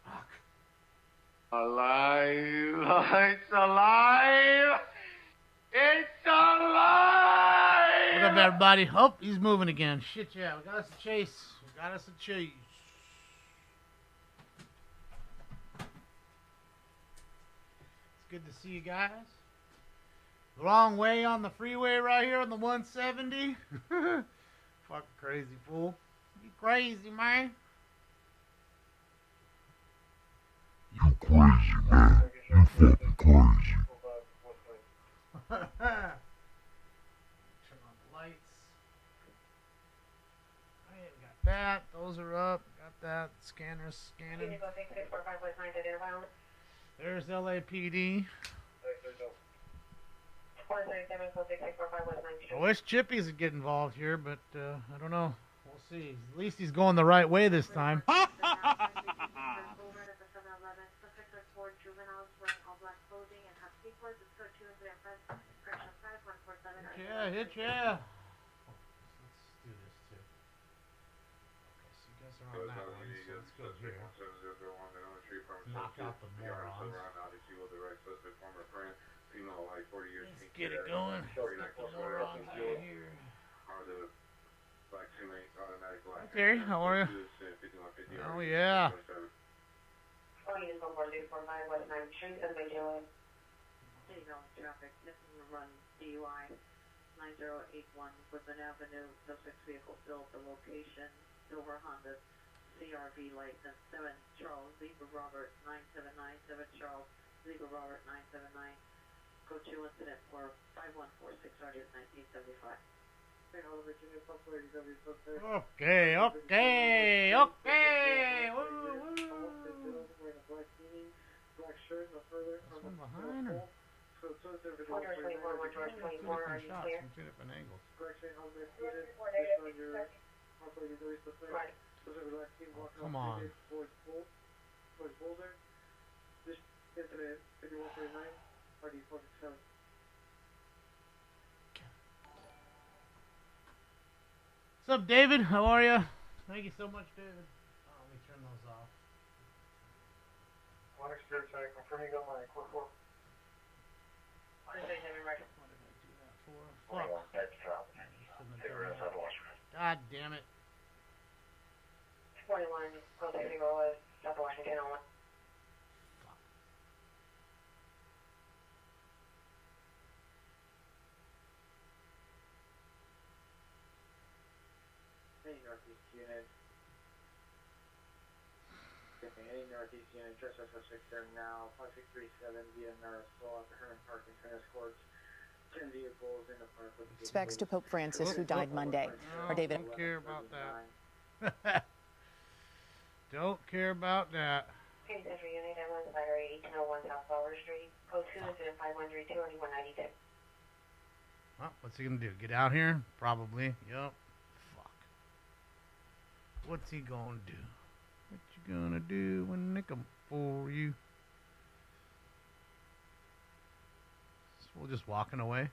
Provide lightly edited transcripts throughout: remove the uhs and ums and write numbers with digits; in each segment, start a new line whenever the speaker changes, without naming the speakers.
Fuck. Alive! It's alive! It's alive!
What up, everybody? Oh, he's moving again. Shit, yeah. We got us a chase. We got us a chase. It's good to see you guys. Long way on the freeway right here on the 170. Fucking crazy, fool. You crazy, man.
You crazy, man. You fucking crazy.
Turn on the lights. Alright, we got that. Those are up. Got that. Scanner's scanning. There's LAPD. I wish Chippy's would get involved here, but I don't know. We'll see. At least he's going the right way this time. Yeah, hit yeah. Let's do this too. Okay, so you guys are on that one, so let's go here. Knock out the morons. Let's get it going. Let's get the morons out here. Okay, how are you? Oh, yeah.
Traffic, missing run DUI 9081 Woodland Avenue, suspect vehicle still at the location, silver Honda CRV license 7 Charles Zebra Robert 9797 Charles Zebra Robert 979. Go to incident for 5146 RDS 1975.
Okay, okay, okay. Woo, woo.
Black shirt, no further.
This one behind her. Two different shots from two different angles. Oh, come on. What's up, David? How are you? Thank you so much, David. Oh, let me turn those off.
Confirm you got my quick work.
What did I do that for? Fuck. God damn it.
21, South Washington on 1. Hey, Northeast unit. Any Northeast unit, just as a 6 there now, 5637 via Marisol at the Herman Park and Tennis Courts. 10 vehicles in the park with
Respects to Pope Francis, who died Monday. Or David.
Don't care about that. Don't care about that.
Okay, Central Unit, ambulance battery 1801 South Flower Street. Code 2 incident 5132 or 192.
Well, what's he gonna do? Get out here? Probably. Yup. Fuck. What's he gonna do? What you gonna do when they come for you? We're just walking away.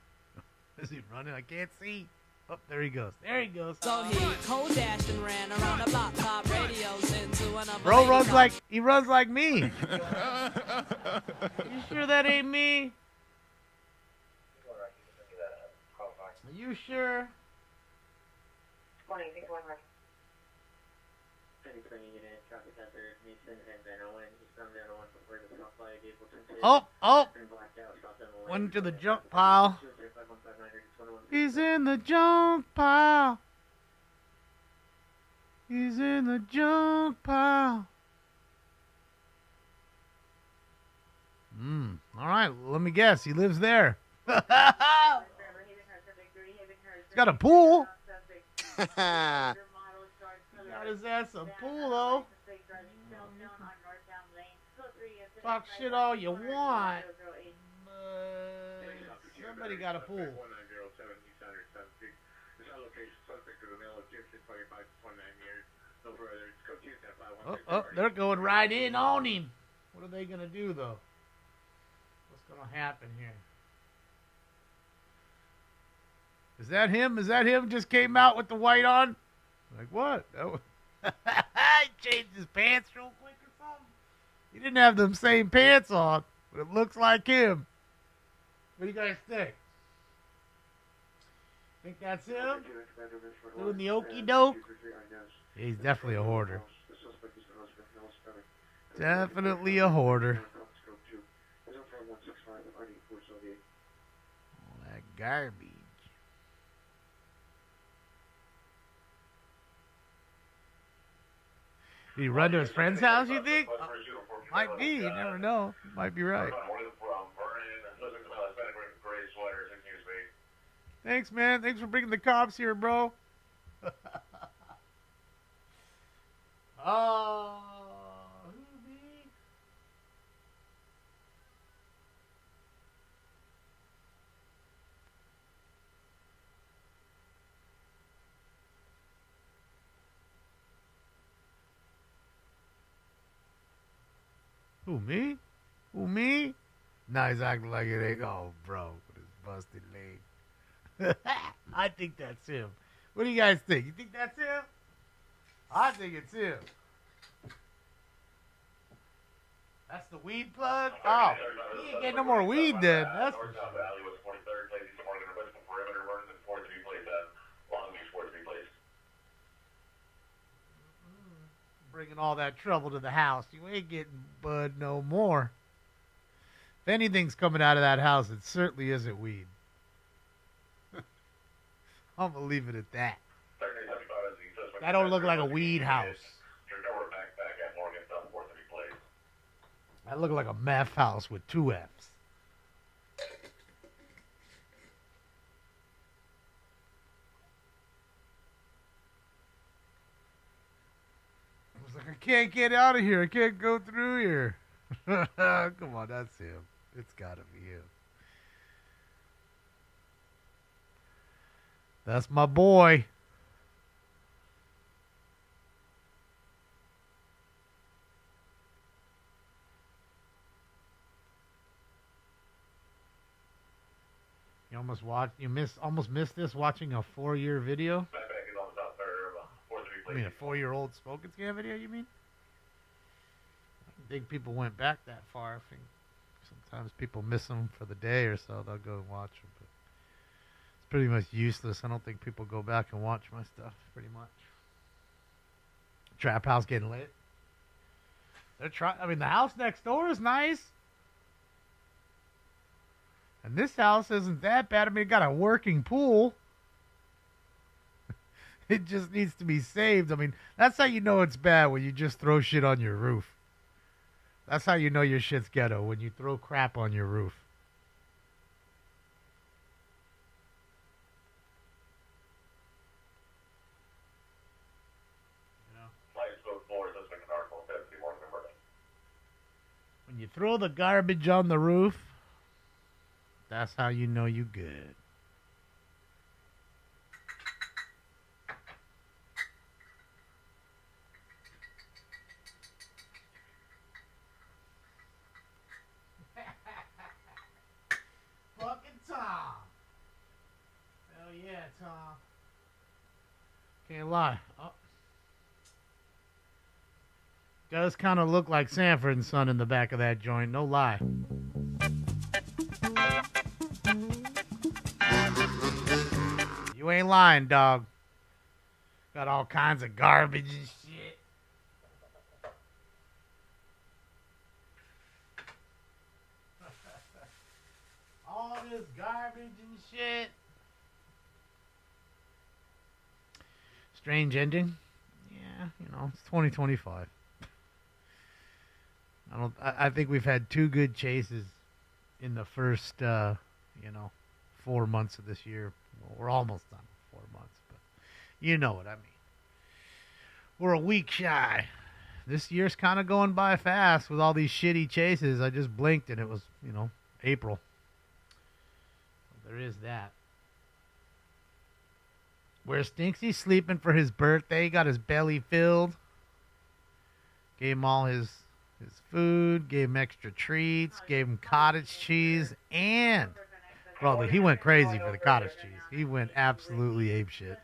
Is he running? I can't see. Oh, there he goes. There he goes.
So he cold dashed and ran around the block, top radios into another.
Bro runs like he runs like me. You sure that ain't me? Are you sure?
Morning, 61 right. Unit, traffic hazard, Mason and Van Owen. He's from Van Owen before the stop flag, vehicle tinted.
Oh! Went to the junk pile. He's in the junk pile. He's in the junk pile. All right, let me guess. He lives there. He's got a pool. Got his ass a pool, though. Talk shit all you want. Somebody got a pool. Oh, they're going right in on him. What are they going to do, though? What's going to happen here? Is that him? Is that him? Just came out with the white on? Like, what? changed his pants real quick or something? He didn't have them same pants on, but it looks like him. What do you guys think? Think that's him? Doing the okey doke? He's definitely a hoarder. Definitely a hoarder. All that garbage. Did he run to his friend's house, you think? Might be. You never know. Might be right. Thanks, man. Thanks for bringing the cops here, bro. Oh, who me? Who, me? Who, me? Nah, he's acting like it ain't. Oh, bro, with his busted leg. I think that's him. What do you guys think? You think that's him? I think it's him. That's the weed plug? Oh, he ain't getting no more weed then. That's for sure. Bringing all that trouble to the house. You ain't getting bud no more. If anything's coming out of that house, it certainly isn't weed. I'm going to leave it at that. That don't look like a weed house. That look like a meth house with 2 F's. I was like, I can't get out of here. I can't go through here. Come on, that's him. It's got to be him. That's my boy. You almost missed this watching a 4-year video. I mean, a 4-year-old smoking scam video. You mean? I don't think people went back that far. I think sometimes people miss them for the day or so. They'll go and watch them. But it's pretty much useless. I don't think people go back and watch my stuff. Pretty much. Trap house getting lit. They're trying. I mean, the house next door is nice. And this house isn't that bad. I mean, it got a working pool. It just needs to be saved. I mean, that's how you know it's bad, when you just throw shit on your roof. That's how you know your shit's ghetto, when you throw crap on your roof. You know? When you throw the garbage on the roof, that's how you know you good. Fucking Tom. Hell yeah, Tom. Can't lie. Oh. Does kind of look like Sanford and Son in the back of that joint. No lie. You ain't lying, dog. Got all kinds of garbage and shit. All this garbage and shit. Strange ending. Yeah, you know, it's 2025. I think we've had 2 good chases in the first 4 months of this year. Well, we're almost done with 4 months, but you know what I mean. We're a week shy. This year's kind of going by fast with all these shitty chases. I just blinked and it was, April. So there is that. Where's Stinksy sleeping for his birthday? Got his belly filled. Gave him all his food. Gave him extra treats. Gave him cottage cheese. And, brother, he went crazy for the cottage cheese. He went absolutely apeshit.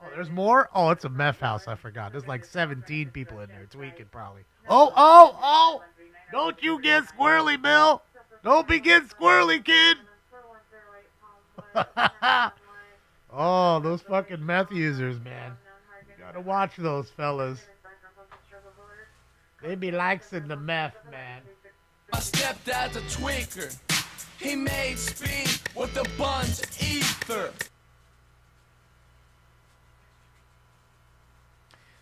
Oh, there's more? Oh, it's a meth house. I forgot. There's like 17 people in there tweaking probably. Oh, oh, oh! Don't you get squirrely, Bill! Don't be getting squirrely, kid! Oh, those fucking meth users, man. You gotta watch those fellas. They be likesing the meth, man.
My stepdad's a tweaker. He made speed with a bunch of ether.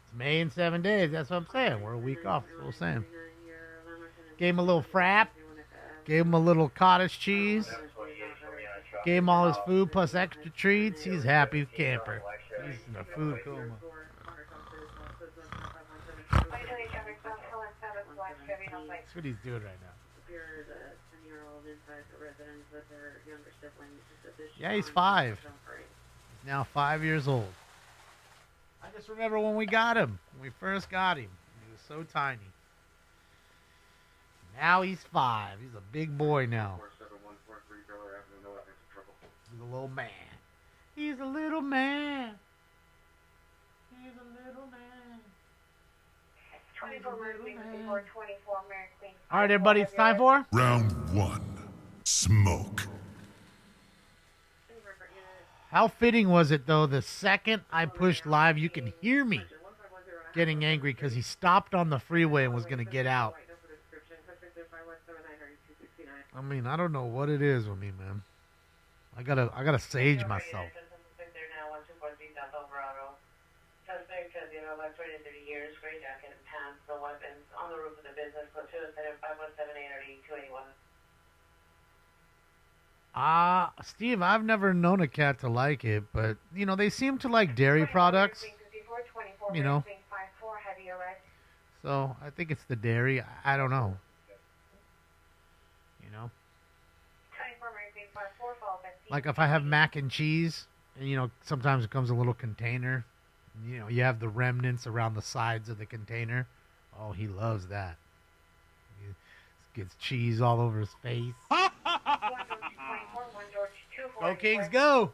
It's May in 7 days. That's what I'm saying. We're a week off. That's what I'm saying. Gave him a little frap. Gave him a little cottage cheese. Gave him all his food plus extra treats. He's happy camper. He's in a food coma. That's what he's doing right now. Yeah, he's 5. He's now 5 years old. I just remember when we got him. When we first got him. He was so tiny. Now he's 5. He's a big boy now. He's a little man. He's a little man. He's a little man.
24 Mercury before 24 Mary Queen.
All right, everybody, it's time for
Round 1. Smoke.
How fitting was it, though, the second I pushed live, you can hear me getting angry because he stopped on the freeway and was going to get out. I mean, I don't know what it is with me, man. I gotta sage myself. Steve, I've never known a cat to like it, but, you know, they seem to like dairy products, you know. So, I think it's the dairy. I don't know. You know. Like if I have mac and cheese, and, you know, sometimes it comes in a little container. You know, you have the remnants around the sides of the container. Oh, he loves that. He gets cheese all over his face. Go, Kings, go.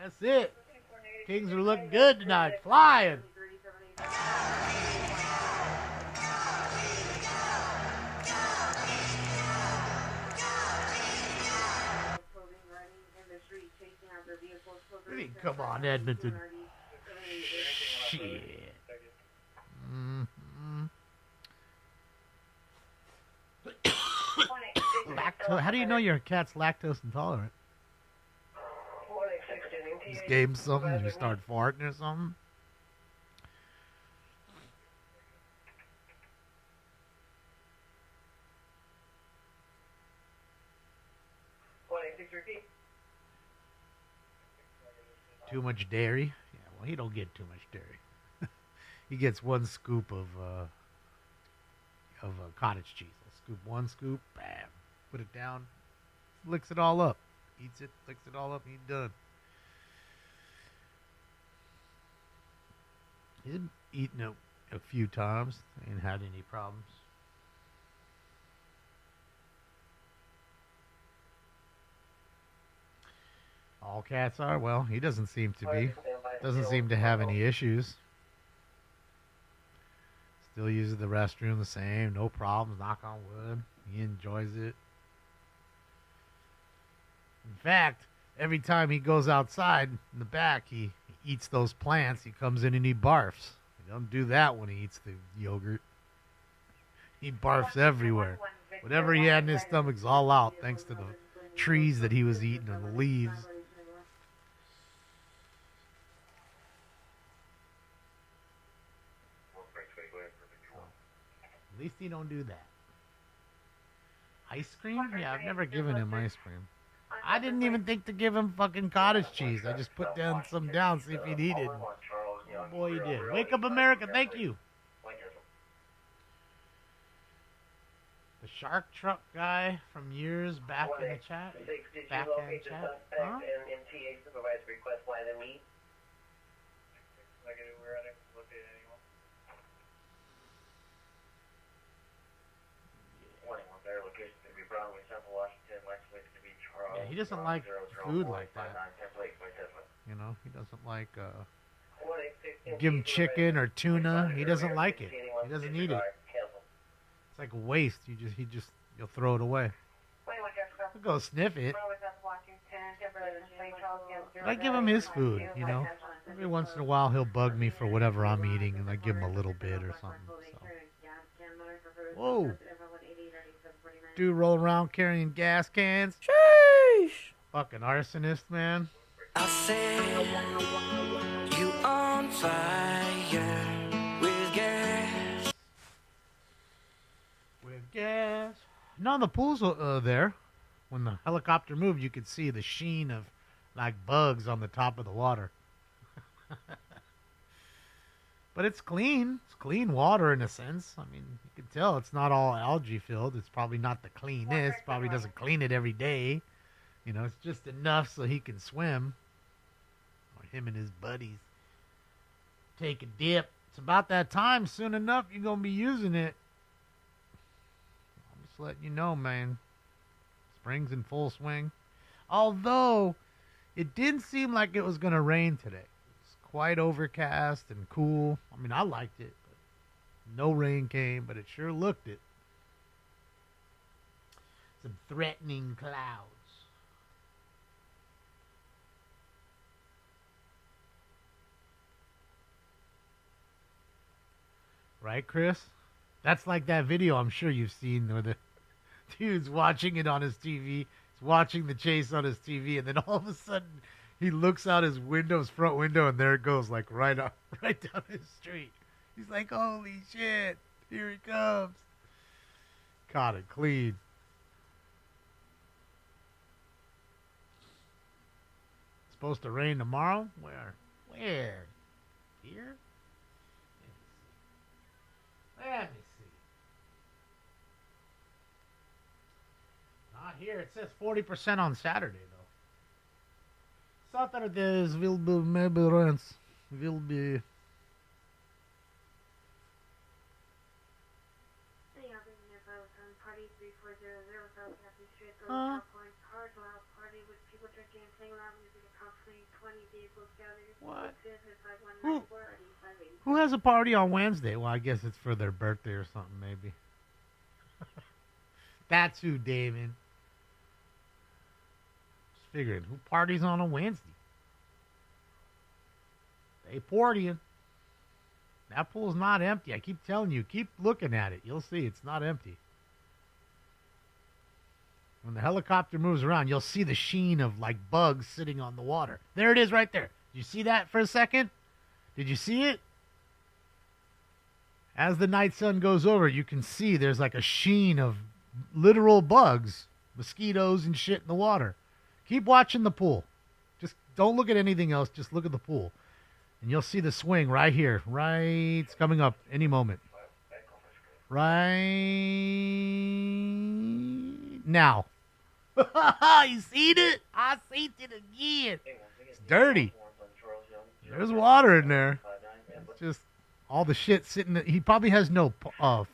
That's it. Kings are looking good tonight. Flying. Come on, Edmonton. Shit. Mm-hmm. How do you know your cat's lactose intolerant? You just gave him something and you start farting or something? Too much dairy? Yeah, well, he don't get too much dairy. He gets 1 scoop of cottage cheese. He'll scoop 1 scoop, bam, put it down, licks it all up, eats it, licks it all up, and he's done. He's eaten it a few times, ain't had any problems. All cats are? Well, he doesn't seem to be. Doesn't seem to have any issues. Still uses the restroom the same. No problems, knock on wood. He enjoys it. In fact, every time he goes outside in the back, he eats those plants. He comes in and he barfs. He don't do that when he eats the yogurt. He barfs everywhere. Whatever he had in his stomach's all out thanks to the trees that he was eating and the leaves. At least he don't do that. Ice cream? Yeah, I've never given him ice cream. I didn't even think to give him fucking cottage cheese. I just put down some down, see if he'd eat it. Oh boy, he did. Wake up, America. Thank you. The shark truck guy from years back in the chat. Back in the chat. Huh? Yeah, he doesn't like food like that. He doesn't like give him chicken or tuna. He doesn't like it. He doesn't eat it. It's like a waste. You'll throw it away. He'll go sniff it. But I give him his food, Every once in a while he'll bug me for whatever I'm eating, and I give him a little bit or something. So. Whoa. Dude roll around carrying gas cans.
Sheesh.
Fucking arsonist, man.
I said, you on fire with gas.
With gas. No, the pool's there. When the helicopter moved, you could see the sheen of like bugs on the top of the water. But it's clean. It's clean water in a sense. I mean, you can tell it's not all algae filled. It's probably not the cleanest. Probably doesn't clean it every day. It's just enough so he can swim. Or him and his buddies take a dip. It's about that time. Soon enough, you're going to be using it. I'm just letting you know, man. Spring's in full swing. Although, it didn't seem like it was going to rain today. It's quite overcast and cool. I mean, I liked it. But no rain came, but it sure looked it. Some threatening clouds. Right, Chris? That's like that video I'm sure you've seen where the dude's watching it on his TV. He's watching the chase on his TV, and then all of a sudden he looks out his front window, and there it goes, like right down his street. He's like, holy shit, here he comes. Caught it clean. It's supposed to rain tomorrow? Where? Here? Let me see. Not here. It says 40% on Saturday, though. Saturdays will be maybe rains. Will be. What? Who has a party on Wednesday? Well, I guess it's for their birthday or something, maybe. That's who, David. Just figuring, who parties on a Wednesday? They partying. That pool's not empty. I keep telling you, keep looking at it. You'll see it's not empty. When the helicopter moves around, you'll see the sheen of like bugs sitting on the water. There it is right there. Did you see that for a second? Did you see it? As the night sun goes over, you can see there's like a sheen of literal bugs, mosquitoes and shit in the water. Keep watching the pool. Just don't look at anything else. Just look at the pool. And you'll see the swing right here. Right. It's coming up any moment. Right now. You seen it? I seen it again. It's dirty. There's water in there. It's just all the shit sitting. He probably has no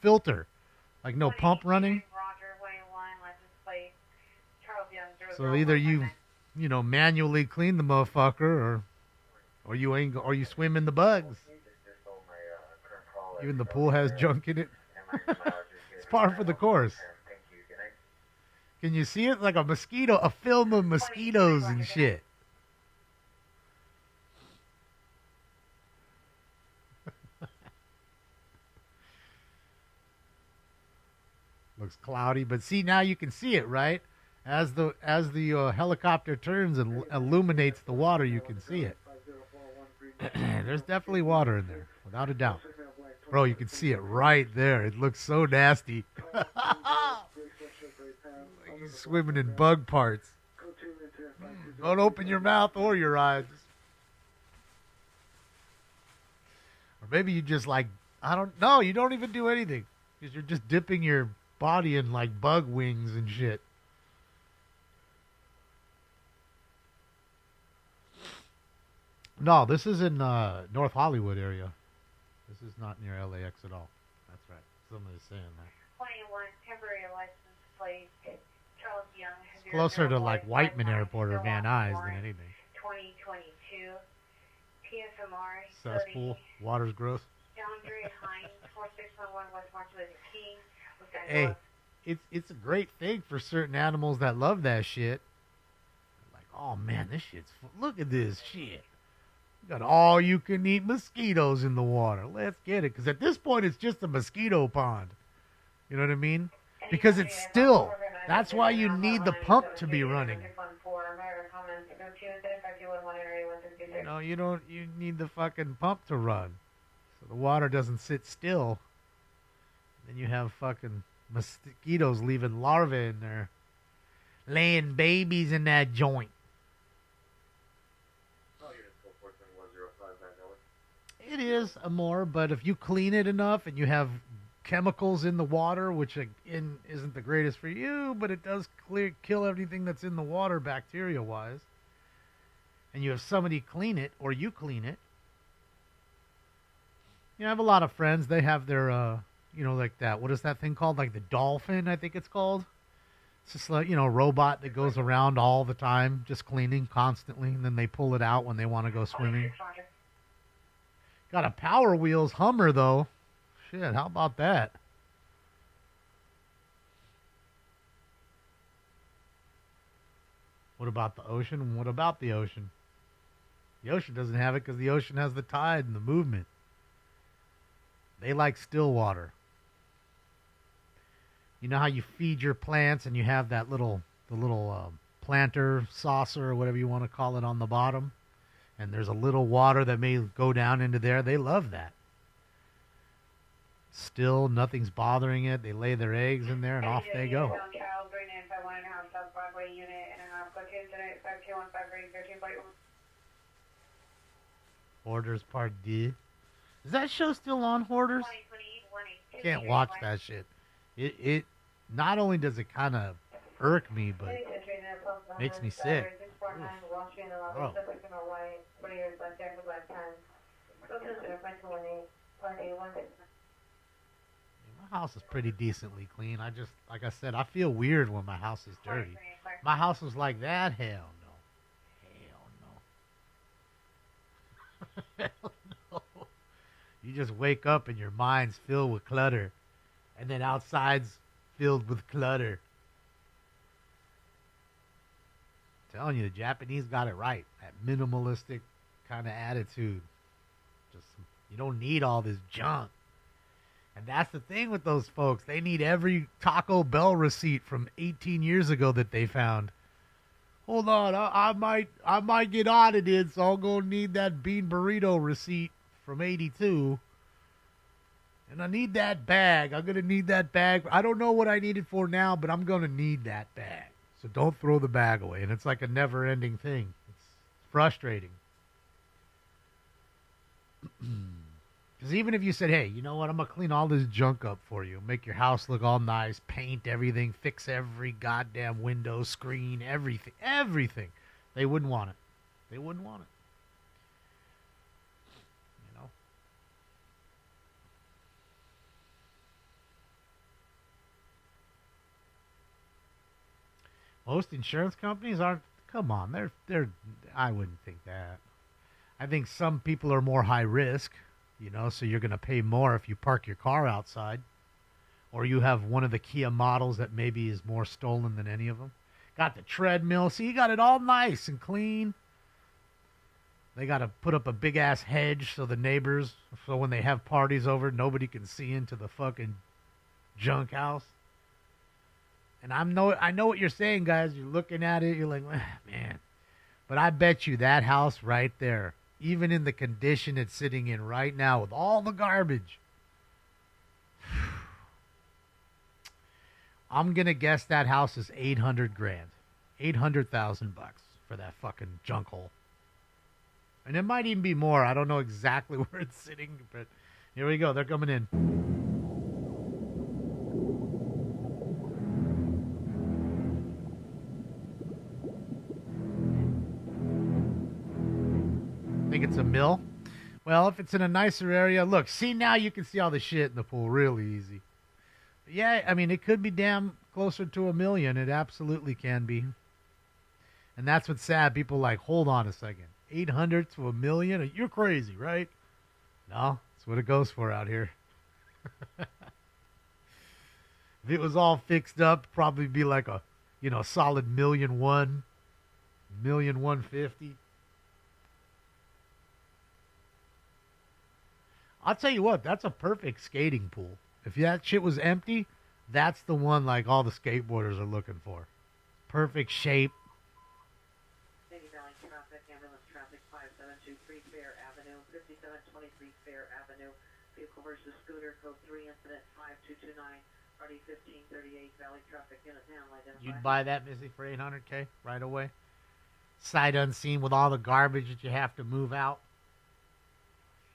filter, like no pump running. So either you manually clean the motherfucker, or you swim in the bugs. Even the pool has junk in it. It's par for the course. Can you see it? Like a film of mosquitoes and shit. Looks cloudy, but see, now you can see it, right? As the helicopter turns and illuminates the water, you can see it. There's definitely water in there, without a doubt. Bro, you can see it right there. It looks so nasty. He's swimming in bug parts. Don't open your mouth or your eyes. Or maybe you just I don't know. You don't even do anything. Because you're just dipping your body in like bug wings and shit. No, this is in North Hollywood area. This is not near LAX at all. That's right. Somebody's saying that.
21 temporary license plate. Charles Young.
It's closer to like Whiteman Airport or Van Nuys than anything.
2022. PFMR
Cesspool. Water's gross.
Boundary Hines 4611 West March with King.
Hey, it's a great thing for certain animals that love that shit. Like, oh man, this shit's look at this shit. You got all you can eat mosquitoes in the water. Let's get it, because at this point it's just a mosquito pond. You know what I mean? Because it's still. That's why you need the pump to be running. You know, you need the fucking pump to run. So the water doesn't sit still. Then you have fucking mosquitoes leaving larvae in there. Laying babies in that joint. It is a more, but if you clean it enough and you have chemicals in the water, which isn't the greatest for you, but it does kill everything that's in the water bacteria-wise, and you have somebody clean it, or you clean it. You know, I have a lot of friends, they have their, like that, what is that thing called? Like the dolphin, I think it's called. It's just like, a robot that goes around all the time, just cleaning constantly, and then they pull it out when they want to go swimming. Got a Power Wheels Hummer, though. Shit, how about that? What about the ocean? What about the ocean? The ocean doesn't have it because the ocean has the tide and the movement. They like still water. You know how you feed your plants and you have that little planter saucer or whatever you want to call it on the bottom? And there's a little water that may go down into there. They love that. Still, nothing's bothering it. They lay their eggs in there and off they go. Hoarders Part D. Is that show still on, Hoarders? Can't watch that shit. It not only does it kind of irk me, but makes me sick. Bro. My house is pretty decently clean. Like I said, I feel weird when my house is dirty. My house was like that? Hell no. Hell no. You just wake up and your mind's filled with clutter. And then outside's filled with clutter. I'm telling you, the Japanese got it right. That minimalistic kind of attitude. Just, you don't need all this junk. And that's the thing with those folks. They need every Taco Bell receipt from 18 years ago that they found. Hold on, I might get audited, so I'm going to need that bean burrito receipt from 82. And I need that bag. I'm going to need that bag. I don't know what I need it for now, but I'm going to need that bag. So don't throw the bag away. And it's like a never-ending thing. It's frustrating. Because even if you said, hey, you know what, I'm going to clean all this junk up for you, make your house look all nice, paint everything, fix every goddamn window, screen, everything, they wouldn't want it. They wouldn't want it. You know? Most insurance companies aren't, come on, they're, I wouldn't think that. I think some people are more high risk. You know, so you're going to pay more if you park your car outside. Or you have one of the Kia models that maybe is more stolen than any of them. Got the treadmill. See, you got it all nice and clean. They got to put up a big-ass hedge so the neighbors, so when they have parties over, nobody can see into the fucking junk house. And I know what you're saying, guys. You're looking at it. You're like, man. But I bet you that house right there, even in the condition it's sitting in right now with all the garbage, I'm going to guess that house is $800,000. $800,000 for that fucking junk hole. And it might even be more. I don't know exactly where it's sitting, but here we go. They're coming in. Think it's a mill? Well, if it's in a nicer area, look, see, now you can see all the shit in the pool really easy. But yeah, I mean, it could be damn closer to $1 million. It absolutely can be. And that's what's sad. People like, hold on a second. 800 to 1 million? You're crazy, right? No, that's what it goes for out here. If it was all fixed up, probably be like a, solid 1,000,001, 1,150,000. I'll tell you what, that's a perfect skating pool. If that shit was empty, that's the one like all the skateboarders are looking for. Perfect shape.
City Valley traffic, ambulance traffic, 5723 Fair Avenue, 5723 Fair Avenue, vehicle versus scooter, code 3, incident 5229, party 1538, Valley traffic unit now identified.
You'd buy that, Missy, for $800K right away? Sight unseen with all the garbage that you have to move out.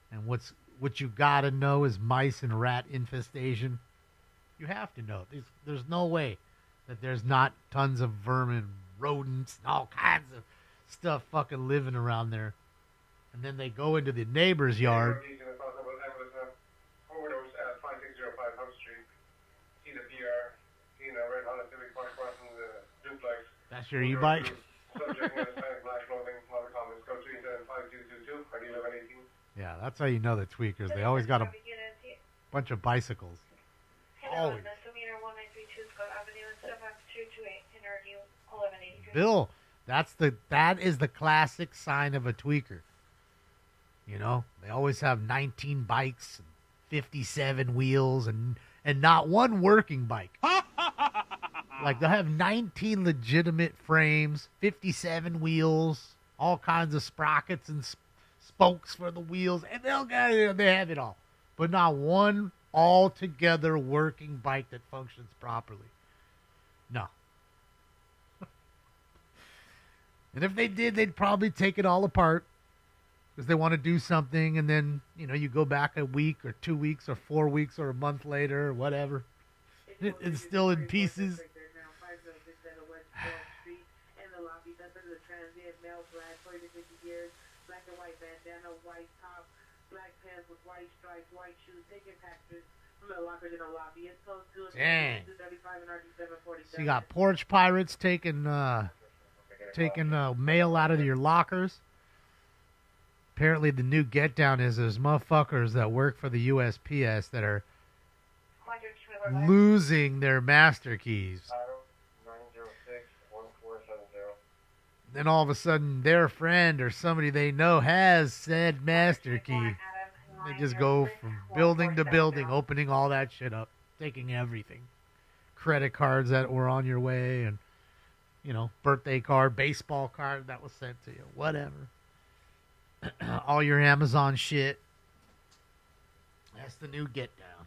And what you gotta know is mice and rat infestation. You have to know. There's no way that there's not tons of vermin, rodents, and all kinds of stuff fucking living around there. And then they go into the neighbor's yard. That's your e-bike? Yeah, that's how you know the tweakers. They always got a bunch of bicycles. Always. Bill, that is the classic sign of a tweaker. They always have 19 bikes, 57 wheels, and not one working bike. Like, they'll have 19 legitimate frames, 57 wheels, all kinds of sprockets and spokes for the wheels, and they have it all. But not one all-together working bike that functions properly. No. And if they did, they'd probably take it all apart because they want to do something, and then, you go back a week or 2 weeks or 4 weeks or a month later or whatever. It's still in pieces.
Black and white bandana, white top, black pants with white stripes, white shoes. Take your packages from the lockers in the lobby. It's close to it.
Dang.
235 and RD747.
So you got porch pirates taking mail out of your lockers. Apparently the new get down is there's motherfuckers that work for the USPS that are losing their master keys. Then all of a sudden their friend or somebody they know has said master key. They just go from building to building, opening all that shit up, taking everything. Credit cards that were on your way and, birthday card, baseball card that was sent to you, whatever. All your Amazon shit. That's the new get down.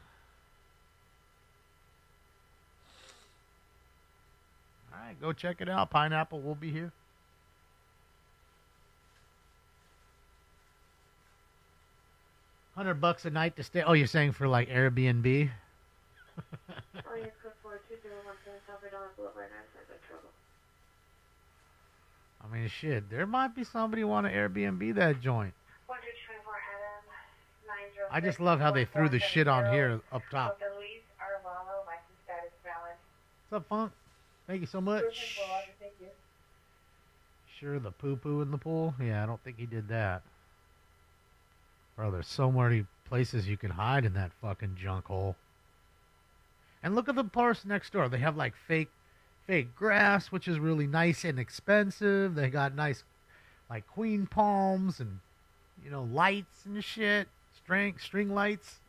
All right, go check it out. Pineapple will be here. $100 a night to stay. Oh, you're saying for like Airbnb?
Oh, yes, code 42017, South Dollar Boulevard, outside the trouble.
I mean, shit, there might be somebody want to Airbnb that joint.
124 Adam, 906.
I just love how they threw the shit on here up top.
Luis Arvalo, license status valid.
What's up, Funk? Thank you so much.
Thank you.
Sure, the poo-poo in the pool? Yeah, I don't think he did that. Bro, there's so many places you can hide in that fucking junk hole. And look at the parts next door. They have like fake grass, which is really nice and expensive. They got nice like queen palms and lights and shit, string lights.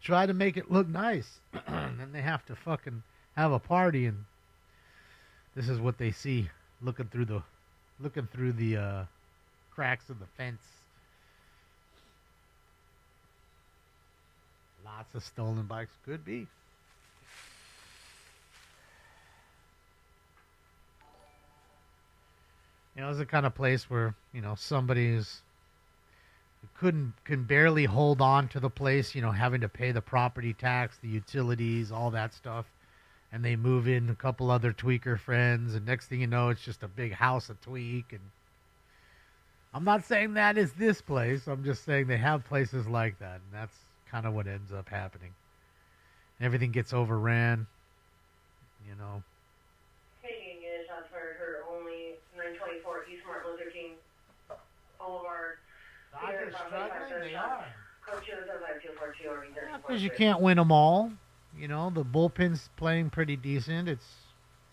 Try to make it look nice. And then they have to fucking have a party, and this is what they see looking through the cracks of the fence. Lots of stolen bikes. Could be. It's the kind of place where, somebody's can barely hold on to the place, having to pay the property tax, the utilities, all that stuff. And they move in a couple other tweaker friends, and next thing you know, it's just a big house of tweak. And I'm not saying that is this place. I'm just saying they have places like that, and that's kind of what ends up happening. Everything gets overran,
Taking is transferred her only 924 East Martin Luther King Boulevard.
Dodgers struggling? They are.
Code 205-242
Because you can't win them all. You know, the bullpen's playing pretty decent. It's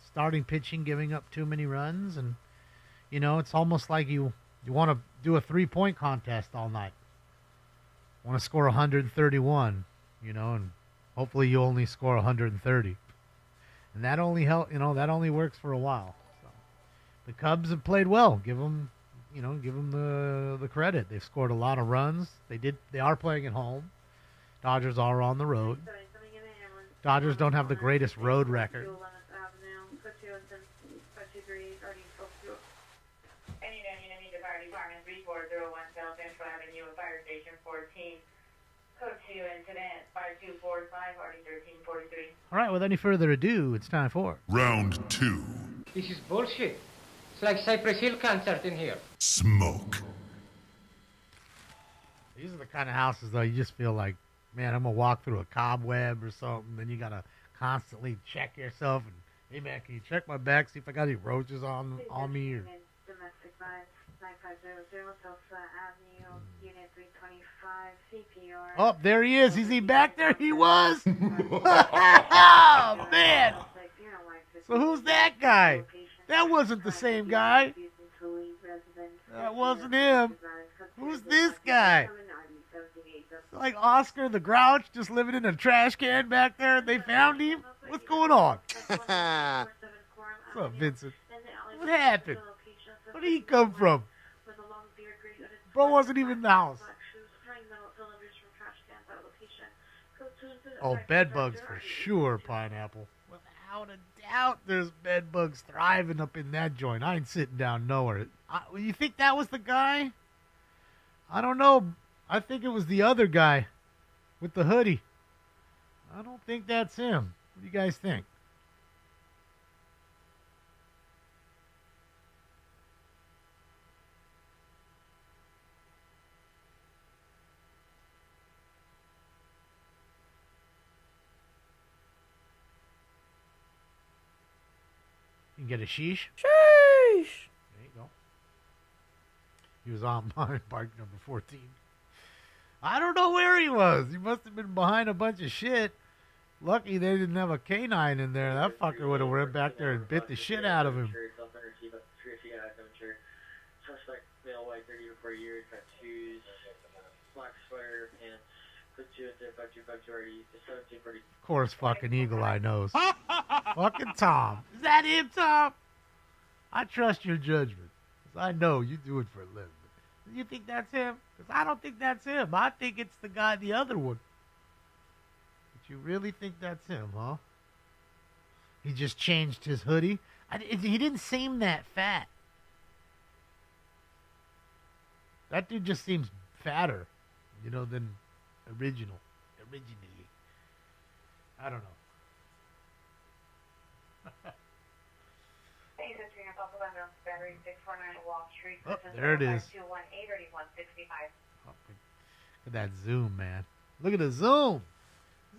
starting pitching giving up too many runs. And, you know, it's almost like you want to do a 3-point contest all night. Want to score 131, you know, and hopefully you only score 130. And that only that only works for a while. So the Cubs have played well. Give them the credit. They've scored a lot of runs. They are playing at home. Dodgers are on the road. Dodgers don't have the greatest road record.
Fire Station 14, code 2 incident 5245 RD1343.
All right, without any further ado, it's time for
Round 2.
This is bullshit. It's like Cypress Hill concert in here.
Smoke.
These are the kind of houses, though, you just feel like, man, I'm going to walk through a cobweb or something. Then you got to constantly check yourself. And, hey, man, can you check my back, see if I got any roaches on me? Or...
Domestic vibe, 9500 Tulsa Avenue, Unit 325, CPR.
Oh, there he is. Is he back there? He was. Oh, man. So who's that guy? That wasn't the same guy. That wasn't him. Who's this guy? Like Oscar the Grouch just living in a trash can back there. They found him. What's going on? What's up, Vincent? What happened? Where did he come from? Bro wasn't even in the house. Oh, bed bugs for sure, Pineapple. Without a doubt, there's bed bugs thriving up in that joint. I ain't sitting down nowhere. You think that was the guy? I don't know. I think it was the other guy with the hoodie. I don't think that's him. What do you guys think? You can get a sheesh. Sheesh. There you go. He was on mine, bike number 14. I don't know where he was. He must have been behind a bunch of shit. Lucky they didn't have a canine in there. That fucker would have went back there and bit the shit out of him.
Suspect, male, white, 30 to 40 years, got shoes, black sweater, pants, put you in there, but you already, the 1740.
Of course, fucking Eagle Eye knows. Fucking Tom. Is that him, Tom? I trust your judgment. Because I know you do it for a living. You think that's him? Because I don't think that's him. I think it's the guy, the other one. But you really think that's him, huh? He just changed his hoodie. He didn't seem that fat. That dude just seems fatter, you know, than originally. I don't know. Oh, there it is. Look at that zoom, man. Look at the zoom.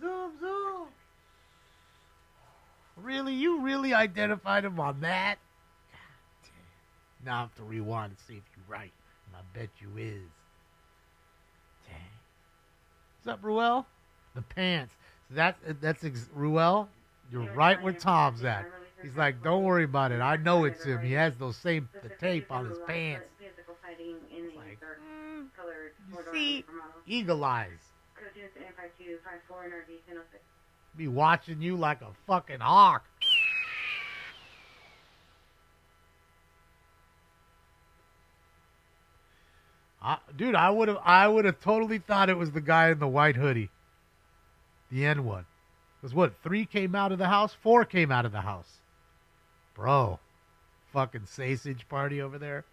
Zoom. Really? You really identified him on that? God damn. Now I have to rewind and see if you're right. And I bet you is. Dang. What's up, Ruel? The pants. So that's Ruel. You're right where Tom's at. He's like, don't worry about it. I know it's him. He has the tape on his pants. Like, you see, eagle eyes. Be watching you like a fucking hawk. Dude, I would have totally thought it was the guy in the white hoodie. The N one. Because what, 3 came out of the house? 4 came out of the house. Bro. Fucking sausage party over there.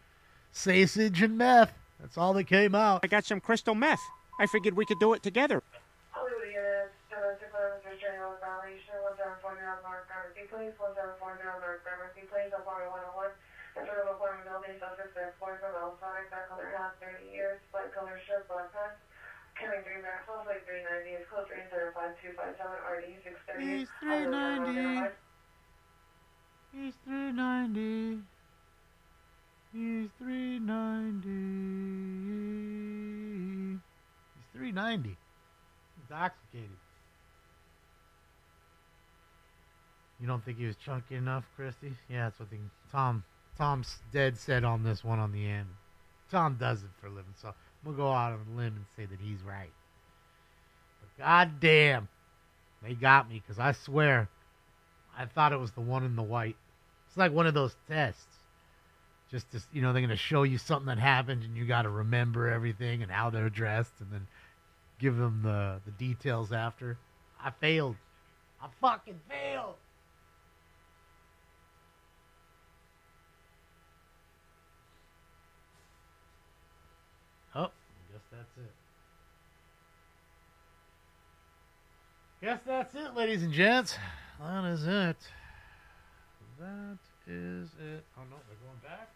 Sausage and meth. That's all that came out.
I got some crystal meth. I figured we could do it together.
He's 390. He's 390. He's 390. He's 390. Intoxicated. You don't think he was chunky enough, Christy? Yeah, that's what Tom's dead set on this one on the end. Tom does it for a living, so I'm gonna go out on a limb and say that he's right. But goddamn, they got me, because I swear I thought it was the one in the white. It's like one of those tests. Just to, they're going to show you something that happened and you got to remember everything and how they're dressed and then give them the details after. I failed. I fucking failed. Oh, I guess that's it. Guess that's it, ladies and gents. That is it. That is it. Oh, no, they're going back.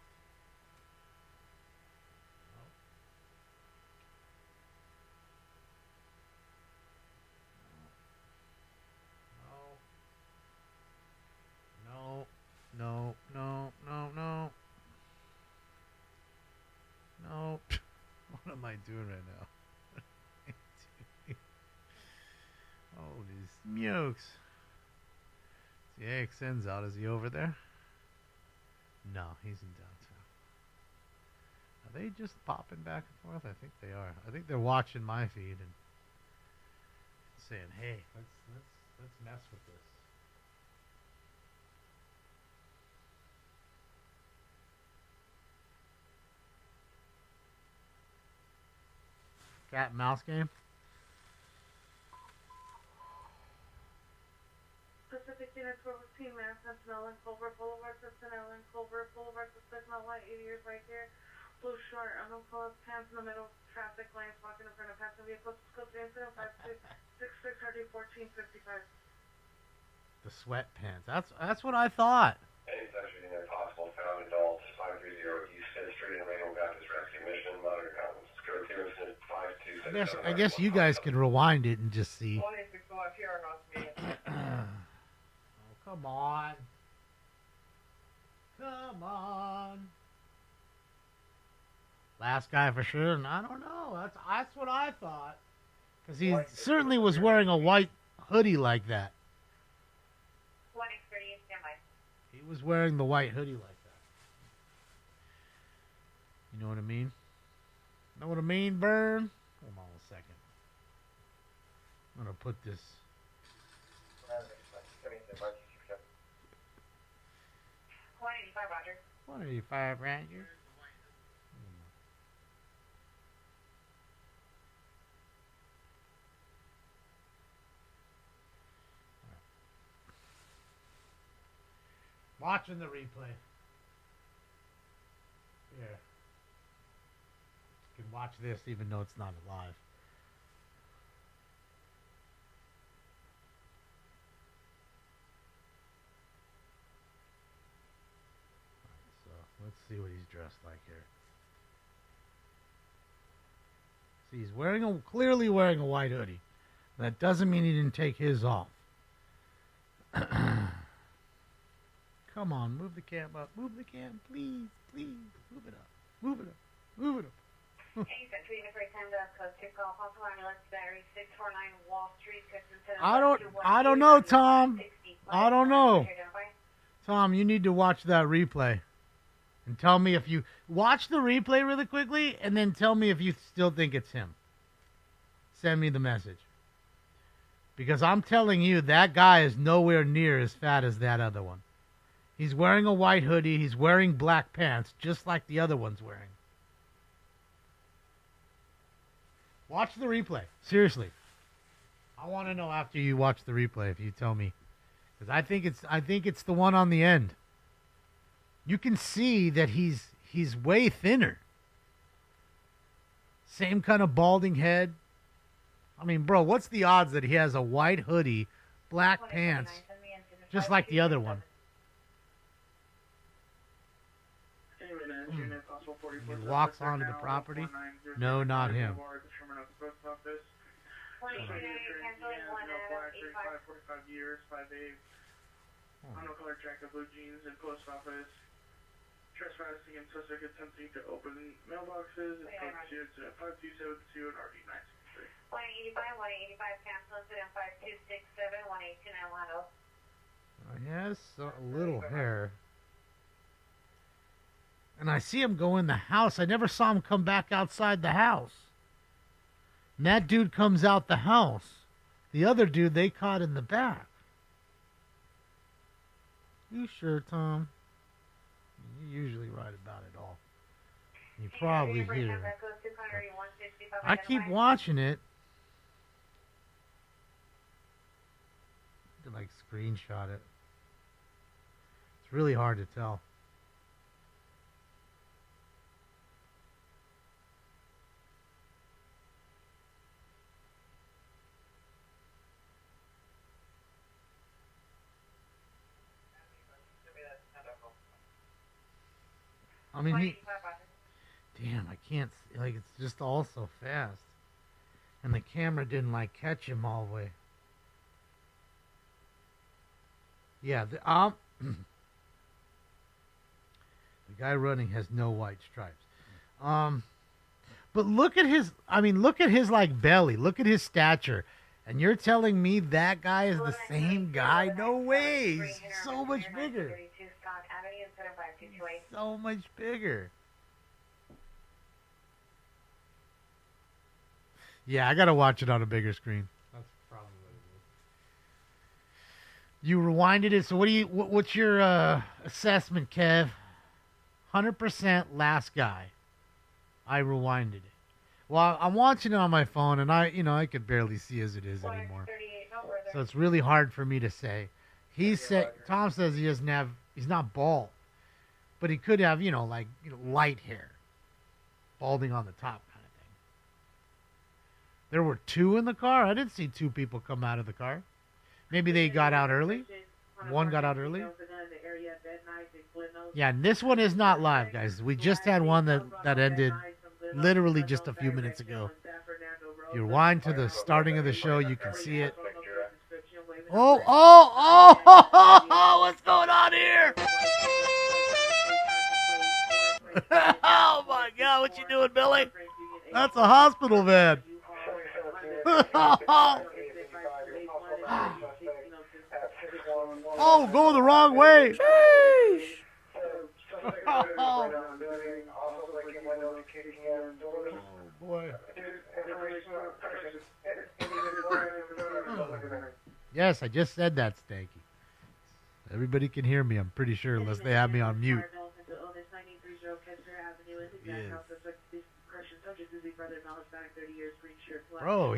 No. What am I doing right now? Holy smokes. The AXN's out. Is he over there? No, he's in downtown. Are they just popping back and forth? I think they are. I think they're watching my feed and saying, "Hey, let's mess with this." Cat and mouse game.
Pacific Unit 415, Mass, Sentinel and Culver Boulevard, Sentinel and Culver Boulevard, Sentinel Light, 80 years right here. Blue short, unknown color, pants in the middle, traffic lanes, walking in front of passing vehicles, scope the incident, 5266 RD 1455.
The sweatpants. That's what I thought.
Any section in there possible found adults 530 East 5th Street in Rainbow Baptist Rescue Mission, Modern Commons.
I guess you guys can rewind it and just see. Oh, come on. Come on. Last guy for sure, and I don't know. That's what I thought. Because he certainly was wearing a white hoodie like that. He was wearing the white hoodie like that. You know what I mean? Know what I mean, Burn? Hold on a second. I'm going to put this.
185, Roger.
185, Roger. Watching the replay. Here. You can watch this even though it's not live. Right, so let's see what he's dressed like here. See, he's clearly wearing a white hoodie. That doesn't mean he didn't take his off. Come on, move the cam up. Move the cam, please, please. Move it up. Move it up. Move it up. I don't know, Tom. I don't know. Tom, you need to watch that replay. And tell me if you... Watch the replay really quickly, and then tell me if you still think it's him. Send me the message. Because I'm telling you, that guy is nowhere near as fat as that other one. He's wearing a white hoodie. He's wearing black pants, just like the other one's wearing. Watch the replay. Seriously. I want to know after you watch the replay if you tell me. Because I think it's the one on the end. You can see that he's way thinner. Same kind of balding head. I mean, bro, what's the odds that he has a white hoodie, black pants, just like the other one? He walks onto the property. No, not him.
trespassing and suspect attempting to open mailboxes. It's code 5272 and RD 963.
185, cancel incident 5267, 182 Hello.
He has a little hair. And I see him go in the house. I never saw him come back outside the house. And that dude comes out the house. The other dude they caught in the back. You sure, Tom? You're usually right about it all. You probably hear it. I keep watching it. To like screenshot it. It's really hard to tell. I mean, damn, I can't, like, it's just all so fast. And the camera didn't, like, catch him all the way. Yeah, the guy running has no white stripes. But look at his, like, belly. Look at his stature. And you're telling me that guy is the same guy? No way. He's so much bigger. So much bigger. Yeah, I gotta watch it on a bigger screen. That's probably what it is. You rewinded it, so what's your assessment, Kev? 100% last guy. I rewinded it. Well, I'm watching it on my phone, and I could barely see as it is anymore. So it's really hard for me to say. Tom says he's not bald. But he could have, light hair. Balding on the top kind of thing. There were two in the car? I didn't see two people come out of the car. Maybe they got out early. One got out early. Yeah, and this one is not live, guys. We just had one that ended literally just a few minutes ago. If you rewind to the starting of the show, you can see it. Oh, what's going on here? Oh my God, what you doing, Billy? That's a hospital van. Oh, going the wrong way. Oh boy. Yes, I just said that, Stanky. Everybody can hear me, I'm pretty sure, unless they have me on mute. Yes. Bro,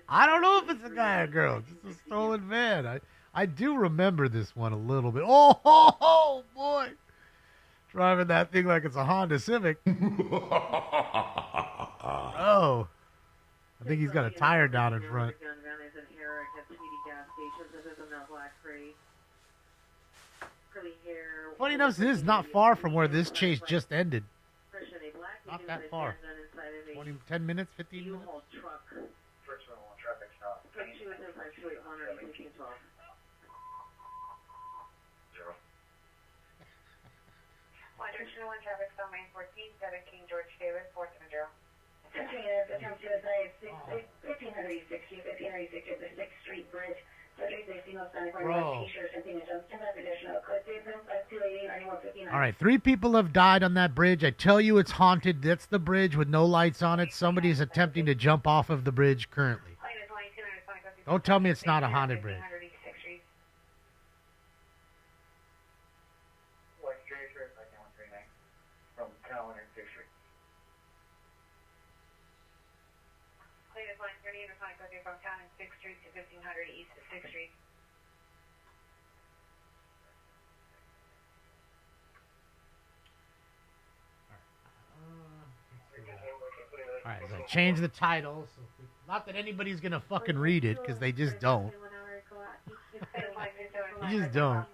I don't know if it's a guy or girl. It's a stolen van. I do remember this one a little bit. Oh boy. Driving that thing like it's a Honda Civic. Oh. I think he's got a tire down in front. Funny enough, this is not far from where this chase just ended. Not that far. 10 minutes, 15 minutes?
Traffic stop main 14, 7 King George Davis, 470. 1560, the 6th Street Bridge.
Bro. All right, 3 people have died on that bridge. I tell you it's haunted. That's the bridge with no lights on it. Somebody's attempting to jump off of the bridge currently. Don't tell me it's not a haunted bridge.
From town in 6th Street to 1500 east of 6th Street.
All right, so I changed the title. So not that anybody's going to fucking read it, because they just don't. You just don't.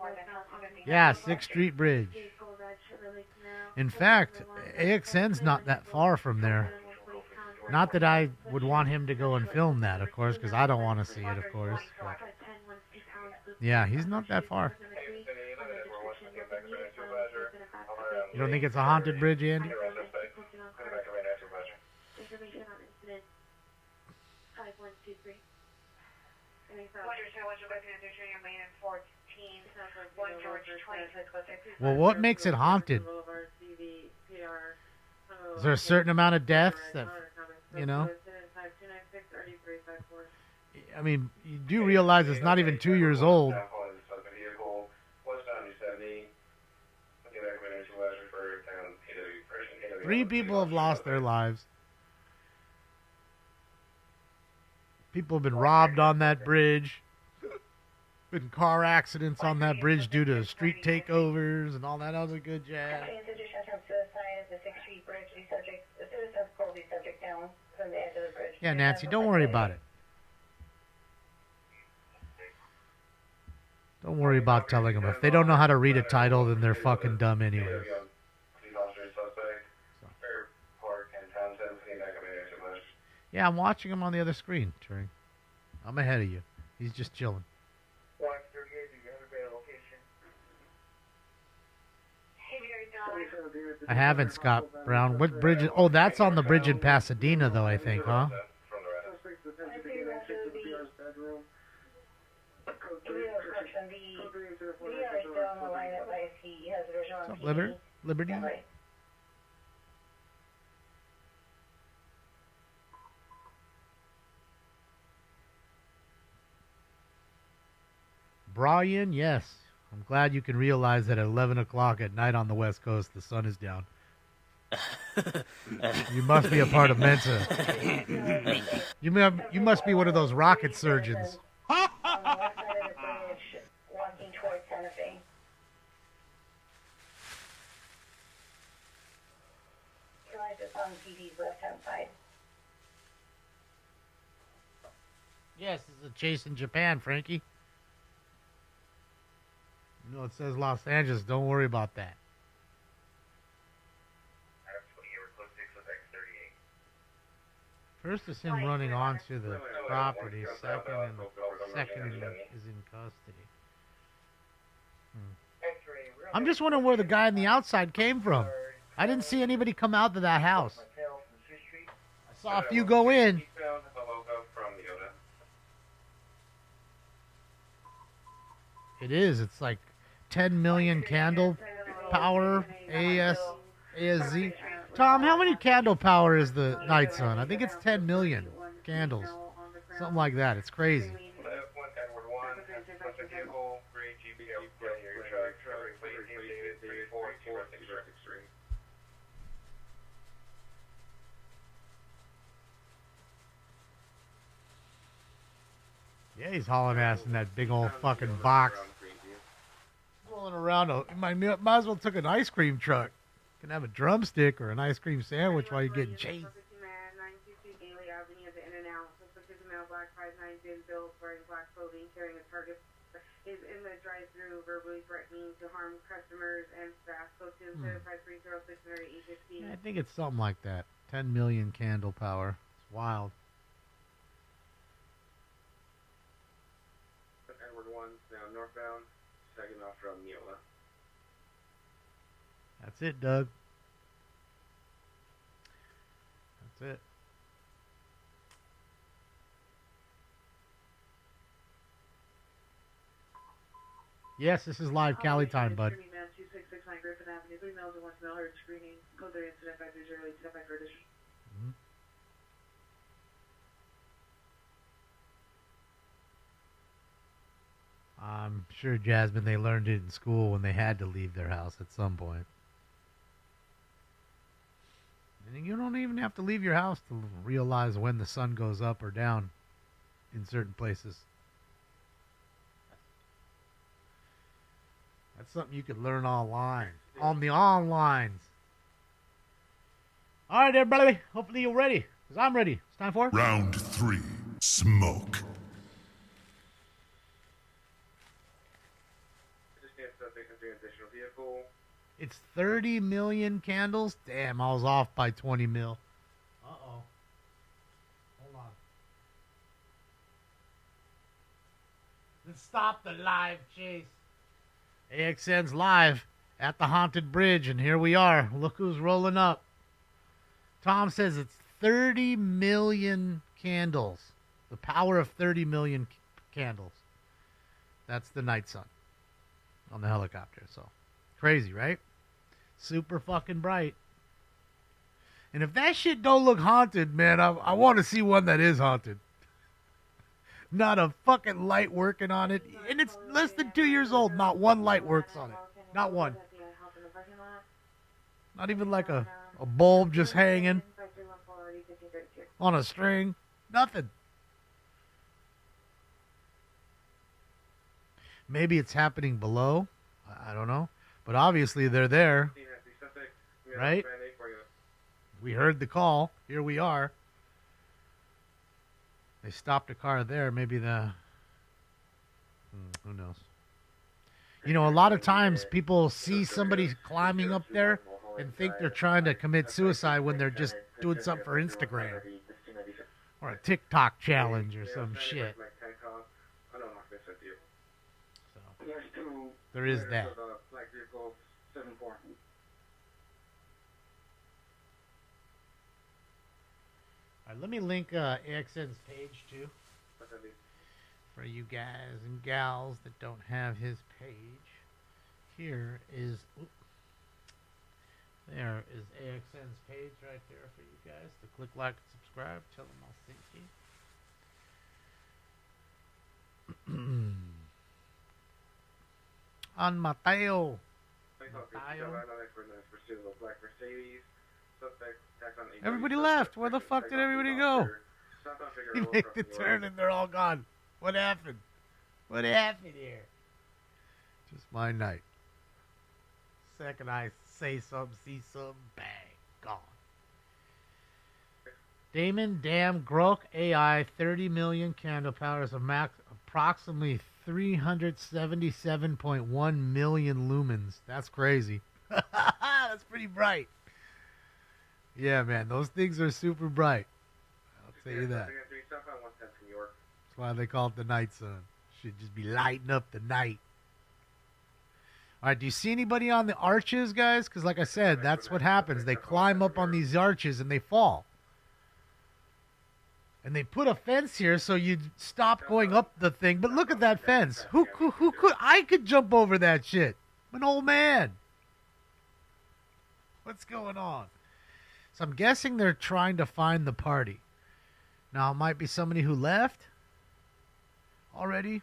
Yeah, 6th Street Bridge. In fact, AXN's not that far from there. Not that I would want him to go and film that, of course, because I don't want to see it, of course. But yeah, he's not that far. You don't think it's a haunted bridge, Andy?
Information on incident 5123.
Well, what makes it haunted? Is there a certain amount of deaths that, you know? I mean, you do realize it's not even 2 years old. 3 people have lost their lives. People have been robbed on that bridge. Been car accidents on that bridge due to street takeovers and all that other good jazz. Yeah, Nancy, don't worry about it. Don't worry about telling them. If they don't know how to read a title, then they're fucking dumb anyways. Yeah, I'm watching him on the other screen, Turing. I'm ahead of you. He's just chilling. I haven't, Scott Brown. What bridge? Oh, that's on the bridge in Pasadena, though, I think, huh? What's up, Liberty? Brian, yes. I'm glad you can realize that at 11 o'clock at night on the West Coast, the sun is down. You must be a part of Mensa. You must be one of those rocket surgeons. Yes, this is a chase in Japan, Frankie. No, it says Los Angeles. Don't worry about that. First is him running onto the property. Second is in custody. I'm just wondering where the guy on the outside came from. I didn't see anybody come out to that house. I saw a few go in. It is. It's like 10 million candle power ASZ. Tom, how many candle power is the Night Sun? I think it's 10 million candles. Something like that. It's crazy. Yeah, he's hauling ass in that big old fucking box. Rolling around. Might as well took an ice cream truck. You can have a drumstick or an ice cream sandwich while you're getting chased. Is in the drive-through verbally threatening to harm customers and staff. Go to 75306 I think it's something like that. 10 million candle power. It's wild.
Edward 1, now northbound, second off from Neola.
That's it, Doug. That's it. Yes, this is live Cali time, bud. I'm sure, Jasmine, they learned it in school when they had to leave their house at some point. And you don't even have to leave your house to realize when the sun goes up or down in certain places. That's something you could learn online. On the onlines. All right, everybody. Hopefully you're ready. Because I'm ready. It's time for...
Round 3. Smoke.
It's 30 million candles? Damn, I was off by 20 mil. Uh-oh. Hold on. Let's stop the live chase. AXN's live at the haunted bridge, and here we are. Look who's rolling up. Tom says it's 30 million candles. The power of 30 million candles. That's the night sun on the helicopter. So crazy, right? Super fucking bright. And if that shit don't look haunted, man, I want to see one that is haunted. Not a fucking light working on it. And it's less than 2 years old. Not one light works on it. Not one. Not even like a bulb just hanging on a string. Nothing. Maybe it's happening below. I don't know. But obviously they're there. Right? We heard the call. Here we are. They stopped a car there. Maybe who knows? You know, a lot of times people see somebody climbing up there and think they're trying to commit suicide when they're just doing something for Instagram or a TikTok challenge or some shit. So, there is that. All right, let me link AXN's page too for you guys and gals that don't have his page. There is AXN's page right there for you guys to click like and subscribe. Tell them I'll send you. On Mateo. Everybody left. Where the fuck did everybody go? You make the turn and they're all gone. What happened? What happened here? Just my night. Second I say something, see something, bang, gone. Damon Dam Grok AI 30 million candle powers of approximately 377.1 million lumens. That's crazy. That's pretty bright. Yeah, man, those things are super bright. I'll tell you that. That's why they call it the night sun. Should just be lighting up the night. All right, do you see anybody on the arches, guys? Because like I said, that's what happens. They climb up on these arches and they fall. And they put a fence here so you'd stop going up the thing. But look at that fence. Who could? I could jump over that shit. I'm an old man. What's going on? So I'm guessing they're trying to find the party. Now, it might be somebody who left already.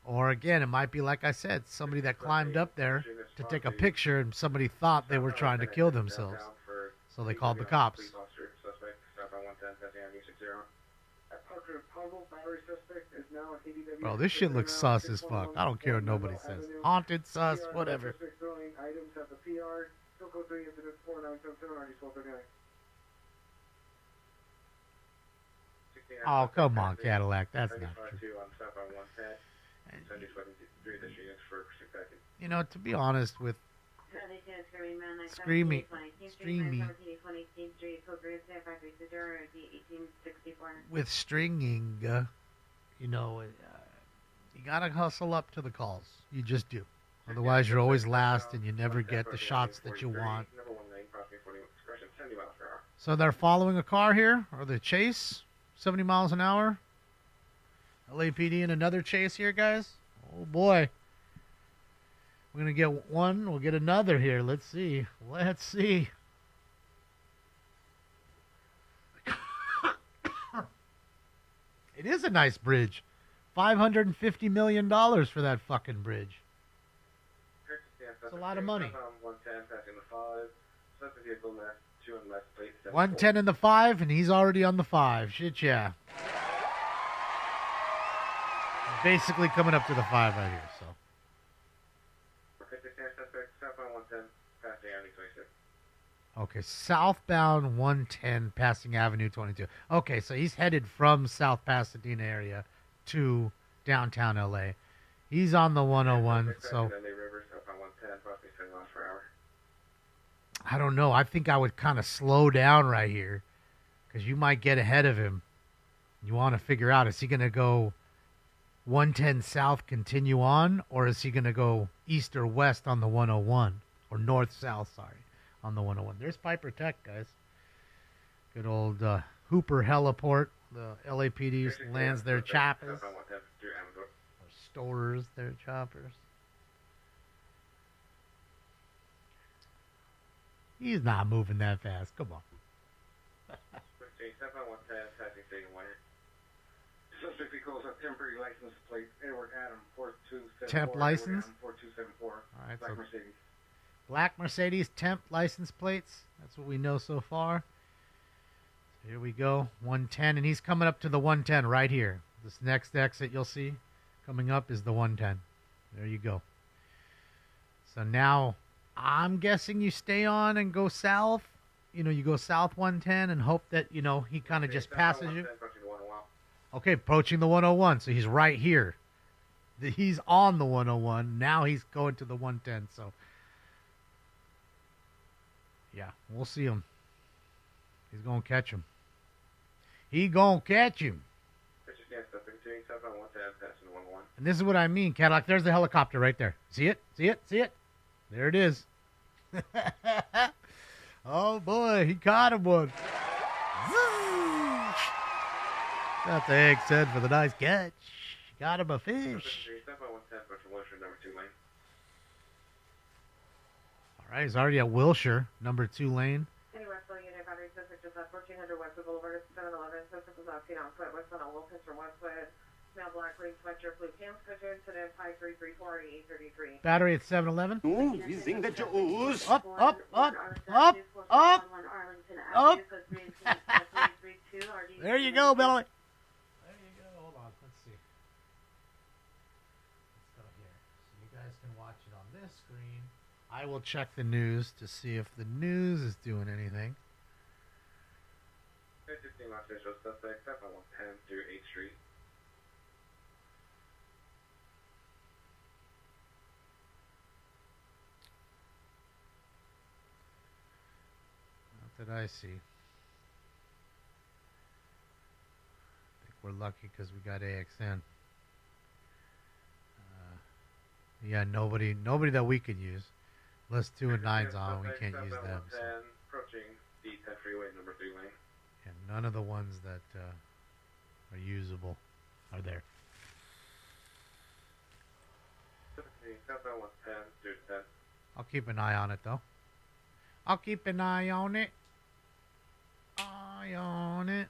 Or, again, it might be, like I said, somebody that climbed up there to take a picture and somebody thought they were trying to kill themselves. So they called the cops. Bro, this shit looks sus as fuck. I don't care what nobody says. Haunted, sus, whatever. Oh, come on, Cadillac. That's not true. You know, to be honest, with streaming, with stringing, you know, you gotta hustle up to the calls. You just do. Otherwise, you're always last, and you never get the shots that you want. So they're following a car here, or the chase, 70 miles an hour. LAPD in another chase here, guys. Oh boy. We're going to get one. We'll get another here. Let's see. Let's see. It is a nice bridge. $550 million for that fucking bridge. That's a lot of money. 110 in the 5, and he's already on the 5. Shit, yeah. Basically coming up to the 5 right here, so. Okay, southbound 110 passing Avenue 22. Okay, so he's headed from South Pasadena area to downtown LA. He's on the 101, so I don't know. I think I would kind of slow down right here because you might get ahead of him. You want to figure out, is he going to go 110 south, continue on, or is he going to go east or west on the 101? Or north-south, sorry, on the 101. There's Piper Tech, guys. Good old Hooper Heliport. The LAPD lands their choppers. Or stores their choppers. He's not moving that fast. Come on.
Suspect recalls a temporary license plate. Edward Adam 4274.
Temp license?
4274.
All right,
Black
so
Mercedes.
Black Mercedes temp license plates. That's what we know so far. So here we go. 110, and he's coming up to the 110 right here. This next exit you'll see coming up is the 110. There you go. So now I'm guessing you stay on and go south. You know, you go south 110 and hope that, you know, he kind of just passes you. Okay, approaching the 101, so he's right here. He's on the 101. Now he's going to the 110, so yeah, we'll see him. He's going to catch him. He going to catch him. And this is what I mean, Cadillac. There's the helicopter right there. See it? See it? See it? There it is. Oh, boy. He caught him one. Got the egg said for the nice catch. Got him a fish. All right, he's already at Wilshire, number 2 lane.
Any West Unit Battery District is at 1400 West Boulevard, 711. Suspect was off on foot west on Wilkins from Westwood. Male black, green sweatshirt, blue pants, schedule incident 53340 833.
Battery at 711.
Ooh, you think that you ooze?
Up, up, up, up, up, up. There you go, Billy. There you go. Hold on. Let's see. Let's go here. So you guys can watch it on this screen. I will check the news to see if the news is doing anything. What did I see? I think we're lucky because we got AXN. Yeah, nobody that we could use. Unless 2 and 9's on, we can't use them. So.
Approaching the 10 freeway, number 3 lane.
And none of the ones that are usable are there.
10.
I'll keep an eye on it, though. I'll keep an eye on it. Eye on it.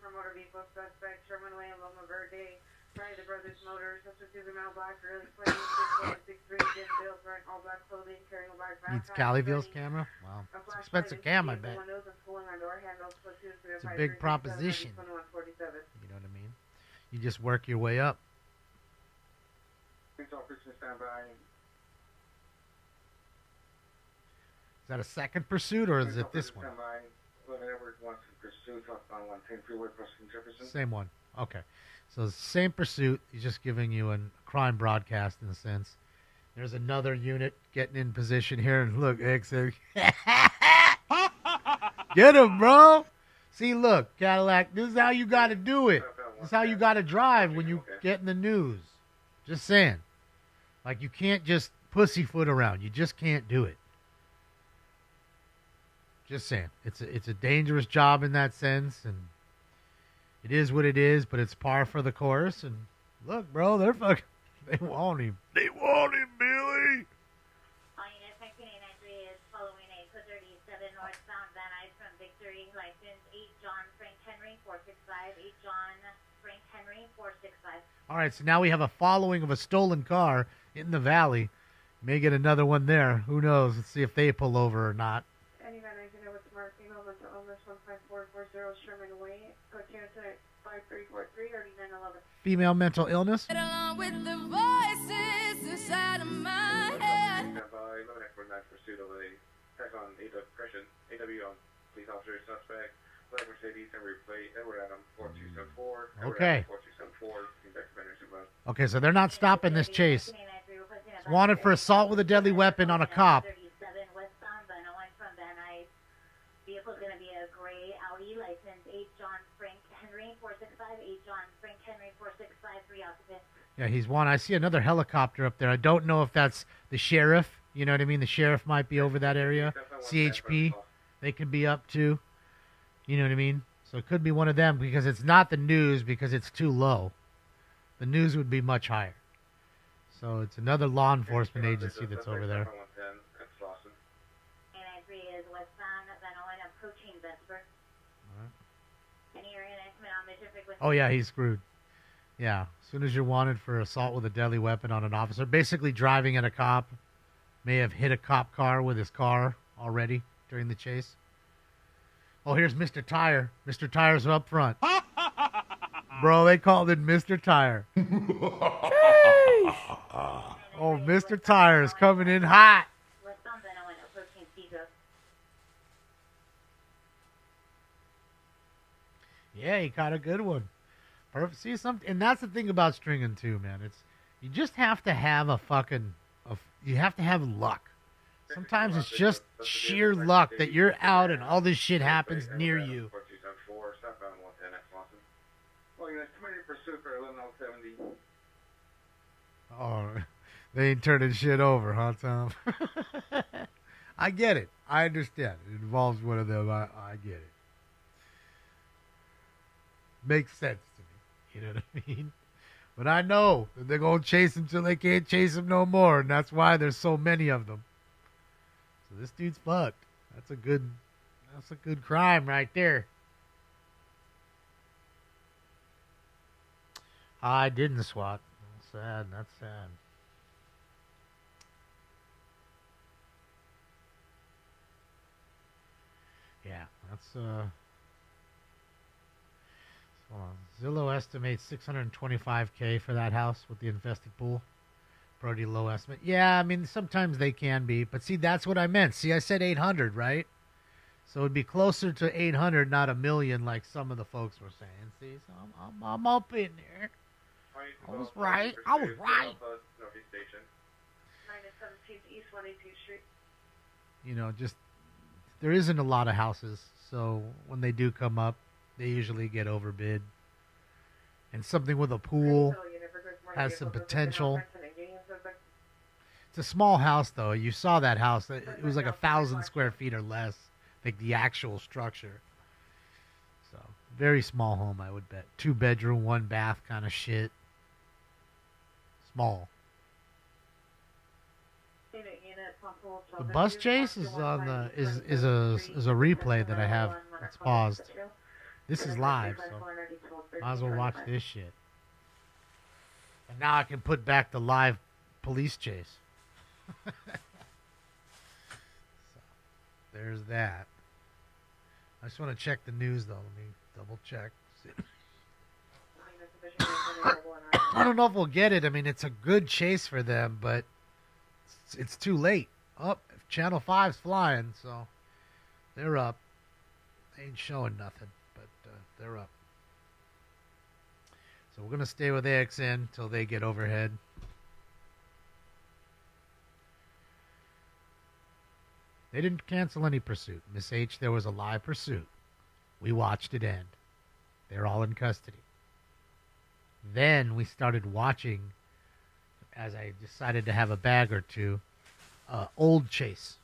From motor vehicle suspect Sherman Way and Loma Verde. Friday the Brothers Motors. Suspect is a male black, early 20, 6'3", Jim Bills, wearing all black clothing, carrying a black backpack.
Needs Caliville's camera? Wow. It's an expensive cam, I bet. It's a big proposition. You know what I mean? You just work your way up. Is that a second pursuit, or is it this one? Same one. Okay. So it's the same pursuit. He's just giving you a crime broadcast in a sense. There's another unit getting in position here. And look, X. Get him, bro. See, look, Cadillac, this is how you got to do it. This is how you got to drive when you get in the news. Just saying. Like, you can't just pussyfoot around. You just can't do it. Just saying. It's a dangerous job in that sense, and it is what it is, but it's par for the course. And look, bro, they want him. They want him, Billy.
All units 1993 is following a 237 northbound Van Nuys from Victory, license 8 John Frank Henry 465, 8 John Frank Henry 465.
All right, so now we have a following of a stolen car in the valley. May get another one there. Who knows? Let's see if they pull over or not.
Any Van Nuys unit with smart female went to Elvis 15440 Sherman Way. Go to 5343 or 911.
Female mental illness.
Get along with the voices inside of my head.
Pursuit of a attack on AW on police officer suspect. Black Mercedes, temporary plate, Edward Adam 4274.
Okay.
4274.
Okay, so they're not stopping this chase. It's wanted for assault with a deadly weapon on a cop.
Vehicle is going to be a gray Audi, license 8 John Frank Henry 465, 8 John Frank Henry 465, 3 occupants.
Yeah, he's one. I see another helicopter up there. I don't know if that's the sheriff. You know what I mean? The sheriff might be over that area. CHP, they could be up too. You know what I mean? So it could be one of them because it's not the news because it's too low. The news would be much higher. So it's another law enforcement agency that's over there.
And I agree is westbound Van Owen approaching Vesper. Any area announcement on mission frequency?
Oh, yeah, he's screwed. Yeah, as soon as you're wanted for assault with a deadly weapon on an officer, basically driving at a cop, may have hit a cop car with his car already during the chase. Oh, here's Mr. Tire. Mr. Tire's up front. Bro, they called it Mr. Tire. Oh, Mr. Tire is coming in hot.
Westbound Van Owen approaching Cedar.
Yeah, he caught a good one. Perfect. See something, and that's the thing about stringing too, man. It's you just have to have you have to have luck. Sometimes it's just sheer luck that you're out and all this shit happens near you. Oh, they ain't turning shit over, huh, Tom? I get it. I understand. It involves one of them. I get it. Makes sense to me. You know what I mean? But I know that they're going to chase him till they can't chase him no more, and that's why there's so many of them. So this dude's fucked. That's a good crime right there. I didn't SWAT. That's sad. That's sad. Yeah, that's Zillow estimates $625K for that house with the infested pool. Pretty low estimate. Yeah, I mean, sometimes they can be. But see, that's what I meant. See, I said 800, right? So it'd be closer to 800, not a million like some of the folks were saying. See, so I'm up in there. I was right. I was right.
East 118th Street.
You know, just, there isn't a lot of houses. So when they do come up, they usually get overbid. And something with a pool has some potential. It's a small house, though. You saw that house. It was like 1,000 square feet or less, like the actual structure. So, very small home, I would bet. 2-bedroom, 1-bath kind of shit. Small. The bus chase is on the is a replay that I have. It's paused. This is live, so might as well watch this shit. And now I can put back the live police chase. So, there's that. I just want to check the news, though. Let me double check. I don't know if we'll get it. I mean, it's a good chase for them, but it's too late. Up, Channel 5's flying, so they're up. They ain't showing nothing, but they're up. So we're going to stay with AXN till they get overhead. They didn't cancel any pursuit. Miss H, there was a live pursuit. We watched it end. They're all in custody. Then we started watching, as I decided to have a bag or two, old chase.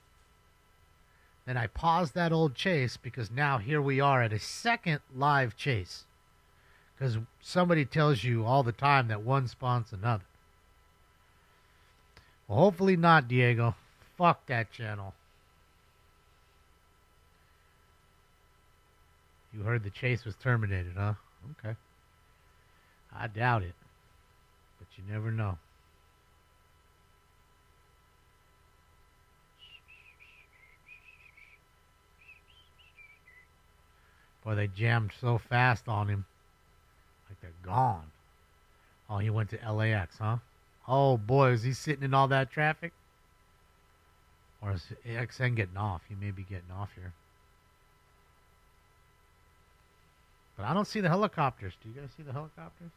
Then I paused that old chase because now here we are at a second live chase. Because somebody tells you all the time that one spawns another. Well, hopefully not, Diego. Fuck that channel. You heard the chase was terminated, huh? Okay. I doubt it. But you never know. Boy, they jammed so fast on him. Like they're gone. Oh, he went to LAX, huh? Oh, boy, is he sitting in all that traffic? Or is AXN getting off? He may be getting off here. But I don't see the helicopters. Do you guys see the helicopters?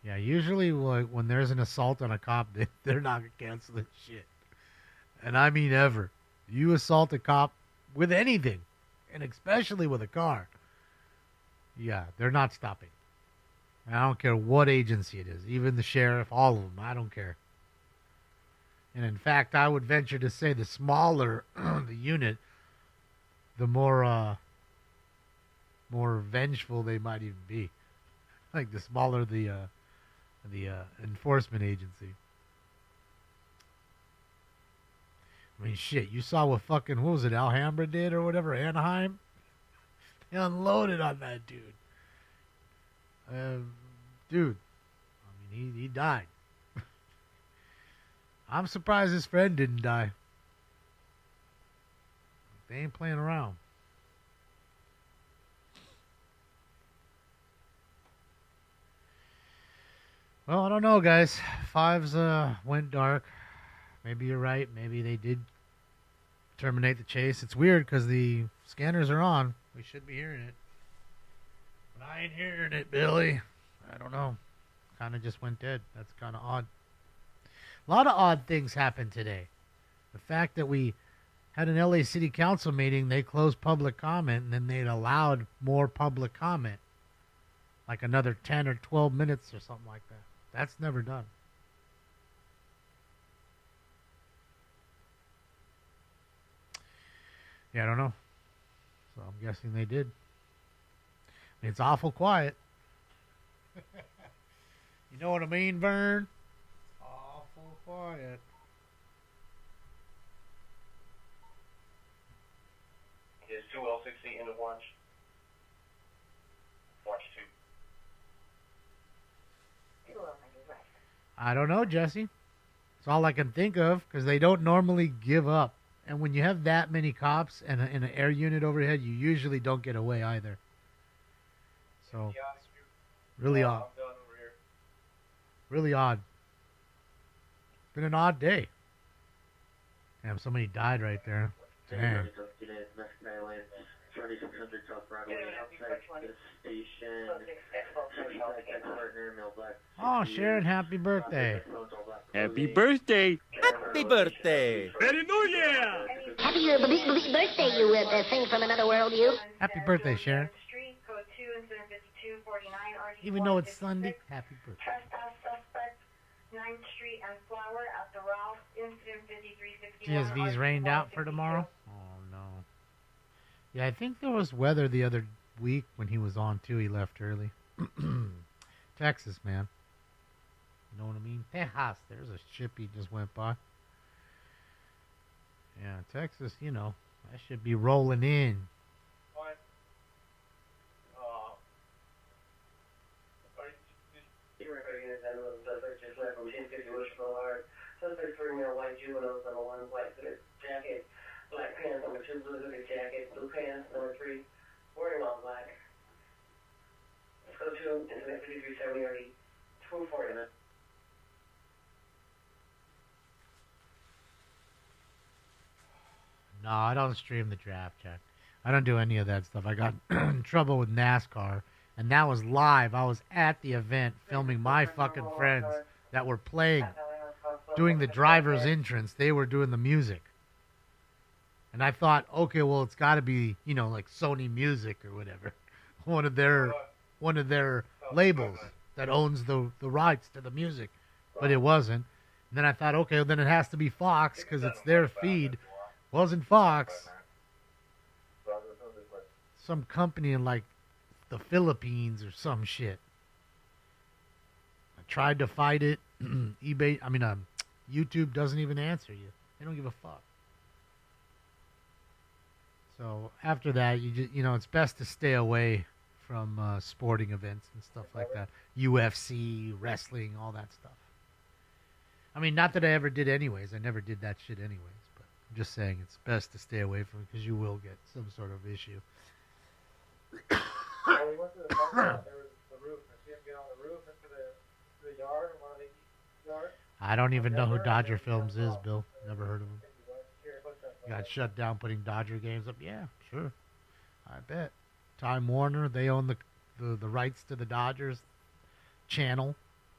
Yeah, usually when there's an assault on a cop, they're not canceling shit. And I mean ever. You assault a cop with anything, and especially with a car. Yeah, they're not stopping. I don't care what agency it is, even the sheriff, all of them. I don't care. And in fact, I would venture to say the smaller the unit, the more vengeful they might even be. Like the smaller the enforcement agency. I mean, shit, you saw what fucking, what was it, Alhambra did or whatever, Anaheim? They unloaded on that dude. Dude, I mean, he died. I'm surprised his friend didn't die. They ain't playing around. Well, I don't know, guys. Fives went dark. Maybe you're right. Maybe they did terminate the chase. It's weird because the scanners are on. We should be hearing it. But I ain't hearing it, Billy. I don't know. Kind of just went dead. That's kind of odd. A lot of odd things happened today. The fact that we had an LA City Council meeting, they closed public comment, and then they'd allowed more public comment. Like another 10 or 12 minutes or something like that. That's never done. Yeah, I don't know. So I'm guessing they did. It's awful quiet. You know what I mean, Vern? Awful quiet.
Is 2L60 end of watch? Watch 2.
I don't know, Jesse. It's all I can think of because they don't normally give up. And when you have that many cops and an air unit overhead, you usually don't get away either. So, really odd. Really odd. It's been an odd day. Damn, somebody died right there. Damn.
2600 South Broadway, outside the station.
Oh, Sharon, happy birthday.
Happy birthday. Happy birthday.
Happy New Year.
Happy birthday, you thing from another world, you.
Happy birthday, Sharon.
Street, code 2 instead of 5249,
Even though it's Sunday, happy birthday.
Trespass suspect, 9th Street and Flower at the Ralph, incident 5361.
GSV's rained out for tomorrow? Oh, no. Yeah, I think there was weather the other week when he was on, too. He left early. Texas, man. You know what I mean? Tejas. There's a ship he just went by. Yeah, Texas, you know, that should be rolling in.
What? Suspects wearing their white juveniles on one white hooded jacket, black pants number 2, blue hooded jacket, blue pants number 3, wearing all black. Let's go to incident 5370 already 240 minutes.
No, I don't stream the draft, Jack. I don't do any of that stuff. I got in trouble with NASCAR, and that was live. I was at the event filming my fucking friends that were playing, doing the driver's entrance. They were doing the music. And I thought, okay, well, it's got to be, you know, like Sony Music or whatever. One of their labels that owns the rights to the music. But it wasn't. And then I thought, okay, well, then it has to be Fox because it's their feed. Wasn't Fox. Some company in like the Philippines or some shit. I tried to fight it. YouTube doesn't even answer you. They don't give a fuck. So after that, it's best to stay away from sporting events and stuff like that. UFC, wrestling, all that stuff. I mean, not that I ever did anyways. I never did that shit anyways. But I'm just saying it's best to stay away from it because you will get some sort of issue.
We went to the park lot, there was the roof. I see him get on the roof into the yard, one of the yards.
I don't even know who Dodger Films is, Bill. Never heard of him. Got shut down putting Dodger games up. Yeah, sure. I bet. Time Warner, they own the rights to the Dodgers channel.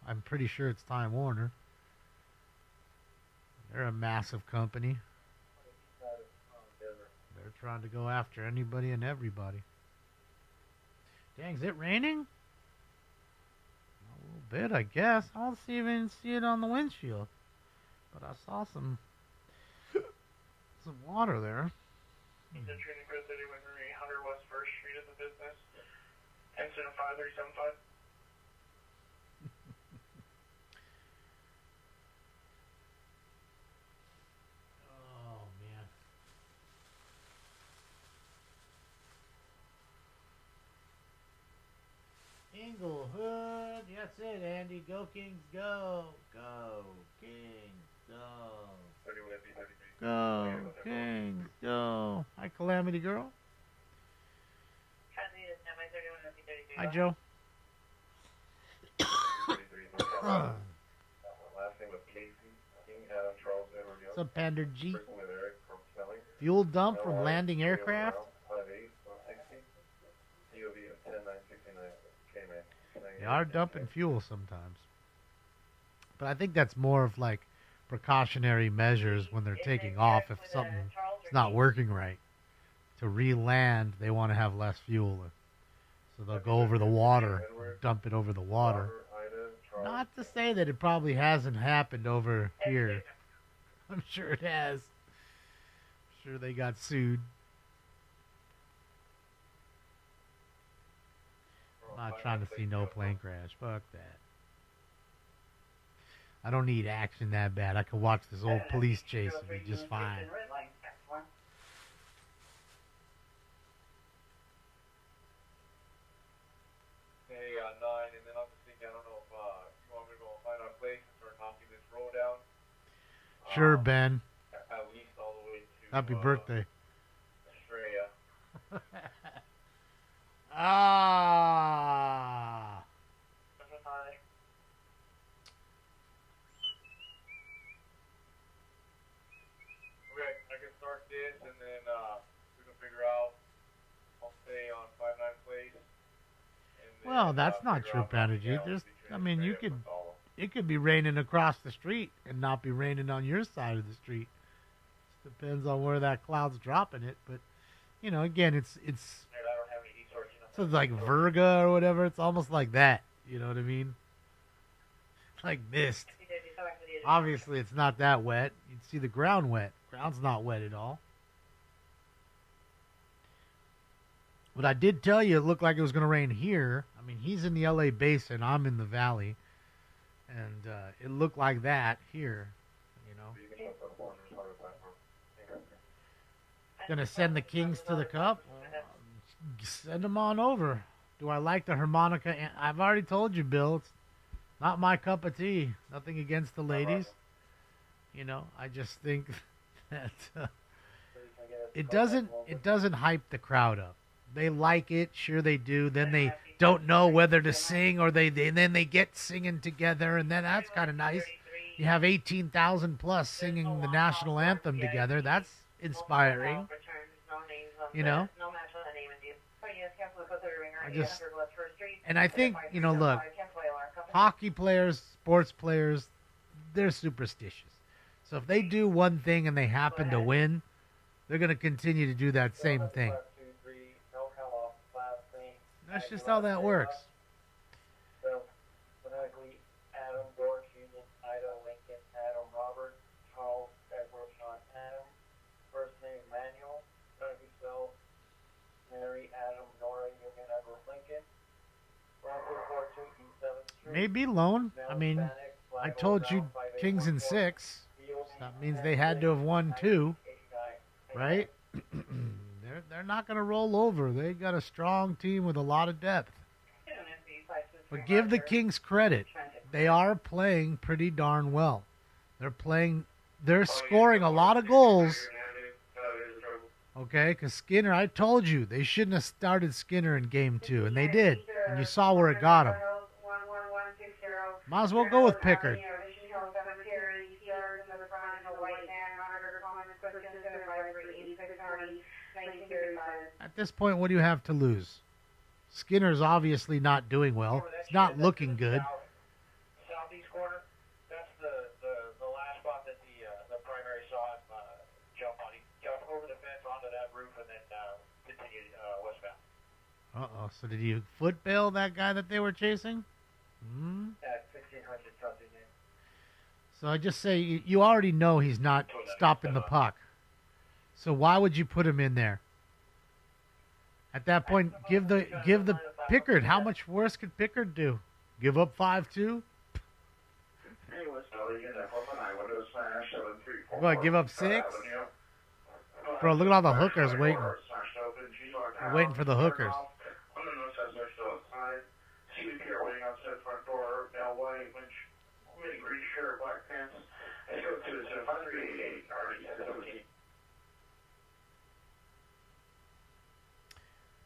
I'm pretty sure it's Time Warner. They're a massive company. They're trying to go after anybody and everybody. Dang, is it raining? A little bit, I guess. I don't even see it on the windshield. But I saw some water there.
The training for 3100 West 1st Street is the business. Incident 5375.
Oh, man. Inglewood. That's it, Andy. Go, Kings, go. Go, Kings, go. Go, Kings, go. Hi, Calamity Girl. Hi, Joe. What's up, Pander G? Fuel dump from landing aircraft? They are dumping fuel sometimes. But I think that's more of like precautionary measures when they're taking off if something's not working right. To re-land, they want to have less fuel. So they'll go over the water, dump it over the water. Not to say that it probably hasn't happened over here. I'm sure it has. I'm sure they got sued. I'm not trying to see no plane crash. Fuck that. I don't need action that bad. I can watch this old police chase and be just fine.
Hey, 9, and then I'm just thinking, I don't know if you want me to go find our place and start knocking this road down.
Sure, Ben.
At least all the way to
Happy birthday.
Australia.
Ah.
Okay, I can start this, and then we can figure out. I'll stay on 59 place.
Well, that's not true, Panagy. I mean, it could be raining across the street and not be raining on your side of the street. Just depends on where that cloud's dropping it. But, you know, again, it's like Virga or whatever. It's almost like that. You know what I mean? Like mist. Obviously, it's not that wet. You'd see the ground wet. Ground's not wet at all. But I did tell you it looked like it was going to rain here. I mean, he's in the LA basin. I'm in the valley. And it looked like that here, you know. Going to send the Kings to the Cup? Send them on over. Do I like the harmonica? I've already told you, Bill. It's not my cup of tea. Nothing against the ladies. You know, I just think that it doesn't hype the crowd up. They like it, sure they do. Then they don't know whether to sing, or then they get singing together, and then that's kind of nice. You have 18,000 plus singing the national anthem together. That's inspiring. You know. And I think, you know, look, hockey players, sports players, they're superstitious. So if they do one thing and they happen to win, they're going to continue to do that same thing. That's just how that works.
So, phonetically, Adam, George, Susan, Ida, Lincoln, Adam, Robert, Charles, Edward, Sean, Adam. First name, Manuel. Phonetically spelled Mary, Adam, Nora, Union, Edward, Lincoln. Robert, 42, East 7th Street.
Maybe loan. I mean, I told you Kings in 6. That means they had to have won 2, right? They're not going to roll over. They got a strong team with a lot of depth. But give the Kings credit. They are playing pretty darn well. They're scoring a lot of goals. Okay, because Skinner, I told you, they shouldn't have started Skinner in game 2, and they did. And you saw where it got him. Might as well go with Pickard. At this point, what do you have to lose? Skinner's obviously not doing well. It's not looking good.
Southeast corner. That's the last spot that the primary saw him jump on. He jumped over the fence onto that roof and then continued westbound.
Uh-oh. So did you foot bail that guy that they were chasing?
At 1600 South Union.
So I just say you already know he's not stopping the puck. So why would you put him in there? At that point, give the Pickard. How much worse could Pickard do? Give up 5-2? What, give up 6? Bro, look at all the hookers waiting. They're waiting for the hookers.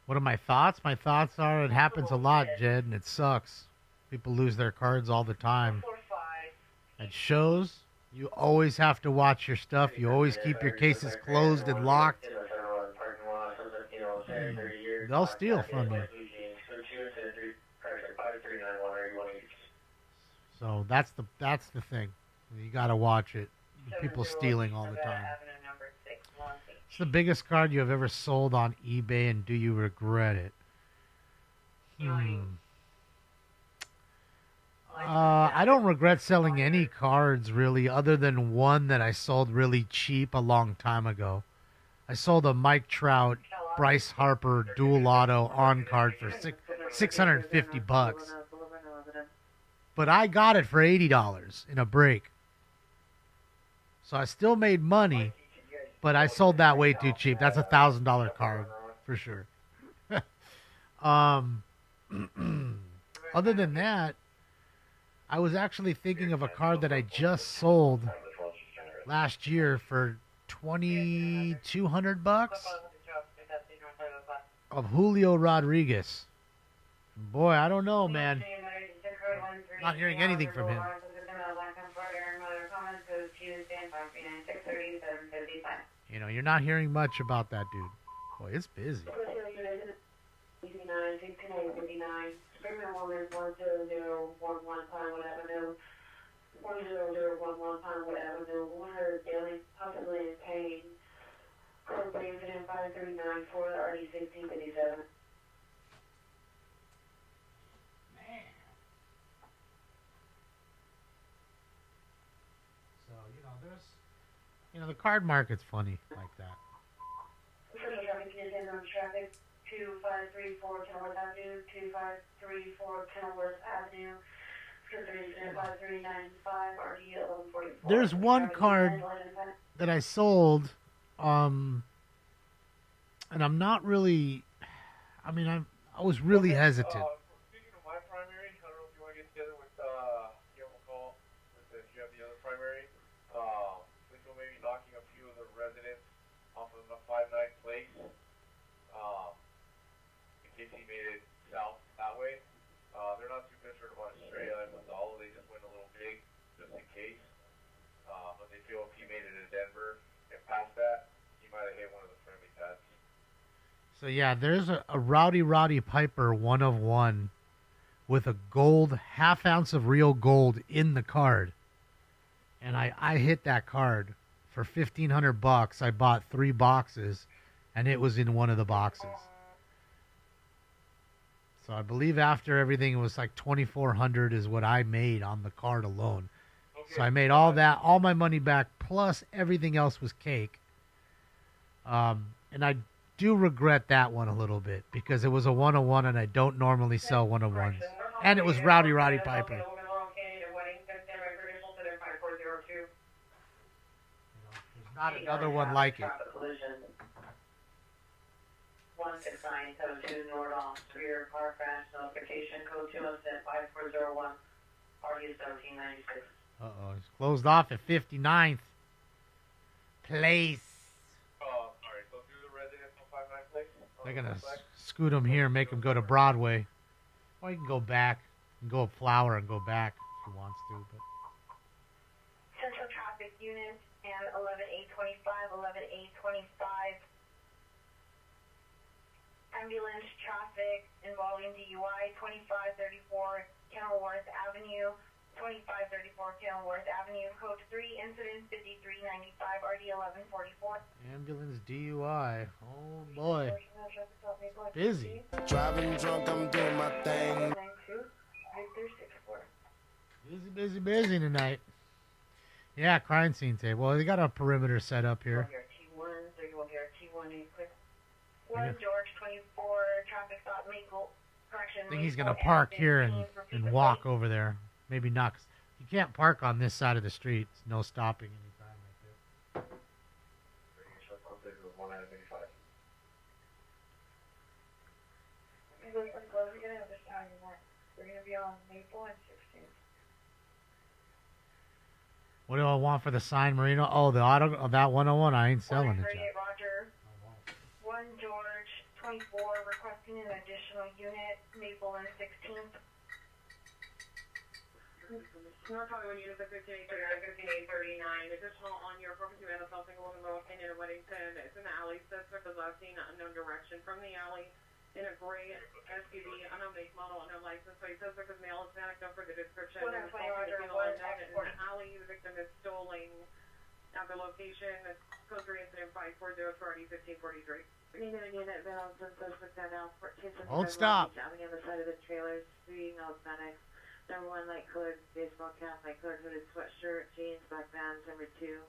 What are my thoughts? My thoughts are it happens a lot, Jed, and it sucks. People lose their cards all the time. At shows, you always have to watch your stuff. You always keep your cases closed and locked. They'll steal from you. So that's the thing. You got to watch it. People stealing all the time. It's the biggest card you have ever sold on eBay, and do you regret it? I don't regret selling any cards, really, other than one that I sold really cheap a long time ago. I sold a Mike Trout, Bryce Harper dual auto on card for $650. But I got it for $80 in a break. So I still made money, but I sold that way too cheap. That's a $1,000 card for sure. Other than that, I was actually thinking of a card that I just sold last year for $2,200 of Julio Rodriguez. Boy, I don't know, man. Not hearing anything from him. You know, you're not hearing much about that dude. Boy, it's busy. Springman Woman 10011 Pinewood Avenue, 10011 Pinewood Avenue, 100 Daily, possibly in pain. Code incident 5394 RD 1657. Man. So, the card market's funny like that. Traffic 2534 Kenilworth Avenue, 2534 Kenilworth Avenue, 5395 RD 1144. There's one card that I sold, and I'm not really, I was really hesitant.
Speaking of my primary, I don't know if you want to get together with, give them a call, if you have the other primary. Think of maybe knocking a few of the residents off of the 59 place. In case he made it south that way. They're not too concerned about Australia and Mazal. They just went a little big, just in case. But they feel if he made it to Denver and past that, he might have hit one of the friendly pads.
So yeah, there's a Roddy Piper 1 of 1 with a gold, half ounce of real gold in the card. And I hit that card for $1,500. I bought 3 boxes, and it was in one of the boxes. So I believe after everything, it was like $2,400 is what I made on the card alone. Okay. So I made all my money back, plus everything else was cake. And I do regret that one a little bit, because it was a 101, and I don't normally sell 101s. And it was Roddy Piper. There's not another one like it.
16972 Nordoff, severe car crash, notification code 217-5401, RU 1796.
Uh-oh, it's closed off at 59th place.
Alright, so through the residence on 59 place?
They're going to scoot him here and make him go to Broadway. Or he can go back, and go up Flower and go back if he wants to. But
Central Traffic Unit and 11825, 11825. Ambulance traffic involving DUI 2534 Kenilworth Avenue, 2534 Kenilworth Avenue, code 3, incident 5395, RD 1144.
Ambulance DUI. Oh boy. Busy.
Driving drunk, I'm doing my thing.
92 Victor 64.
Busy tonight. Yeah, crime scene tape. Well, they got a perimeter set up here.
T1, 31 here, T1, clear. 1 George 24, traffic stop, Maple, correction.
I think he's going to park here and walk over there. Maybe not. 'Cause you can't park on this side of the street. It's no stopping anytime like this.
We're going to be on Maple and 16th.
What do I want for the sign, Marino? Oh, the auto of that 101. I ain't selling it.
Roger. 1 George 24 requesting an additional unit, Maple and 16th.
North Hollywood unit 1539. Additional on your property man assaulting a woman low opinion in Weddington. It's in the alley. Suspect is last seen unknown direction from the alley in a gray SUV, unknown make model, unknown license plate. Suspect is male, Hispanic, no further description. In the alley, the victim is stolen at the location. Code 3 incident 540 for RD 1543. Unit valves and suspect are now 14.
Don't stop.
On the other side of the trailers, 3 male Hispanics. Number 1, light colored baseball cap, light colored hooded sweatshirt, jeans, black bands. Number 2,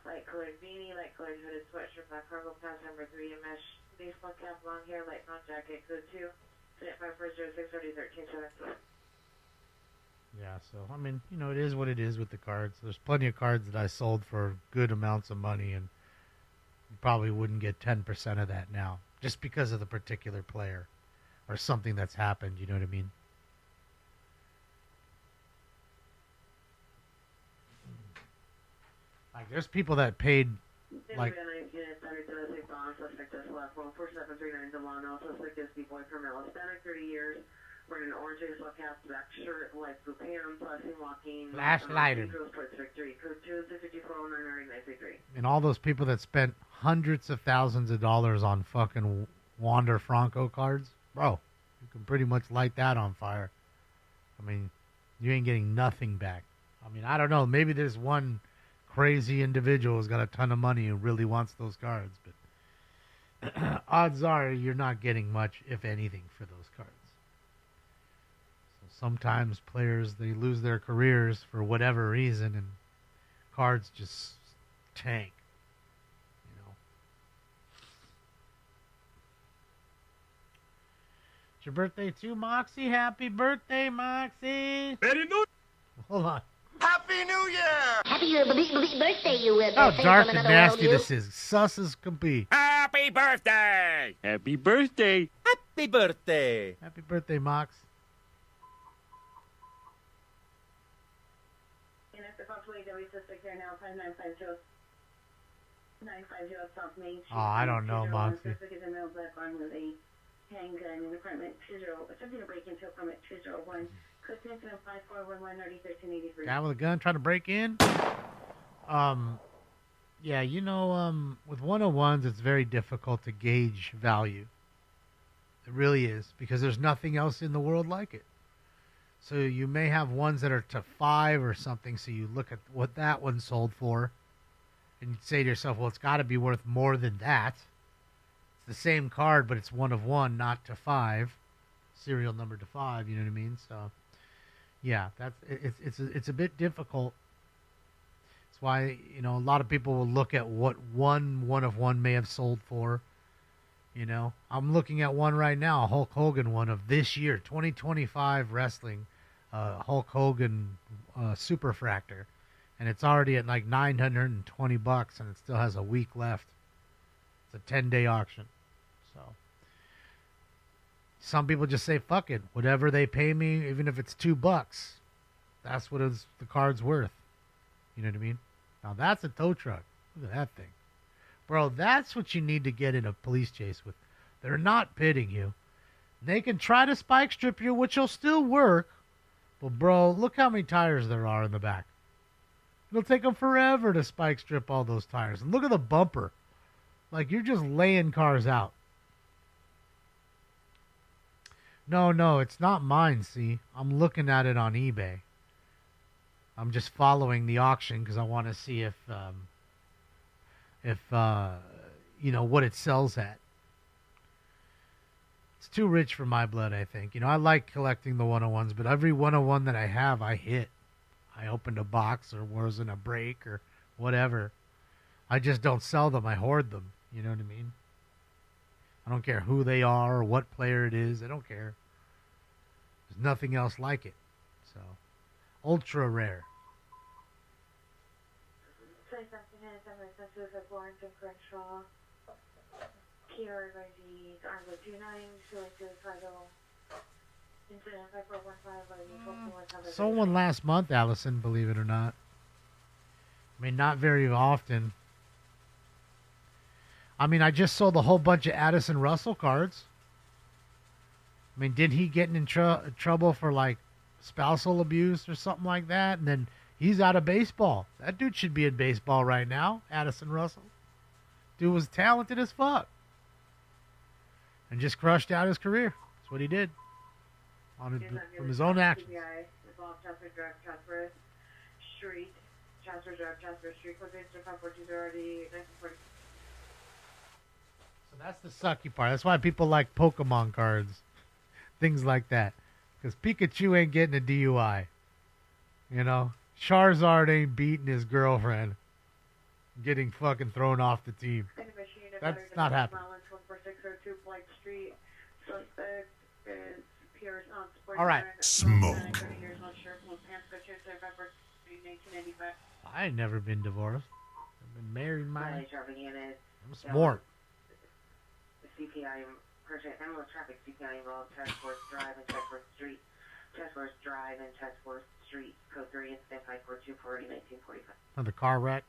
light colored beanie, light colored hooded sweatshirt, black cargo pants. Number 3, a mesh baseball cap, long hair, light brown jacket. Code 2, incident 5406 RD 1317.
Yeah, so, I mean, you know, it is what it is with the cards. There's plenty of cards that I sold for good amounts of money, and you probably wouldn't get 10% of that now, just because of the particular player or something that's happened, you know what I mean? Like, there's people that paid, like... Flashlighter. And all those people that spent hundreds of thousands of dollars on fucking Wander Franco cards, bro, you can pretty much light that on fire. I mean, you ain't getting nothing back. I mean, I don't know. Maybe there's one crazy individual who's got a ton of money and really wants those cards, but odds are you're not getting much, if anything, for those cards. So sometimes players, they lose their careers for whatever reason, and cards just tank. You know. It's your birthday too, Moxie? Happy birthday, Moxie!
Very good.
Hold on.
Happy New Year!
Happy birthday, you
How dark and nasty this is. Sus as can be.
Happy birthday! Happy birthday! Happy birthday!
Happy birthday, Mox. Oh, I don't know, Moxie.
Handgun in apartment 20, attempting to break into apartment 201. Code incident 5411 RD 1383.
Guy with a gun trying to break in? Yeah, you know, with 101s, it's very difficult to gauge value. It really is, because there's nothing else in the world like it. So you may have ones that are to 5 or something, so you look at what that one sold for, and you say to yourself, well, it's got to be worth more than that. It's the same card, but it's 1 of 1, not to 5. Serial number to 5, you know what I mean? So, yeah, it's a bit difficult. That's why, you know, a lot of people will look at what 1 of 1 may have sold for. You know, I'm looking at one right now, a Hulk Hogan one of this year, 2025 wrestling, Hulk Hogan Superfractor, and it's already at like $920, and it still has a week left. It's a 10-day auction. So some people just say, fuck it, whatever they pay me, even if it's $2, that's what the card's worth. You know what I mean? Now that's a tow truck. Look at that thing. Bro, that's what you need to get in a police chase with. They're not pitting you. They can try to spike strip you, which will still work. But bro, look how many tires there are in the back. It'll take them forever to spike strip all those tires. And look at the bumper. Like, you're just laying cars out. No, it's not mine, see? I'm looking at it on eBay. I'm just following the auction because I want to see if what it sells at. It's too rich for my blood, I think. I like collecting the 101s, but every 101 that I have, I hit. I opened a box or was in a break or whatever. I just don't sell them. I hoard them. You know what I mean? I don't care who they are or what player it is. I don't care. There's nothing else like it. So, ultra rare. Sold one last month, Allison, believe it or not. I mean, not very often. I mean, I just sold a whole bunch of Addison Russell cards. I mean, did he get in trouble for, like, spousal abuse or something like that? And then he's out of baseball. That dude should be in baseball right now, Addison Russell. Dude was talented as fuck. And just crushed out his career. That's what he did. From his own actions. So that's the sucky part. That's why people like Pokemon cards. Things like that. Because Pikachu ain't getting a DUI. Charizard ain't beating his girlfriend. Getting fucking thrown off the team. That's not happening. All right.
Smoke.
I ain't never been divorced. I've been married I'm smart.
CPI, MLS traffic CPI involved Task Force Drive and Task Force Street. Task Force Drive and Task Force Street. Code 3 incident 54240 1945.
Another car wreck.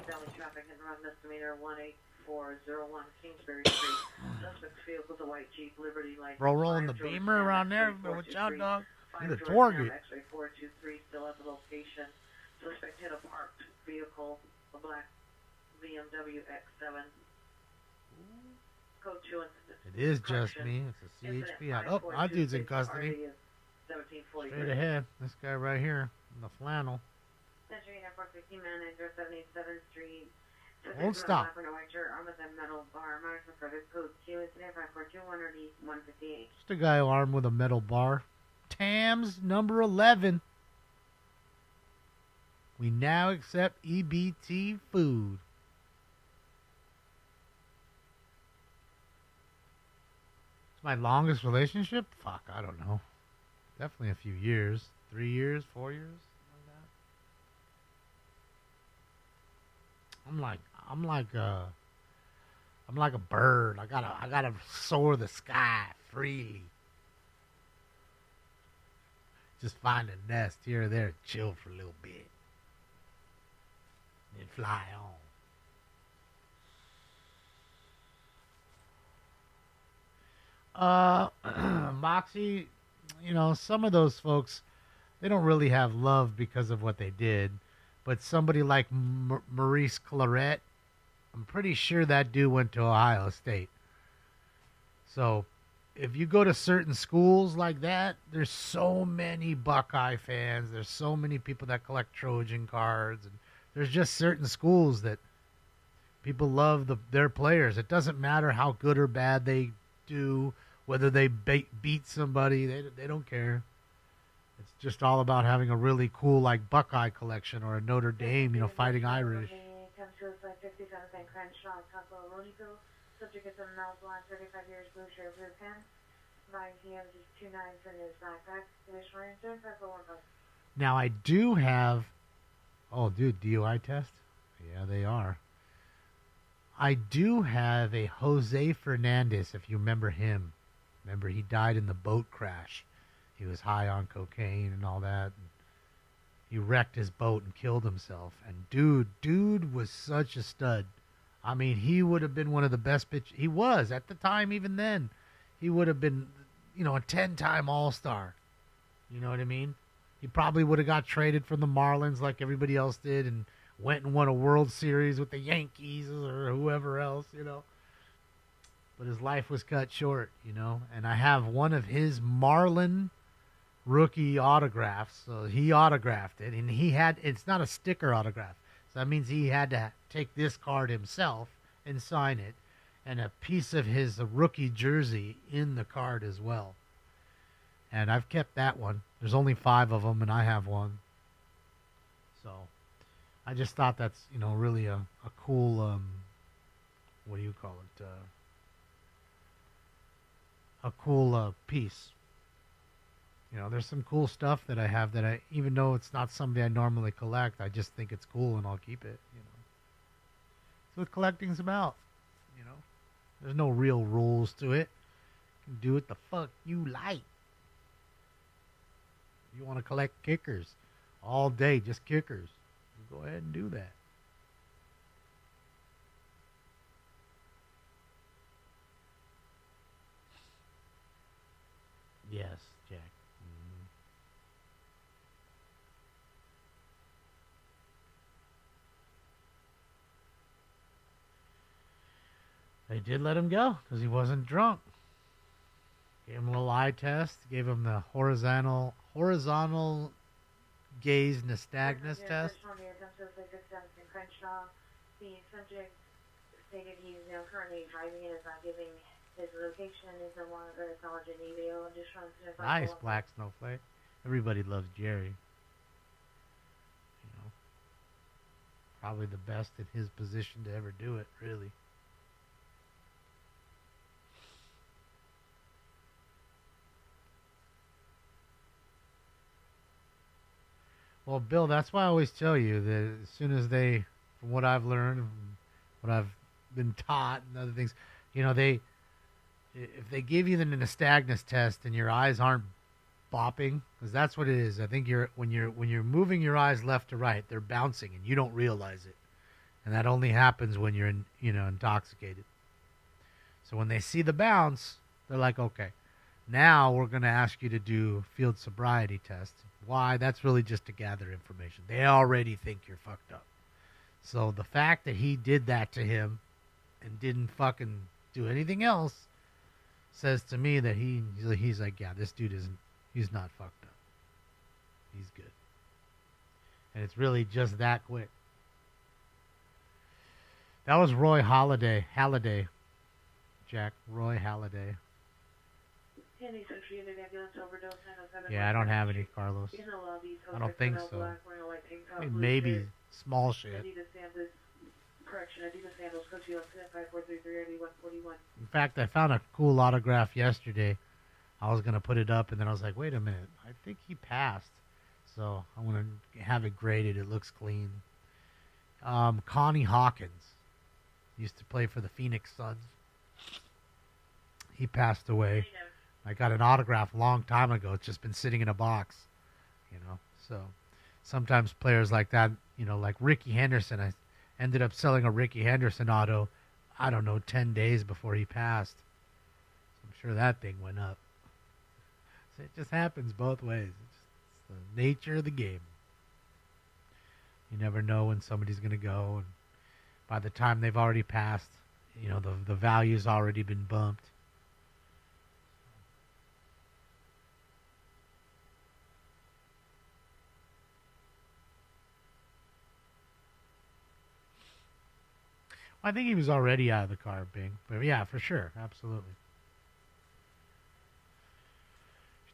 Valley traffic and run misdemeanor 18401 Kingsbury Street. Suspect's vehicle is a white Jeep Liberty Light.
Bro, rolling the Beamer around there. Watch out, dog. Need a target.
X-ray 423 still at the location. Suspect hit a parked vehicle, a black BMW X7. Code 2 incident.
It is just me. It's a CHP out. Oh, my dude's in custody. Straight ahead. This guy right here in the flannel.
Century Airport 50 manager 77th Street.
Won't stop.
Metal bar. Code 2 incident 542 East 158.
Just a guy armed with a metal bar. Tams number 11. We now accept EBT food. It's my longest relationship? Fuck, I don't know. Definitely a few years. 3 years, 4 years, something like that. I'm like a bird. I gotta soar the sky freely. Just find a nest here or there, chill for a little bit, then fly on. Moxie, some of those folks, they don't really have love because of what they did. But somebody like Maurice Claret, I'm pretty sure that dude went to Ohio State. So if you go to certain schools like that, there's so many Buckeye fans. There's so many people that collect Trojan cards. And there's just certain schools that people love their players. It doesn't matter how good or bad they do, whether they beat somebody. They don't care. It's just all about having a really cool, like, Buckeye collection or a Notre Dame, Fighting Irish.
Subject is a male blonde, 35 years, blue shirt, blue pants. Buying PM is 29 for his backpack. Additional answer, 541.
Now, I do have... Oh, dude, DUI test? Yeah, they are. I do have a Jose Fernandez, if you remember him. Remember, he died in the boat crash. He was high on cocaine and all that. He wrecked his boat and killed himself. And dude was such a stud. I mean, he would have been one of the best pitchers. He was at the time, even then. He would have been, a 10-time All-Star. You know what I mean? He probably would have got traded from the Marlins like everybody else did and went and won a World Series with the Yankees or whoever else, But his life was cut short, And I have one of his Marlin rookie autographs. So he autographed it, and it's not a sticker autograph. So that means he had to take this card himself and sign it, and a piece of his rookie jersey in the card as well. And I've kept that one. There's only 5 of them, and I have one. So I just thought that's, really a cool, what do you call it? A cool piece. There's some cool stuff that I have that even though it's not something I normally collect, I just think it's cool and I'll keep it, That's what collecting's about, There's no real rules to it. You can do it the fuck you like. You want to collect kickers all day, just kickers. You go ahead and do that. Yes, Jack. They did let him go because he wasn't drunk. Gave him a little eye test. Gave him the horizontal gaze nystagmus test.
The subject stated he's now currently driving and is not giving his location. Is no longer acknowledging video.
Nice, Black Snowflake. Everybody loves Jerry. Probably the best in his position to ever do it, really. Well, Bill, that's why I always tell you that as soon as from what I've learned, what I've been taught and other things, if they give you the nystagmus test and your eyes aren't bopping, because that's what it is. I think when you're moving your eyes left to right, they're bouncing and you don't realize it, and that only happens when you're intoxicated. So when they see the bounce, they're like, okay, now we're going to ask you to do field sobriety test. Why? That's really just to gather information. They already think you're fucked up. So the fact that he did that to him and didn't fucking do anything else says to me that he's like, yeah, this dude he's not fucked up. He's good. And it's really just that quick. That was Roy Halladay, Jack. Roy Halladay. Yeah, I don't have any, Carlos. I don't think so. I mean, maybe small shit. In fact, I found a cool autograph yesterday. I was going to put it up, and then I was like, wait a minute. I think he passed. So I'm going to have it graded. It looks clean. Connie Hawkins used to play for the Phoenix Suns. He passed away. I got an autograph a long time ago. It's just been sitting in a box, So sometimes players like that, like Ricky Henderson. I ended up selling a Ricky Henderson auto, 10 days before he passed. I'm sure that thing went up. So it just happens both ways. It's the nature of the game. You never know when somebody's going to go, and by the time they've already passed, the value's already been bumped. I think he was already out of the car, Bing. But yeah, for sure. Absolutely.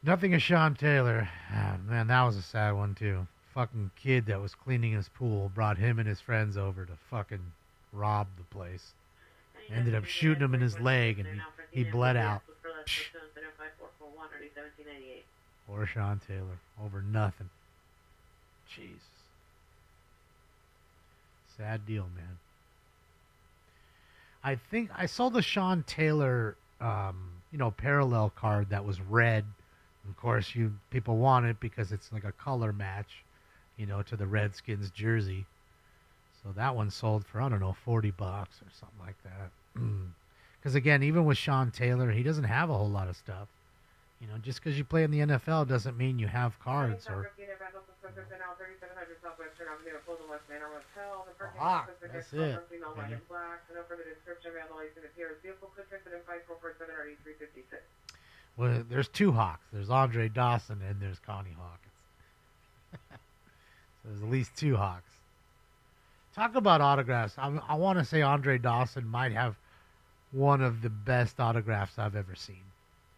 Nothing of Sean Taylor. Ah, man, that was a sad one, too. Fucking kid that was cleaning his pool brought him and his friends over to fucking rob the place. Ended up shooting him in his leg, and he bled out. Poor Sean Taylor. Over nothing. Jesus. Sad deal, man. I think I saw the Sean Taylor, parallel card that was red. Of course, people want it because it's like a color match, to the Redskins jersey. So that one sold for, $40 or something like that. Because again, even with Sean Taylor, he doesn't have a whole lot of stuff. Just because you play in the NFL doesn't mean you have cards or. Ah, that's it. Well, there's two Hawks. There's Andre Dawson and there's Connie Hawkins. So there's at least two Hawks. Talk about autographs. I want to say Andre Dawson might have one of the best autographs I've ever seen.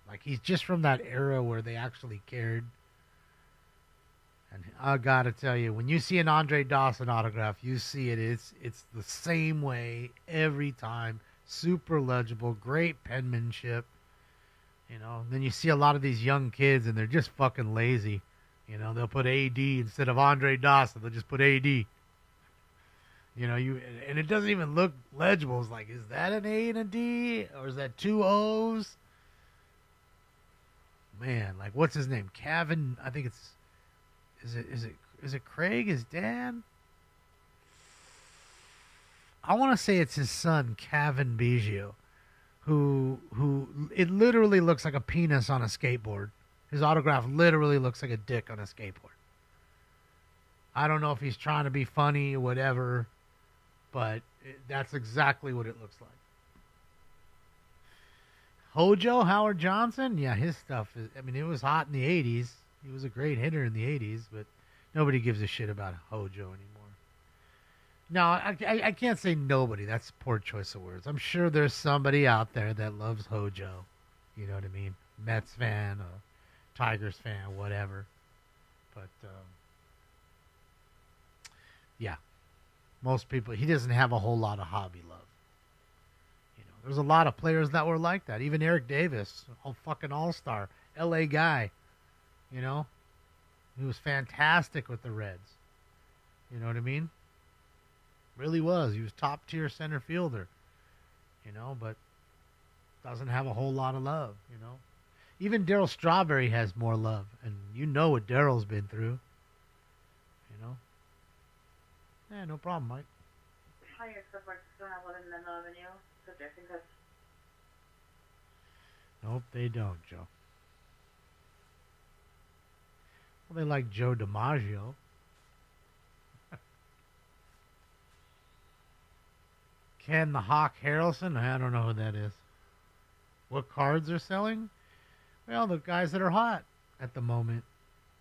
Like, he's just from that era where they actually cared. And I got to tell you, when you see an Andre Dawson autograph, you see it. It's the same way every time. Super legible, great penmanship. You know, then you see a lot of these young kids, and they're just fucking lazy. You know, they'll put AD instead of Andre Dawson. They'll just put AD. You know, and it doesn't even look legible. It's like, is that an A and a D? Or is that two O's? Man, like, what's his name? Kevin, I think it's... Is it Craig? Is Dan? I want to say it's his son, Kevin Biggio, who it literally looks like a penis on a skateboard. His autograph literally looks like a dick on a skateboard. I don't know if he's trying to be funny or whatever, but that's exactly what it looks like. Hojo, Howard Johnson, yeah, his stuff is, I mean, it was hot in the 80s. He was a great hitter in the 80s, but nobody gives a shit about Hojo anymore. No, I can't say nobody. That's a poor choice of words. I'm sure there's somebody out there that loves Hojo. You know what I mean? Mets fan, or Tigers fan, whatever. But, yeah. Most people, he doesn't have a whole lot of hobby love. You know, there's a lot of players that were like that. Even Eric Davis, a fucking all-star, L.A. guy. You know, he was fantastic with the Reds. You know what I mean? Really was. He was top tier center fielder. You know, but doesn't have a whole lot of love. You know, even Darryl Strawberry has more love, and you know what Darryl's been through. You know. Yeah, no problem, Mike.
Hi, it's the breakfast on 11 Menlo Avenue. Suggesting that.
Nope, they don't, Joe. Well, they like Joe DiMaggio. Ken the Hawk Harrelson? I don't know who that is. What cards are selling? Well, the guys that are hot at the moment.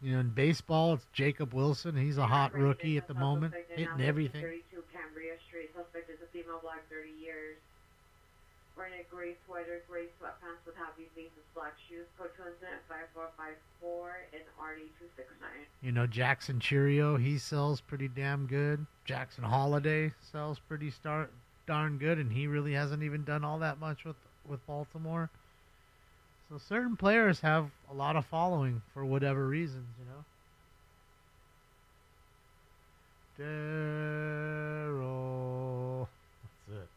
You know, in baseball, it's Jacob Wilson. He's a hot rookie at the moment, hitting everything.
32 Cambria Street. Suspect is a female, black, 30 years. Wearing a gray sweater, gray sweatpants with happy faces, black shoes. Code at 5454 and RD269.
You know, Jackson Cheerio, he sells pretty damn good. Jackson Holiday sells pretty darn good, and he really hasn't even done all that much with Baltimore. So certain players have a lot of following for whatever reasons, you know. Darryl. That's it.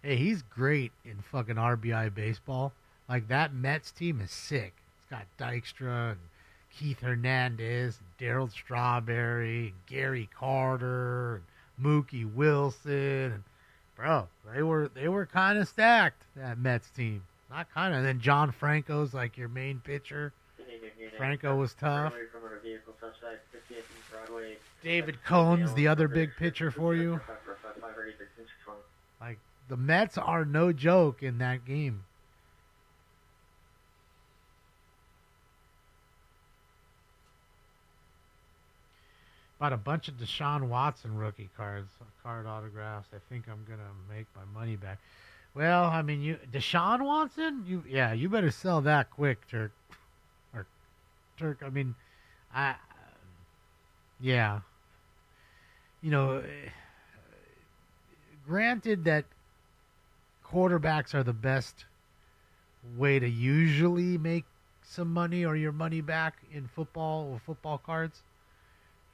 Hey, he's great in fucking RBI baseball. Like, that Mets team is sick. It's got Dykstra and Keith Hernandez, and Darryl Strawberry, and Gary Carter, and Mookie Wilson. And, bro, they were kind of stacked, that Mets team. Not kind of. Then John Franco's like your main pitcher. Franco was tough. David Cohn's the other big pitcher for you. Like, the Mets are no joke in that game. Bought a bunch of Deshaun Watson rookie card autographs. I think I'm going to make my money back. Well, I mean, Deshaun Watson? You better sell that quick, Turk. Or Turk, I mean, yeah. You know, granted that quarterbacks are the best way to usually make some money or your money back in football or football cards.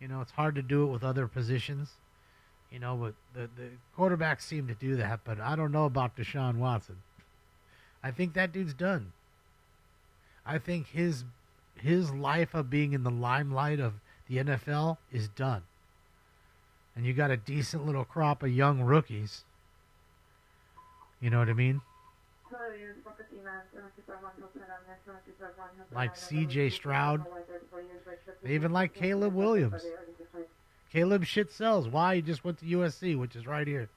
You know, it's hard to do it with other positions. You know, but the quarterbacks seem to do that, but I don't know about Deshaun Watson. I think that dude's done. I think his life of being in the limelight of the NFL is done. And you got a decent little crop of young rookies. You know what I mean? Like C.J. Stroud. They even like Caleb Williams. Caleb shit sells. Why? He just went to USC, which is right here.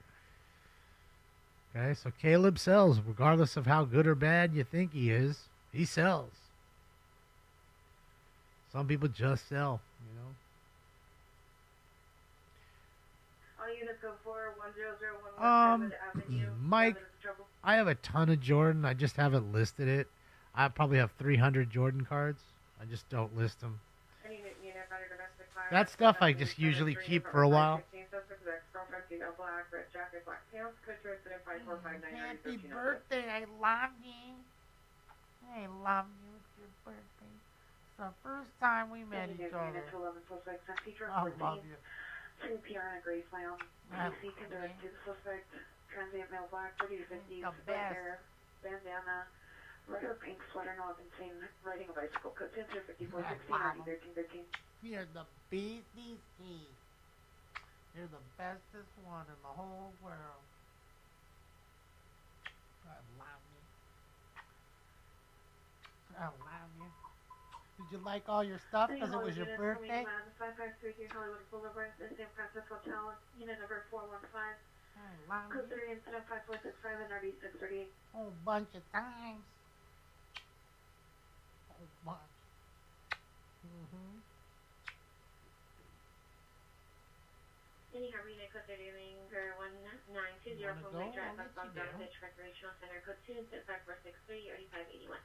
Okay, so Caleb sells, regardless of how good or bad you think he is. He sells. Some people just sell, you know.
All units go for 10011 Avenue.
Mike, I have a ton of Jordan. I just haven't listed it. I probably have 300 Jordan cards. I just don't list them. That stuff I just usually keep for a while. Happy birthday. I love you. I love you. It's your birthday. It's the first time we met each other. I love you.
2 PR in a gray flannel. DC can direct to the suspect. Transient male black, 30 to 50. Black hair, bandana, red or pink sweater. No, I've been seen riding a bicycle. Code 10-54-16-13-13.
You're the bestest. You're the bestest one in the whole world. I love you. I love you. Did you like all your stuff because it was your birthday?
553 Hollywood Boulevard, the San Francisco Hotel, unit number 415. Code 3 incident 5465 and RD 638.
Whole bunch of times. Whole bunch.
Any Harvey Nick code 30 ring for 1920 from my drive on South Dallas Recreational Center, code 2 incident 5463 3581.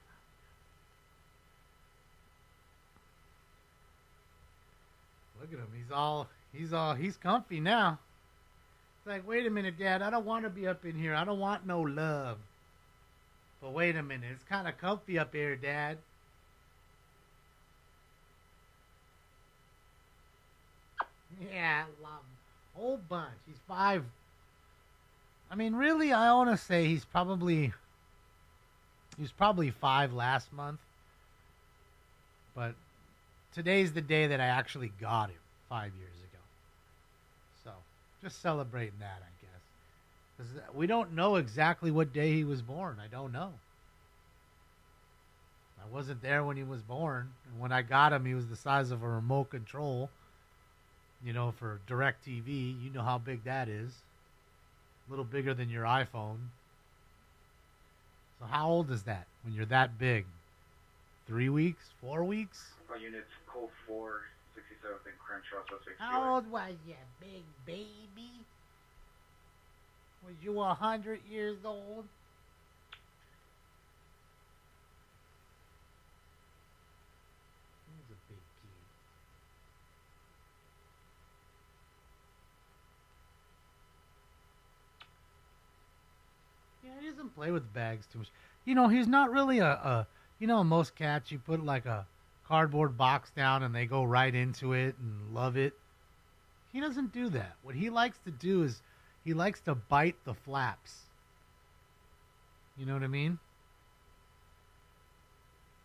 Look at him. He's comfy now. It's like, wait a minute, Dad. I don't want to be up in here. I don't want no love. But wait a minute. It's kind of comfy up here, Dad. Yeah, I love him. Whole bunch. He's 5. I mean, really, I want to say he was probably 5 last month. But today's the day that I actually got him 5 years ago. So, just celebrating that, I guess. Because we don't know exactly what day he was born. I don't know. I wasn't there when he was born. And when I got him, he was the size of a remote control. You know, for DirecTV. You know how big that is. A little bigger than your iPhone. So how old is that when you're that big? 3 weeks? 4 weeks?
Units code 4, 67th and Crenshaw, suspect.
How old was you, big baby? Was you 100 years old? He was a big kid. Yeah, he doesn't play with bags too much. You know, he's not really you know, most cats, you put like a cardboard box down and they go right into it and love it. He doesn't do that. What he likes to do is he likes to bite the flaps. You know what I mean?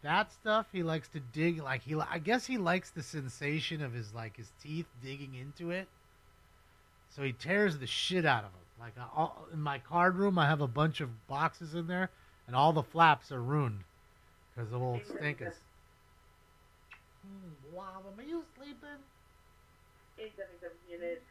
That stuff he likes to dig, like I guess he likes the sensation of his teeth digging into it. So he tears the shit out of them. Like in my card room, I have a bunch of boxes in there, and all the flaps are ruined because of old stinkers. Wow, are you sleeping?
877 unit.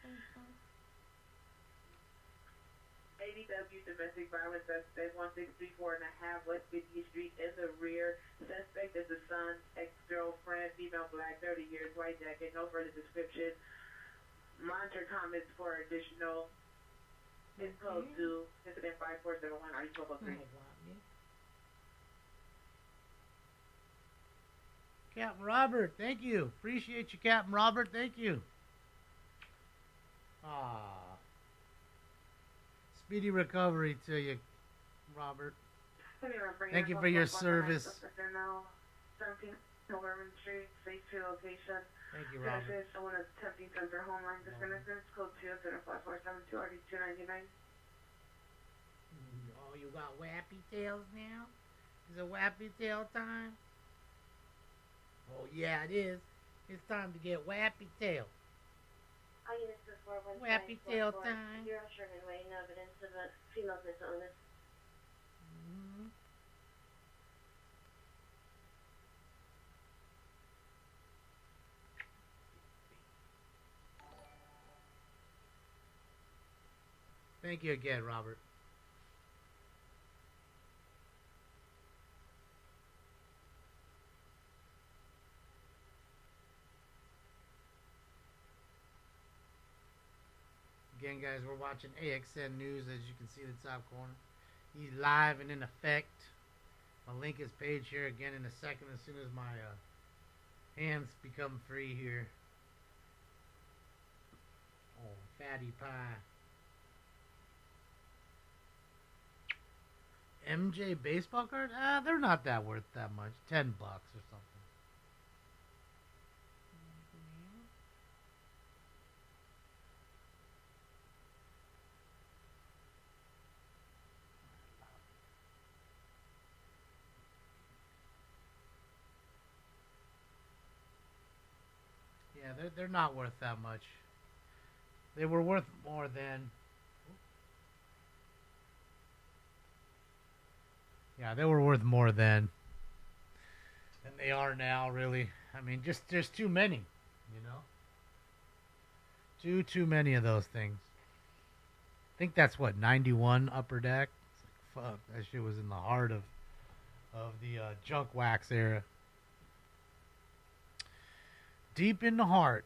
ADW domestic violence suspect 1634 and a half West 50th Street in the rear. Suspect is the son, ex-girlfriend, female black, 30 years, white jacket, no further description. Monitor comments for additional. It's code 2, incident 5471, RD 1203.
Captain Robert, thank you. Appreciate you, Captain Robert. Thank you. Speedy recovery to you, Robert. Thank you for your service.
17 Norman Street, safe to location.
Thank you, Robert.
Someone is attempting to enter homeland discrimination. Code 2, 5472, RD 299.
Oh, you got wappy tails now? Is it wappy tail time? Oh, yeah, it is. It's time to get wappy tail. Wappy tail time.
You're ushered in way, no evidence of a female mental illness.
Thank you again, Robert. again, guys. We're watching AXN News, as you can see in the top corner. He's live and in effect. I'll link his page here again in a second as soon as my hands become free here. Oh, fatty pie. MJ baseball card? They're not that worth that much. $10 or something. Yeah, they're not worth that much. They were worth more than... Yeah, they were worth more then than they are now, really. I mean, just there's too many, you know? Too many of those things. I think that's what, 91 Upper Deck? It's like, fuck, that shit was in the heart of the junk wax era. Deep in the heart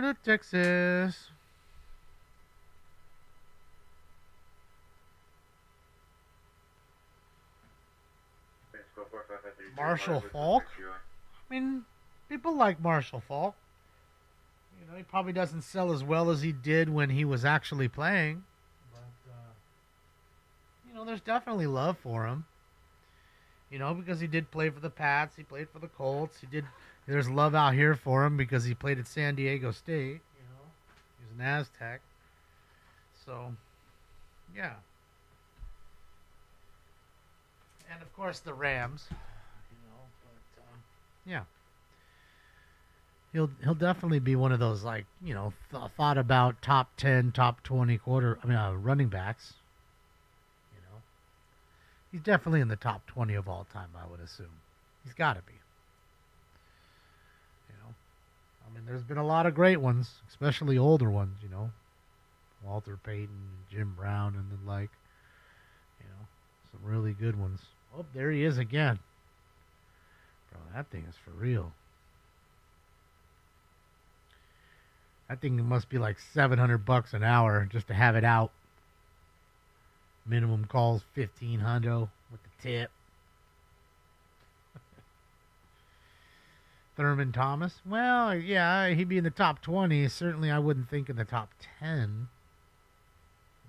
of Texas. Marshall Falk? I mean, people like Marshall Falk. You know, he probably doesn't sell as well as he did when he was actually playing. But, you know, there's definitely love for him. You know, because he did play for the Pats. He played for the Colts. There's love out here for him because he played at San Diego State. You know, he was an Aztec. So, yeah. And, of course, the Rams. Yeah, he'll definitely be one of those, like, you know, thought about top 10, top 20 running backs. You know, he's definitely in the top 20 of all time, I would assume. He's got to be. You know, I mean, there's been a lot of great ones, especially older ones. You know, Walter Payton, Jim Brown, and the like. You know, some really good ones. Oh, there he is again. Bro, that thing is for real. That thing must be like $700 an hour just to have it out. Minimum calls $1,500 with the tip. Thurman Thomas. Well, yeah, he'd be in the top 20. Certainly, I wouldn't think in the top 10.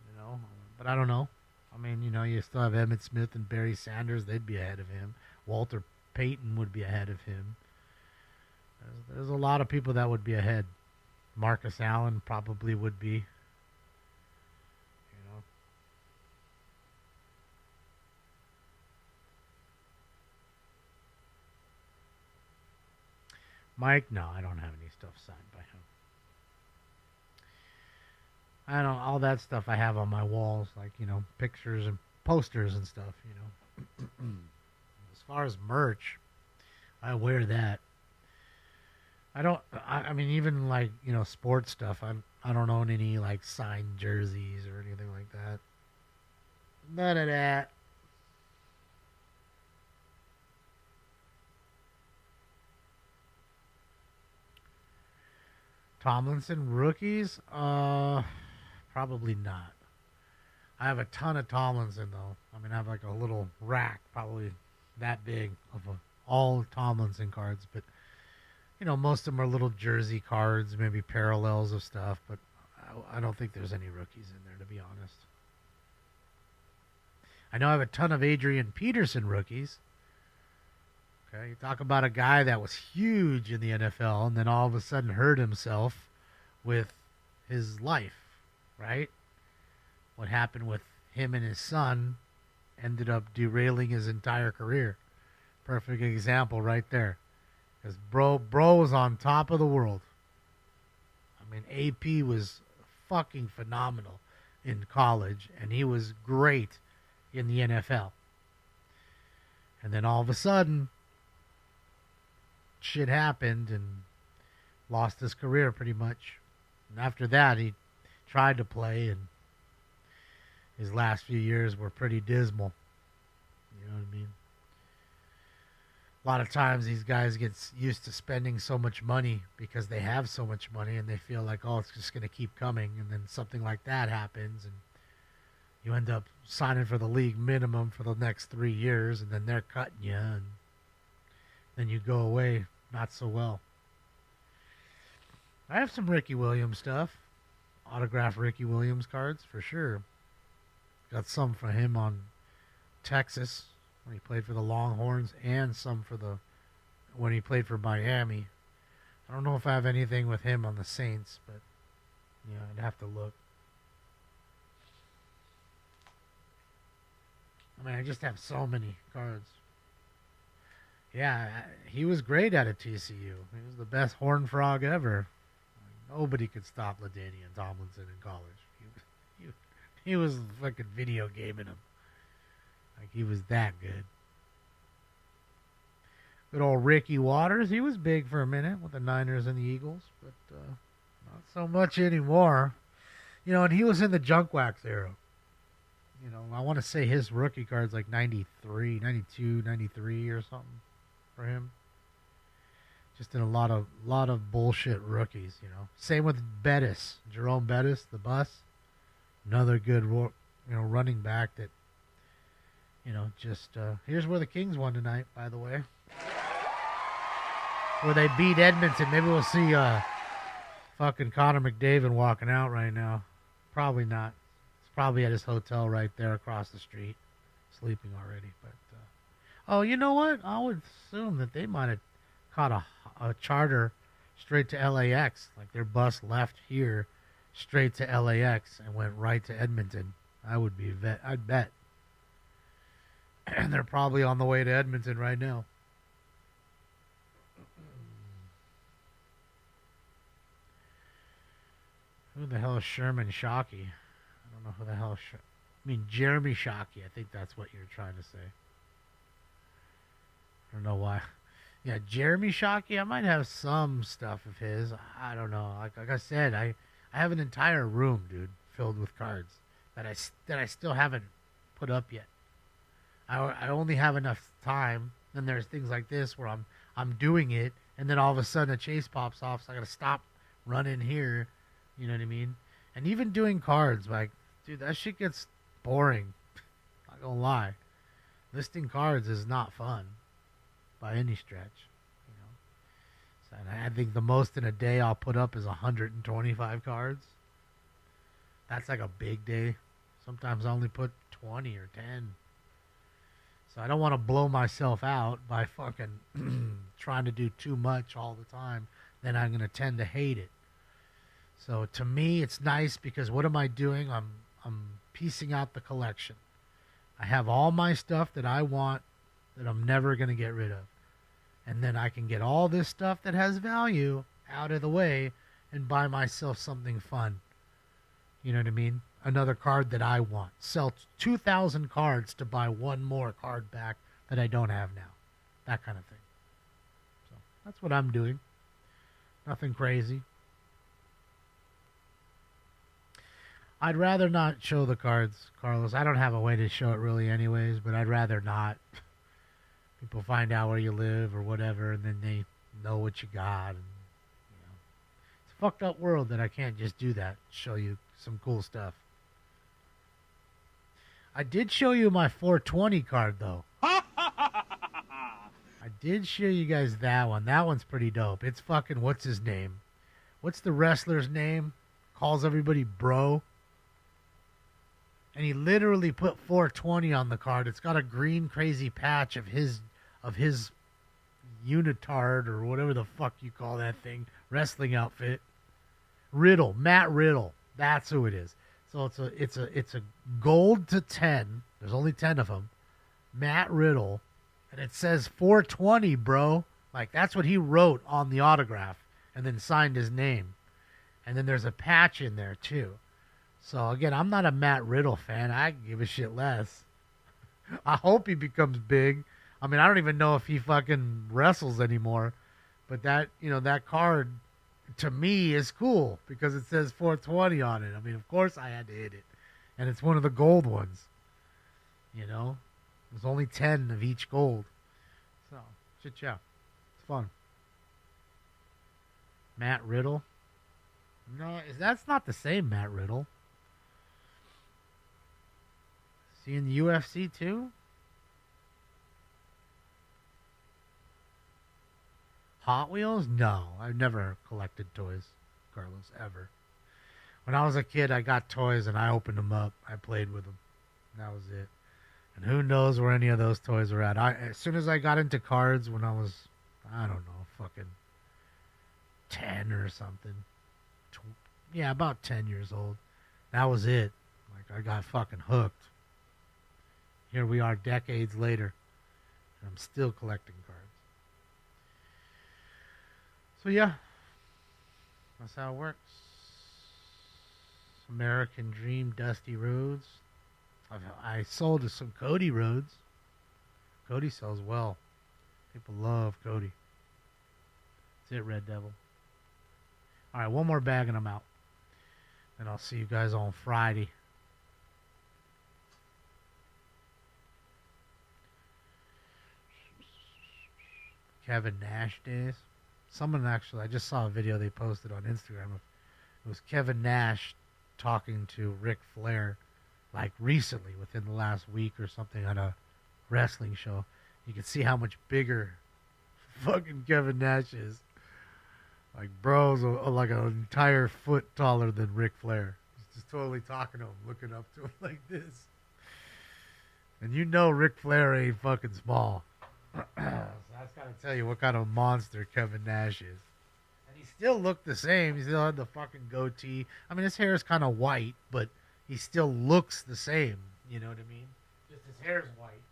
You know, but I don't know. I mean, you know, you still have Emmitt Smith and Barry Sanders. They'd be ahead of him. Walter Payton would be ahead of him. There's a lot of people that would be ahead. Marcus Allen probably would be. You know. Mike, no, I don't have any stuff signed by him. I don't, all that stuff I have on my walls, like, you know, pictures and posters and stuff, you know. As far as merch, I wear that. I mean, even like, you know, sports stuff, I don't own any like signed jerseys or anything like that. None of that. Tomlinson rookies? Probably not. I have a ton of Tomlinson though. I mean, I have like a little rack, probably that big, of all Tomlinson cards, but you know, most of them are little jersey cards, maybe parallels of stuff, but I don't think there's any rookies in there, to be honest. I know I have a ton of Adrian Peterson rookies. Okay, you talk about a guy that was huge in the NFL and then all of a sudden hurt himself with his life, right? What happened with him and his son ended up derailing his entire career. Perfect example right there. Because bro was on top of the world. I mean, AP was fucking phenomenal in college, and he was great in the NFL. And then all of a sudden, shit happened and lost his career pretty much. And after that, he tried to play, and his last few years were pretty dismal. You know what I mean? A lot of times these guys get used to spending so much money because they have so much money and they feel like, oh, it's just going to keep coming. And then something like that happens and you end up signing for the league minimum for the next 3 years and then they're cutting you and then you go away not so well. I have some Ricky Williams stuff. Autographed Ricky Williams cards for sure. Got some for him on Texas when he played for the Longhorns and some for when he played for Miami. I don't know if I have anything with him on the Saints, but yeah, I'd have to look. I mean, I just have so many cards. Yeah, he was great at a TCU. He was the best Horned Frog ever. Nobody could stop LaDainian Tomlinson in college. He was fucking video gaming him. Like, he was that good. Good old Ricky Waters. He was big for a minute with the Niners and the Eagles, but not so much anymore. You know, and he was in the junk wax era. You know, I want to say his rookie card's like 93, 92, 93 or something for him. Just in a lot of bullshit rookies, you know. Same with Bettis, Jerome Bettis, the bus. Another good, running back that, just here's where the Kings won tonight, by the way. Where they beat Edmonton. Maybe we'll see fucking Connor McDavid walking out right now. Probably not. He's probably at his hotel right there across the street, sleeping already. But oh, you know what? I would assume that they might have caught a charter straight to LAX. Like their bus left here straight to LAX and went right to Edmonton. I'd bet. And they're probably on the way to Edmonton right now. Who the hell is Sherman Shockey? I don't know who the hell is Jeremy Shockey. I think that's what you're trying to say. I don't know why. Yeah, Jeremy Shockey, I might have some stuff of his. I don't know. Like I said, I have an entire room, dude, filled with cards that I still haven't put up yet. I only have enough time. Then there's things like this where I'm doing it, and then all of a sudden a chase pops off, so I gotta stop running here. You know what I mean? And even doing cards, like, dude, that shit gets boring. Not gonna lie. Listing cards is not fun by any stretch. So I think the most in a day I'll put up is 125 cards. That's like a big day. Sometimes I only put 20 or 10. So I don't want to blow myself out by fucking trying to do too much all the time. Then I'm going to tend to hate it. So to me, it's nice because what am I doing? I'm piecing out the collection. I have all my stuff that I want that I'm never going to get rid of. And then I can get all this stuff that has value out of the way and buy myself something fun. You know what I mean? Another card that I want. Sell 2,000 cards to buy one more card back that I don't have now. That kind of thing. So that's what I'm doing. Nothing crazy. I'd rather not show the cards, Carlos. I don't have a way to show it really anyways, but I'd rather not. People find out where you live or whatever, and then they know what you got. And, it's a fucked up world that I can't just do that, show you some cool stuff. I did show you my 420 card, though. I did show you guys that one. That one's pretty dope. It's fucking, what's his name? What's the wrestler's name? Calls everybody bro. And he literally put 420 on the card. It's got a green crazy patch of his unitard or whatever the fuck you call that thing, wrestling outfit. Riddle, Matt Riddle. That's who it is. So it's a gold to 10. There's only 10 of them. Matt Riddle, and it says 420, bro. Like that's what he wrote on the autograph and then signed his name. And then there's a patch in there too. So, again, I'm not a Matt Riddle fan. I give a shit less. I hope he becomes big. I mean, I don't even know if he fucking wrestles anymore. But that card, to me, is cool because it says 420 on it. I mean, of course I had to hit it. And it's one of the gold ones. There's only 10 of each gold. So, it, yeah. It's fun. Matt Riddle. No, that's not the same Matt Riddle. Is he in the UFC too? Hot Wheels? No, I've never collected toys, Carlos, ever. When I was a kid, I got toys and I opened them up. I played with them. That was it. And who knows where any of those toys were at. As soon as I got into cards when I was, I don't know, fucking 10 or something. Yeah, about 10 years old. That was it. Like, I got fucking hooked. Here we are decades later. And I'm still collecting cards. So, yeah. That's how it works. American Dream, Dusty Rhodes. I sold some Cody Rhodes. Cody sells well. People love Cody. That's it, Red Devil. All right, one more bag and I'm out. And I'll see you guys on Friday. Kevin Nash days. Someone actually, I just saw a video they posted on Instagram. It was Kevin Nash talking to Ric Flair, like recently, within the last week or something, on a wrestling show. You can see how much bigger fucking Kevin Nash is. Like, bro's like an entire foot taller than Ric Flair. He's just totally talking to him, looking up to him like this. And you know Ric Flair ain't fucking small. So that's got to tell you what kind of monster Kevin Nash is. And he still looked the same. He still had the fucking goatee. I mean, his hair is kind of white, but he still looks the same. You know what I mean? Just his hair's white.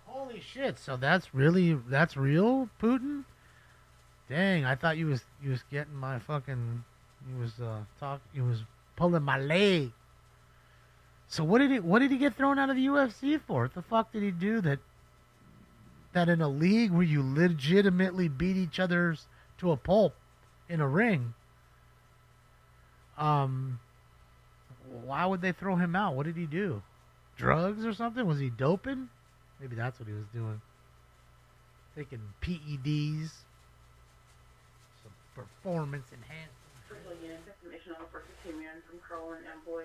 Holy shit! So that's real, Putin? Dang, I thought you was getting my fucking, you was pulling my leg. So what did he get thrown out of the UFC for? What the fuck did he do that in a league where you legitimately beat each other's to a pulp in a ring? Why would they throw him out? What did he do? Drugs or something? Was he doping? Maybe that's what he was doing. Taking PEDs. Some performance enhancement.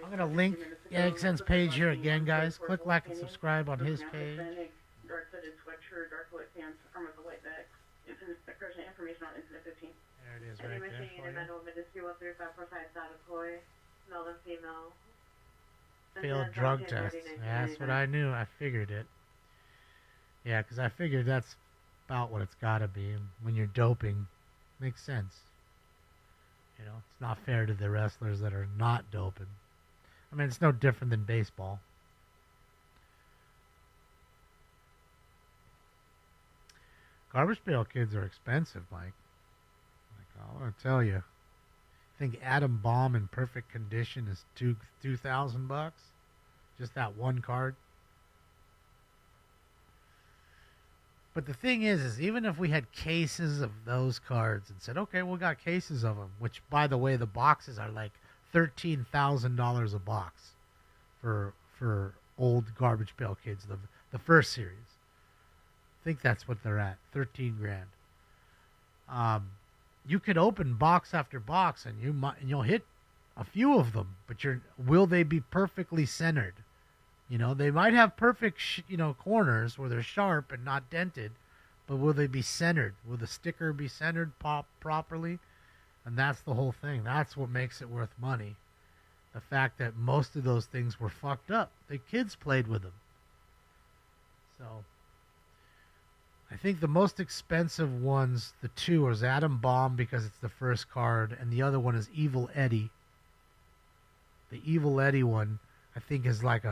I'm going to link Erickson's page here again, guys. Click like and subscribe on his page.
Dark-sided sweatshirt, dark white pants, armor with a white back. Information on Incident 15.
There it is right there for you.
Male and female.
Failed drug test. That's what I knew. I figured it. Yeah, because I figured that's about what it's got to be. And when you're doping, makes sense. You know, it's not fair to the wrestlers that are not doping. I mean, it's no different than baseball. Garbage pail kids are expensive, Mike. Like, I want to tell you. I think Adam Bomb in perfect condition is $2,000. Just that one card. But the thing is even if we had cases of those cards and said, okay, we got cases of them, which, by the way, the boxes are like $13,000 a box for old Garbage Pail Kids, the first series. I think that's what they're at, $13,000. You could open box after box and you'll hit a few of them, but will they be perfectly centered? You know, they might have perfect, corners where they're sharp and not dented, but will they be centered? Will the sticker be centered properly? And that's the whole thing. That's what makes it worth money. The fact that most of those things were fucked up. The kids played with them. So, I think the most expensive ones, the two, is Adam Bomb because it's the first card, and the other one is Evil Eddie. The Evil Eddie one, I think, is like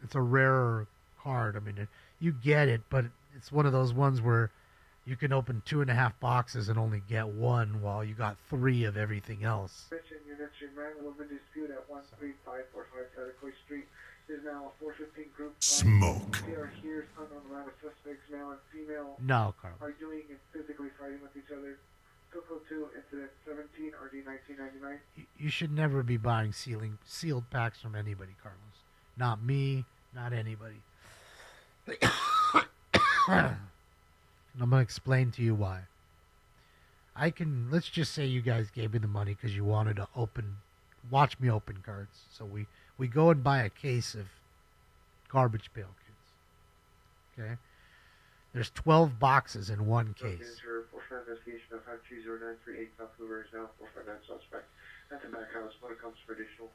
it's a rarer card. I mean, you get it, but it's one of those ones where you can open 2.5 boxes and only get one while you got 3 of everything else.
Christian units, your marital dispute at 13545 Satakoy Street is now a 415 group.
Smoke.
They are here, unknown amount of suspects, male and female,
No, Carl.
are doing and physically fighting with each other.
Still code 2, incident 17, RD 1999.
You should never be buying sealed packs from anybody, Carlos. Not me, not anybody. And I'm going to explain to you why. Let's just say you guys gave me the money because you wanted to watch me open cards. So we go and buy a case of Garbage Pail Kids. Okay? There's 12 boxes in one case.
For investigation of 530-938 South Hoover is now 459 suspect. At the back house, when it comes for additional.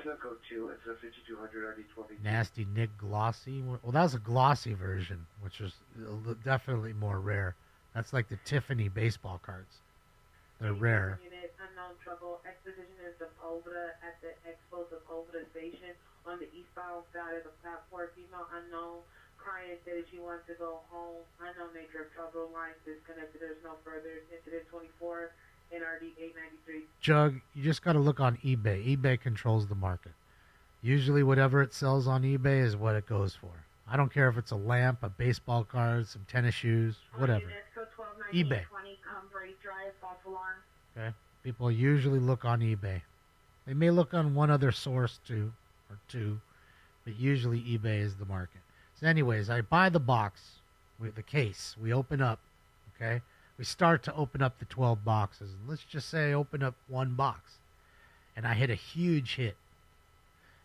Still code 2, it's a 5200 RD 20.
Nasty Nick Glossy. Well, that was a glossy version, which was definitely more rare. That's like the Tiffany baseball cards. They're rare.
Unit, unknown trouble. Exposition is Sepulveda at the Expo Sepulveda station on the eastbound side of the platform. Female unknown. Client said she wants to go home. Unknown nature of trouble. Line disconnected. There's no further. Incident 24. NRD 893.
Jug, you just got to look on eBay. eBay controls the market. Usually whatever it sells on eBay is what it goes for. I don't care if it's a lamp, a baseball card, some tennis shoes, whatever. eBay. Okay. People usually look on eBay. They may look on one other source too, or two, but usually eBay is the market. So anyways, I buy the box with the case. We open up, okay? We start to open up the 12 boxes. Let's just say I open up one box, and I hit a huge hit.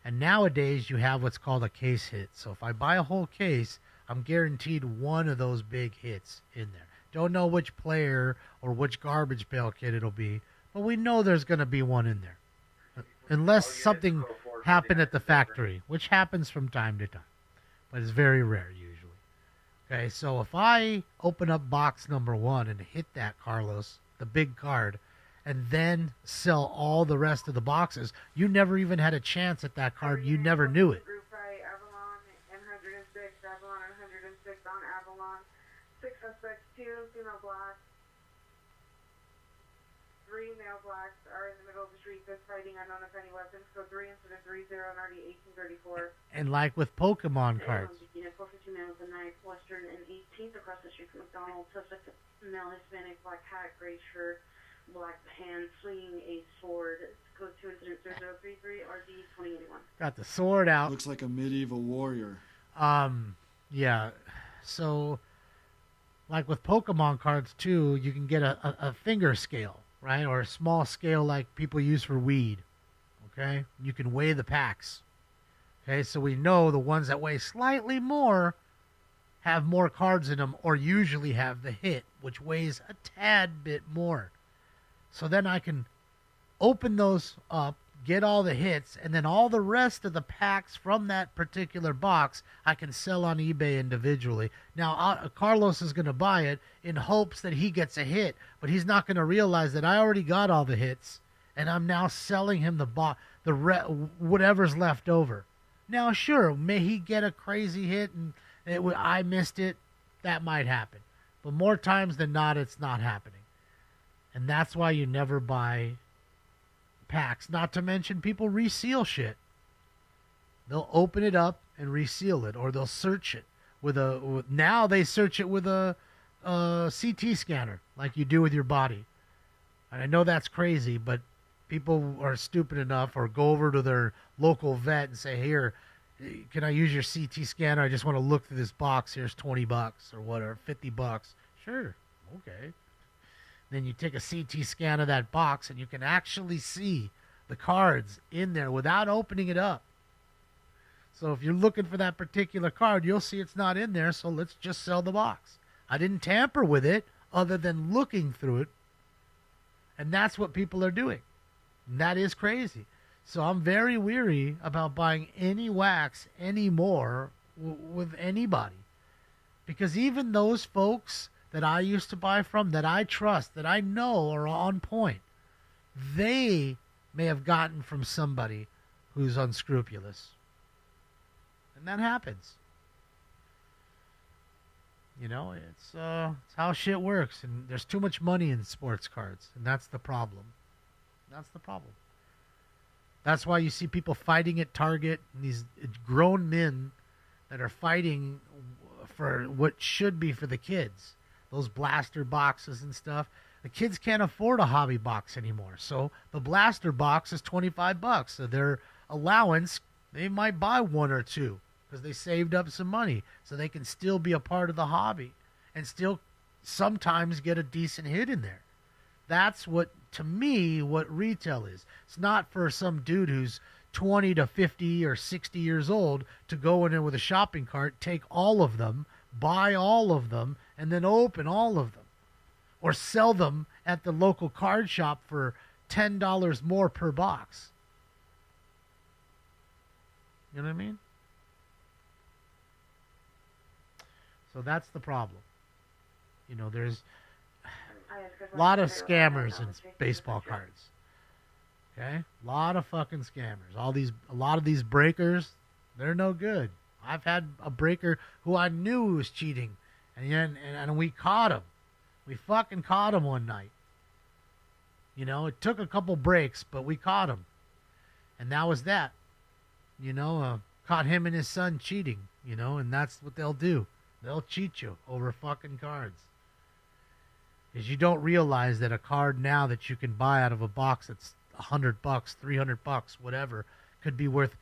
And nowadays, you have what's called a case hit. So if I buy a whole case, I'm guaranteed one of those big hits in there. Don't know which player or which garbage pail kid it'll be, but we know there's going to be one in there. Unless something happened at the factory, which happens from time to time. But it's very rare usually. Okay, so if I open up box number 1 and hit that, Carlos, the big card, and then sell all the rest of the boxes, you never even had a chance at that card. You never knew it.
Group by Avalon, M106, Avalon, 106 on Avalon. 6 suspects, 2 female blacks. 3 male blacks are in the middle of the street fist fighting unknown if any weapons. So 3 incident 30 RD 1834.
And like with Pokemon cards.
452 male with a knife, Western and 18th across the street from McDonald's. Suspect male Hispanic, black hat, gray shirt, black pants, swinging a sword. Code 2 incident 0033 RD 2081.
Got the sword out.
Looks like a medieval warrior.
Yeah. So, like with Pokemon cards too, you can get a finger scale, right? Or a small scale like people use for weed. Okay? You can weigh the packs. Okay? So we know the ones that weigh slightly more have more cards in them, or usually have the hit, which weighs a tad bit more. So then I can open those up, get all the hits, and then all the rest of the packs from that particular box I can sell on eBay individually. Now, Carlos is going to buy it in hopes that he gets a hit, but he's not going to realize that I already got all the hits, and I'm now selling him whatever's left over. Now, sure, may he get a crazy hit and I missed it. That might happen. But more times than not, it's not happening. And that's why you never buy packs. Not to mention people reseal shit. They'll open it up and reseal it, or they'll search it now they search it with a CT scanner like you do with your body. And I know that's crazy, but people are stupid enough or go over to their local vet and say, "Here, can I use your CT scanner? I just want to look through this box. Here's $20 or whatever, $50." Sure. Okay. Then you take a CT scan of that box and you can actually see the cards in there without opening it up. So if you're looking for that particular card, you'll see it's not in there, so let's just sell the box. I didn't tamper with it other than looking through it. And that's what people are doing. And that is crazy. So I'm very weary about buying any wax anymore with anybody. Because even those folks that I used to buy from, that I trust, that I know are on point, they may have gotten from somebody who's unscrupulous. And that happens. You know, it's how shit works. And there's too much money in sports cards. And that's the problem. That's the problem. That's why you see people fighting at Target, and these grown men that are fighting for what should be for the kids. Those blaster boxes and stuff. The kids can't afford a hobby box anymore. So the blaster box is $25. So their allowance, they might buy one or two because they saved up some money so they can still be a part of the hobby and still sometimes get a decent hit in there. That's what, to me, what retail is. It's not for some dude who's 20 to 50 or 60 years old to go in there with a shopping cart, take all of them, buy all of them, and then open all of them. Or sell them at the local card shop for $10 more per box. You know what I mean? So that's the problem. You know, there's a lot of scammers in baseball cards. Okay? A lot of fucking scammers. A lot of these breakers, they're no good. I've had a breaker who I knew was cheating, and we caught him. We fucking caught him one night. You know, it took a couple breaks, but we caught him. And that was that. You know, caught him and his son cheating, you know, and that's what they'll do. They'll cheat you over fucking cards. Because you don't realize that a card now that you can buy out of a box that's $100, $300, whatever, could be worth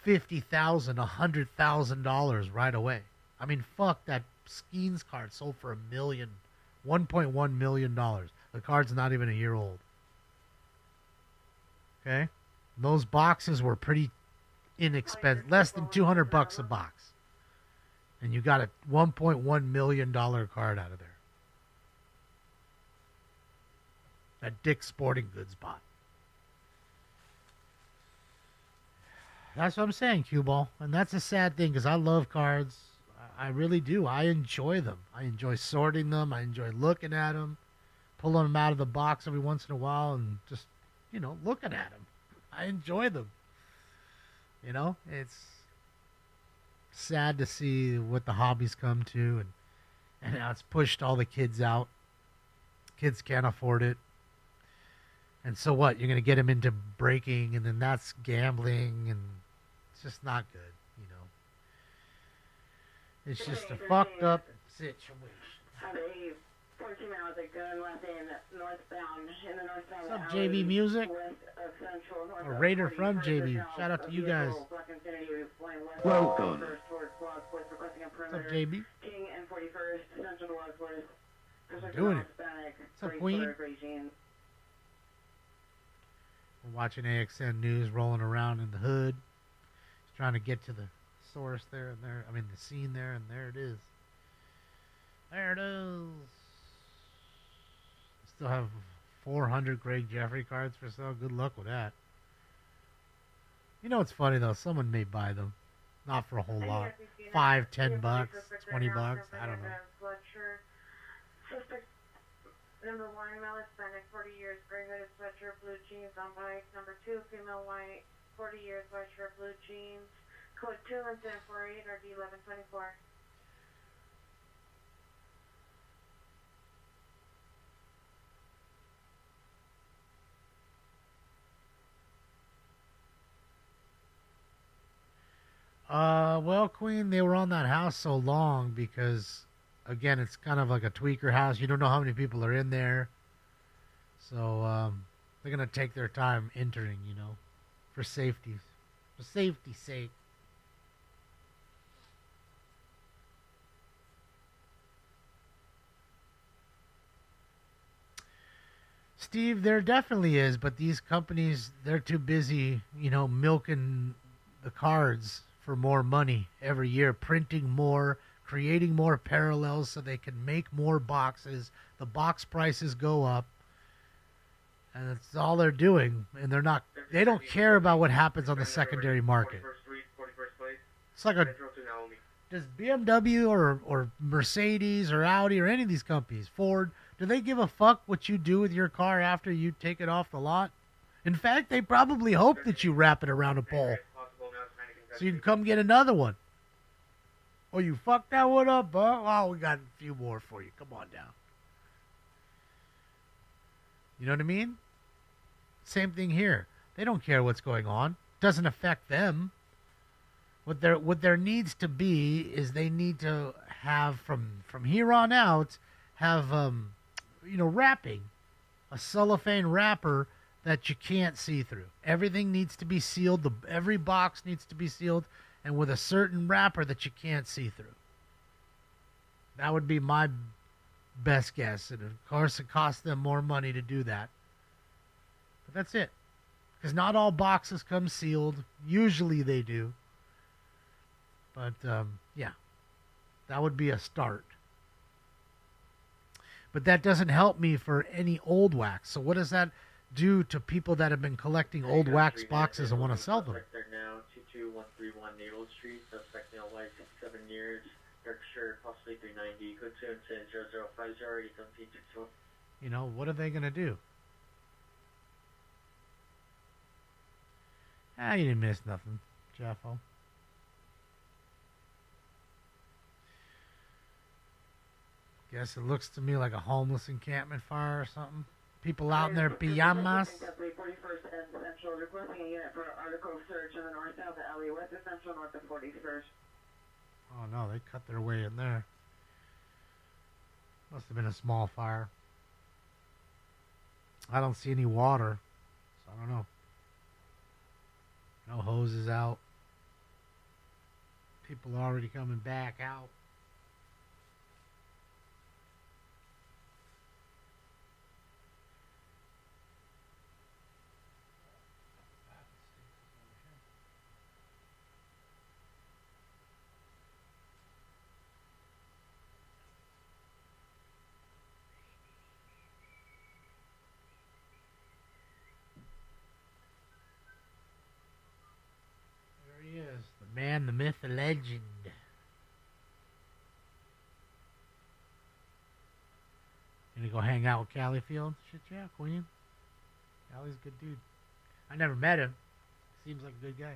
$50,000, $100,000 right away. I mean, fuck, that Skeens card sold for $1.1 million. The card's not even a year old. Okay? Those boxes were pretty inexpensive, less than $200 a box. And you got a $1.1 million card out of there. That Dick's Sporting Goods bought. That's what I'm saying, Cue Ball. And that's a sad thing because I love cards. I really do. I enjoy them. I enjoy sorting them. I enjoy looking at them, pulling them out of the box every once in a while and just, you know, looking at them. I enjoy them. You know, it's sad to see what the hobbies come to, and now it's pushed all the kids out. Kids can't afford it. And so what? You're going to get them into breaking, and then that's gambling, and it's just not good, you know. It's just a fucked up situation.
Have a 14 miles of gun left in northbound, in the northbound
What's up, JB Music?
west of Central, north
A
of
Raider
40,
from
further
JB.
south
Shout out to
of
you
vehicle,
guys.
Black Infinity, flying west
Welcome.
first towards Wadsworth, requesting a
What's
perimeter.
up, JB?
King and 41st, Central to Wadsworth.
Doing it. What's up, Queen?
Regime.
We're watching AXN News rolling around in the hood. He's trying to get to the source there and there. I mean, the scene there, and there it is. There it is. Still have 400 Greg Jeffrey cards for sale. Good luck with that. You know what's funny, though? Someone may buy them. Not for a whole lot. $5, $10, $20. I don't know.
Suspect number 1, male Hispanic, 40 years, gray hooded sweatshirt, blue jeans on bike. Number 2, female white, 40 years, white shirt, blue jeans. Code 2 and 1048 or D1124.
Well, Queen, they were on that house so long because, again, it's kind of like a tweaker house. You don't know how many people are in there. So, they're going to take their time entering, you know, for safety. For safety's sake. Steve, there definitely is, but these companies, they're too busy, you know, milking the cards for more money every year, printing more, creating more parallels so they can make more boxes. The box prices go up, and that's all they're doing. And they don't care about what happens on the secondary market. It's like does BMW or Mercedes or Audi or any of these companies, Ford, do they give a fuck what you do with your car after you take it off the lot? In fact, they probably hope that you wrap it around a pole so you can come get another one. Oh, you fucked that one up, huh? Oh, we got a few more for you. Come on down. You know what I mean? Same thing here. They don't care what's going on. Doesn't affect them. What there needs to be is they need to have from here on out have wrapping a cellophane wrapper that you can't see through. Everything needs to be sealed. Every box needs to be sealed, and with a certain wrapper that you can't see through. That would be my best guess. And, of course, it costs them more money to do that. But that's it. Because not all boxes come sealed. Usually they do. But, yeah, that would be a start. But that doesn't help me for any old wax. So what does that do to people that have been collecting old wax boxes and want to sell them?
Suspect now, 22131 Naval Street. Suspect now license 7 years. Dark shirt, possibly 390. Code 210 0050 1764.
You know, what are they going to do? You didn't miss nothing, Jeffo. Guess it looks to me like a homeless encampment fire or something. People out in their pajamas.
41st and Central, requesting a unit for article search in the north-south alley, west of Central, north of 41st.
Oh no, they cut their way in there. Must have been a small fire. I don't see any water, so I don't know. No hoses out. People are already coming back out. There he is, the man, the myth, the legend. Gonna go hang out with Callie Field? Shit, yeah, Queen. Callie's a good dude. I never met him. Seems like a good guy.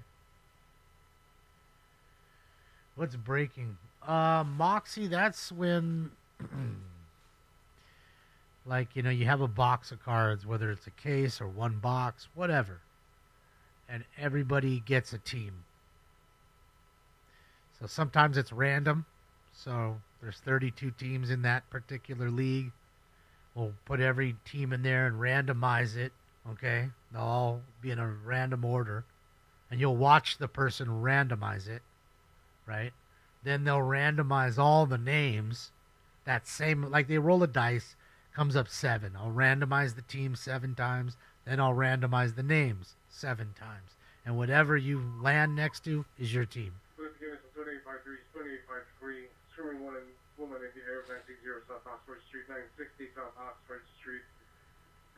What's breaking? Moxie, that's when, like, you know, you have a box of cards, whether it's a case or one box, whatever. And everybody gets a team. So sometimes it's random. So there's 32 teams in that particular league. We'll put every team in there and randomize it, okay? They'll all be in a random order. And you'll watch the person randomize it, right? Then they'll randomize all the names. That same, like they roll a dice, comes up 7. I'll randomize the team 7 times. Then I'll randomize the names 7 times. And whatever you land next to is your team.
2853, 2853, swimming woman in the air, 960 South Oxford Street, 960 South Oxford Street,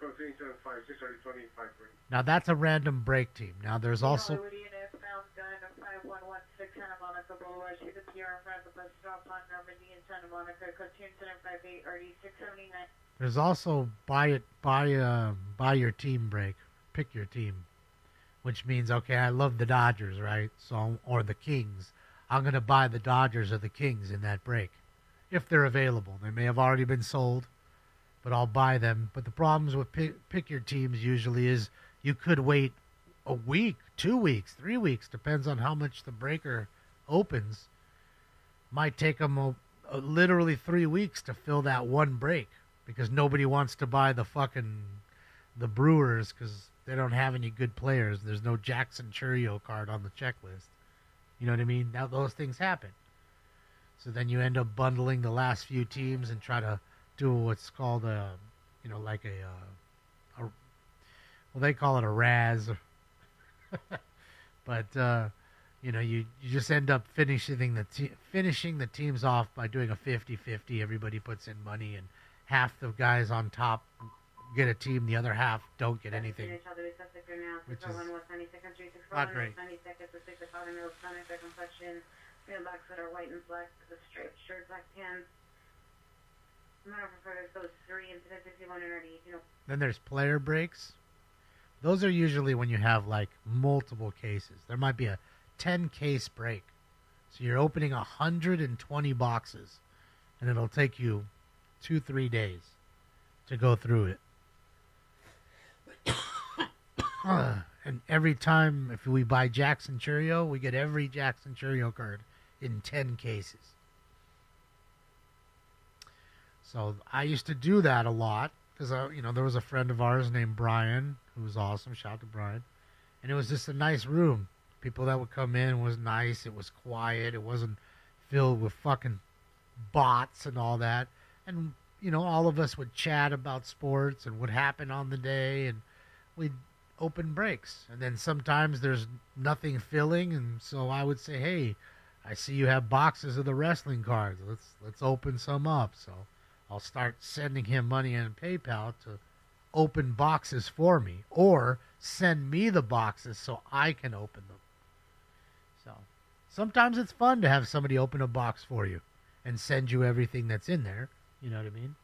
code 375 620 53.
Now that's a random break team. Now there's also...
Hollywood unit found gun of 5116 Santa Monica Boulevard, shoot the PR in front of the bus stop on Normandy in Santa Monica, code 21058 RD 679.
There's also buy your team break. Pick your team. Which means, okay, I love the Dodgers, right? So, or the Kings. I'm going to buy the Dodgers or the Kings in that break. If they're available. They may have already been sold, but I'll buy them. But the problems with pick your teams usually is you could wait a week, 2 weeks, 3 weeks. Depends on how much the breaker opens. Might take them literally 3 weeks to fill that one break. Because nobody wants to buy the Brewers because they don't have any good players. There's no Jackson Churio card on the checklist. You know what I mean? Now those things happen. So then you end up bundling the last few teams and try to do what's called well, they call it a Raz. But, you just end up finishing the teams off by doing a 50-50. Everybody puts in money and half the guys on top get a team, the other half don't get anything. Which is not great.
Mailbox that are white and black with a striped shirt, black pants. Those 3 incidents if you want to already,
Then there's player breaks. Those are usually when you have like multiple cases. There might be a 10-case break. So you're opening 120 boxes, and it'll take you 2-3 days to go through it. And every time, if we buy Jackson Churio, we get every Jackson Churio card in 10 cases. So I used to do that a lot. because there was a friend of ours named Brian who was awesome. Shout out to Brian. And it was just a nice room. People that would come in was nice. It was quiet. It wasn't filled with fucking bots and all that. And all of us would chat about sports and what happened on the day, and we'd open breaks. And then sometimes there's nothing filling, and so I would say, hey, I see you have boxes of the wrestling cards. Let's open some up. So I'll start sending him money in PayPal to open boxes for me, or send me the boxes so I can open them. So sometimes it's fun to have somebody open a box for you and send you everything that's in there. You know what I mean?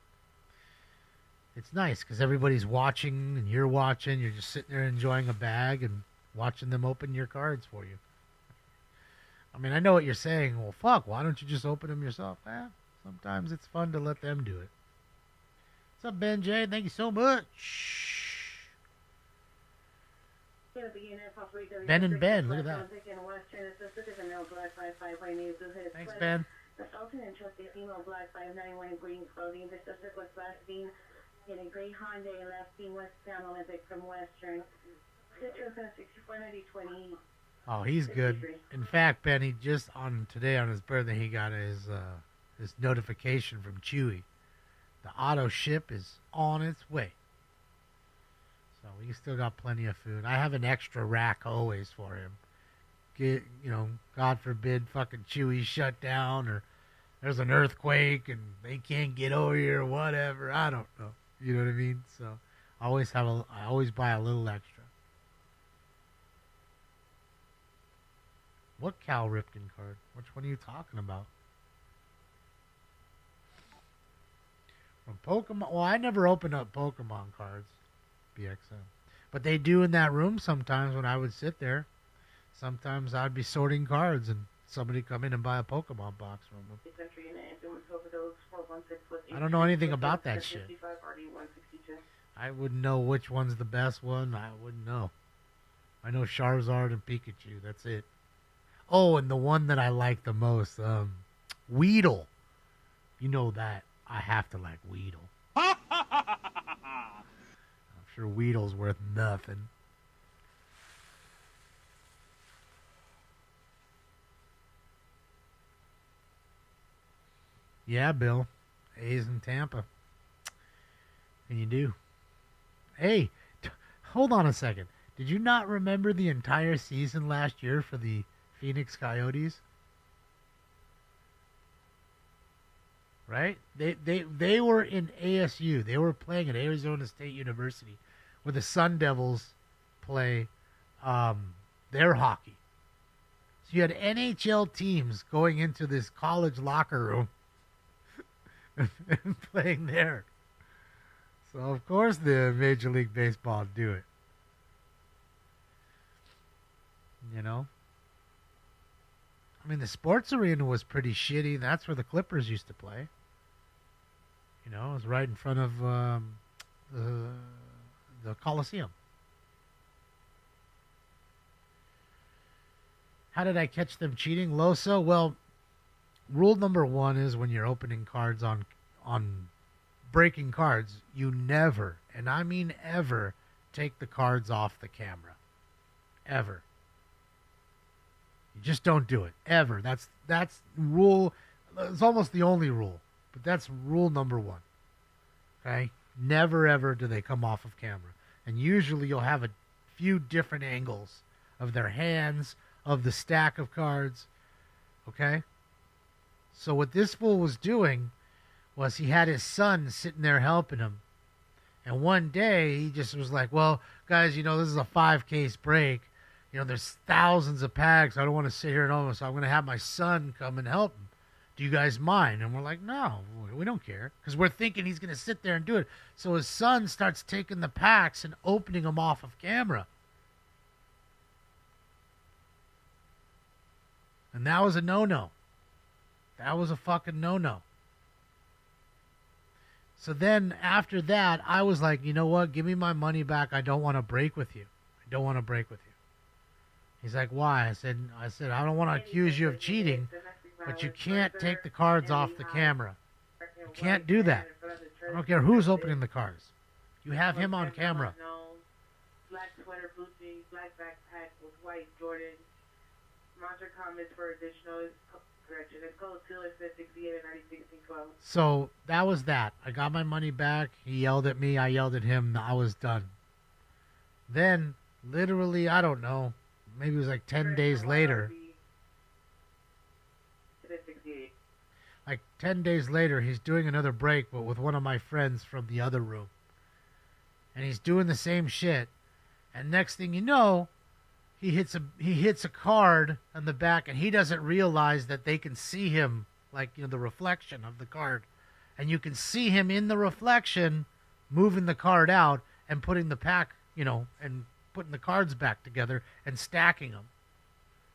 It's nice because everybody's watching and you're watching. You're just sitting there enjoying a bag and watching them open your cards for you. I mean, I know what you're saying. Well, fuck, why don't you just open them yourself? Sometimes it's fun to let them do it. What's up, Ben J? Thank you so much. Ben and Ben, look at that. Thanks, Ben.
Assaulted and took the female black 591 in green clothing. The suspect was last seen in a gray Honda last seen westbound Olympic from Western. Citrus on 649020.
Oh, he's good. In fact, Ben, today on his birthday, he got his notification from Chewy. The auto ship is on its way. So we still got plenty of food. I have an extra rack always for him. God forbid fucking Chewy shut down or there's an earthquake and they can't get over here or whatever. I don't know. You know what I mean? So I always buy a little extra. What Cal Ripken card? Which one are you talking about? From Pokemon? Well, I never opened up Pokemon cards. BXM. But they do in that room sometimes when I would sit there. Sometimes I'd be sorting cards and somebody come in and buy a Pokemon box from them. I don't know anything about that shit. I wouldn't know which one's the best one. I wouldn't know. I know Charizard and Pikachu. That's it. Oh, and the one that I like the most, Weedle. You know that. I have to like Weedle. I'm sure Weedle's worth nothing. Yeah, Bill. A's in Tampa. What can you do? Hey, hold on a second. Did you not remember the entire season last year for the Phoenix Coyotes? Right? They were in ASU. They were playing at Arizona State University where the Sun Devils play their hockey. So you had NHL teams going into this college locker room and playing there. So, of course, the Major League Baseball do it. You know? I mean, the sports arena was pretty shitty. That's where the Clippers used to play. You know, it was right in front of the Coliseum. How did I catch them cheating? Loso? Well, rule number 1 is when you're opening cards on breaking cards, you never, and I mean ever, take the cards off the camera. Ever. You just don't do it. Ever. That's rule. It's almost the only rule. But that's rule number 1. Okay? Never ever do they come off of camera. And usually you'll have a few different angles of their hands, of the stack of cards. Okay? So what this fool was doing was he had his son sitting there helping him. And one day he just was like, well, guys, this is a 5-case break. There's thousands of packs. I don't want to sit here and all, so I'm going to have my son come and help him. Do you guys mind? And we're like, no, we don't care. Because we're thinking he's going to sit there and do it. So his son starts taking the packs and opening them off of camera. And that was a no-no. That was a fucking no-no. So then after that, I was like, you know what? Give me my money back. I don't want to break with you. I don't want to break with you. He's like, why? I said, I don't want to accuse you of cheating, but you can't take the cards off the camera. You can't do that. I don't care who's opening the cards. You have him on camera.
No. Black sweater, blue jeans, black backpack with white Jordan. Monster comments for additional correction. It's code 268 and 901612.
So that was that. I got my money back. He yelled at me. I yelled at him. I was done. Then, literally, I don't know, maybe it was like 10 days later. Like 10 days later, he's doing another break, but with one of my friends from the other room. And he's doing the same shit. And next thing you know, he hits a card on the back, and he doesn't realize that they can see him, like, you know, the reflection of the card. And you can see him in the reflection moving the card out and putting the pack, you know, and putting the cards back together and stacking them.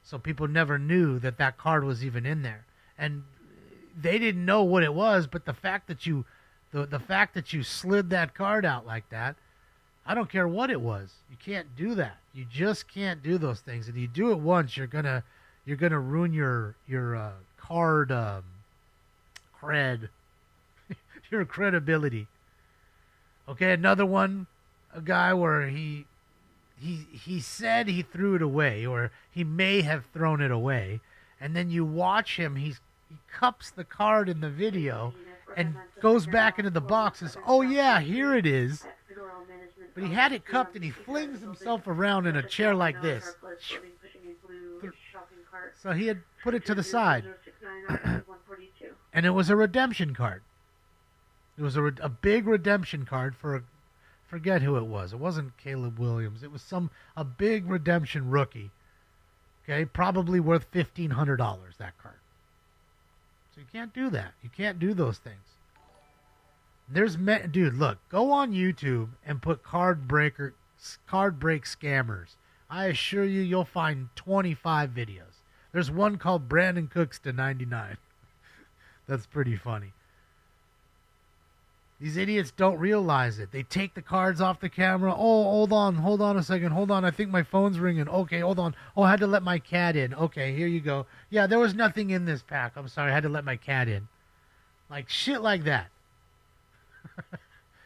So people never knew that that card was even in there. And they didn't know what it was, but the fact that you slid that card out like that, I don't care what it was. You can't do that. You just can't do those things. And you do it once, you're gonna ruin your card cred, your credibility. Okay, another one, a guy where he said he threw it away, or he may have thrown it away, and then you watch him. He cups the card in the video and goes back into the box and says, "Oh yeah, here it is." But he had it cupped, and he flings himself around in a chair like this. So he had put it to the side. And it was a redemption card. It was a big redemption card for forget who it was. It wasn't Caleb Williams. It was a big redemption rookie. Okay, probably worth $1,500, that card. So you can't do that. You can't do those things. Dude, look, go on YouTube and put card break scammers. I assure you, you'll find 25 videos. There's one called Brandon Cooks to 99. That's pretty funny. These idiots don't realize it. They take the cards off the camera. Oh, hold on a second. Hold on, I think my phone's ringing. Okay, hold on. Oh, I had to let my cat in. Okay, here you go. Yeah, there was nothing in this pack. I'm sorry, I had to let my cat in. Like, shit like that.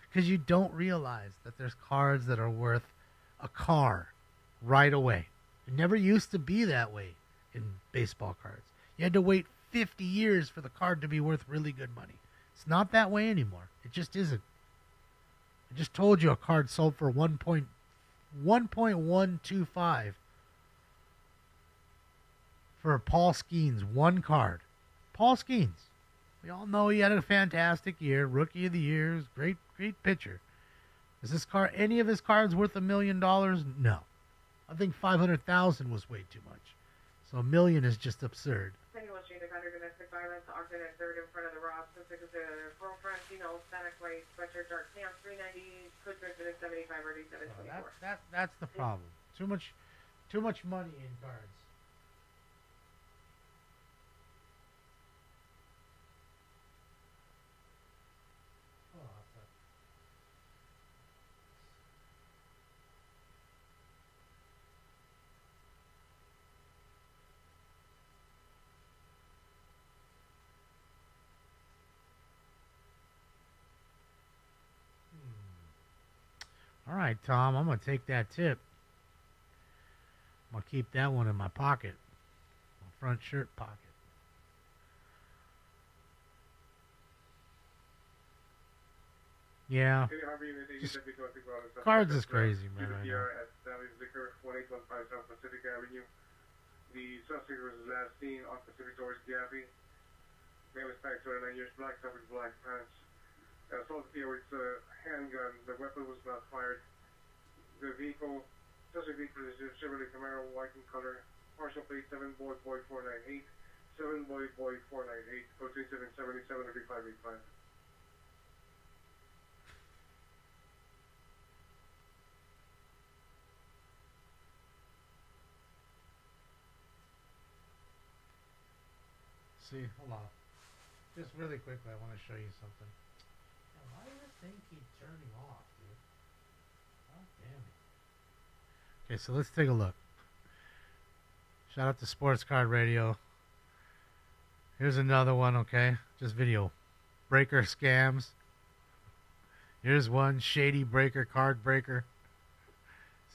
Because you don't realize that there's cards that are worth a car right away. It never used to be that way in baseball cards. You had to wait 50 years for the card to be worth really good money. It's not that way anymore. It just isn't. I just told you a card sold for 1.125 for Paul Skeens, one card. Paul Skeens. We all know he had a fantastic year, Rookie of the Year, great pitcher. Is this card, any of his cards worth $1 million? No. I think 500,000 was way too much. So $1 million is just absurd.
Anyone street under domestic violence, Ogden and third in front of the Ross, suspect is a girlfriend, female, Hispanic, white, sweatshirt, dark pants, 390, code resident 75 or 8724.
That's the problem. Too much money in cards. All right, Tom, I'm going to take that tip. I'm going to keep that one in my pocket, my front shirt pocket. Yeah. Just, cards is crazy, man. I know.
At Sally's Liquor, 1815 South Pacific Avenue. The suspect was last seen on Pacific towards Gaffey. Male is 29 years, black top with black pants. Assault here with a handgun. The weapon was not fired. The vehicle, suspect vehicle is a Chevrolet Camaro, white in color. Partial plate 7Boy 498. 7Boy 498. Code 3777 or 3585.
See, hold on. Just really quickly, I want to show you something. Why does this thing keep turning off, dude? God damn it. Okay, so let's take a look. Shout out to Sports Card Radio. Here's another one, okay? Just video. Breaker scams. Here's one shady breaker, card breaker.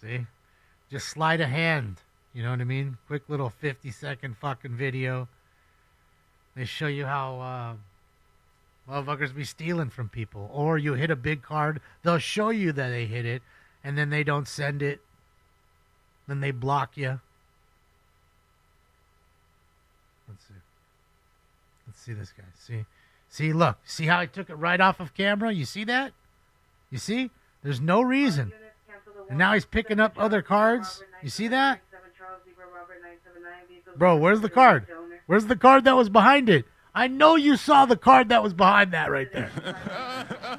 See? Just sleight of hand. You know what I mean? Quick little 50-second fucking video. They show you how motherfuckers be stealing from people. Or you hit a big card, they'll show you that they hit it, and then they don't send it. Then they block you. Let's see. Let's see this guy. See, look. See how I took it right off of camera? You see that? You see? There's no reason. And now he's picking up other cards. You see that? Bro, where's the card? Where's the card that was behind it? I know you saw the card that was behind that right there.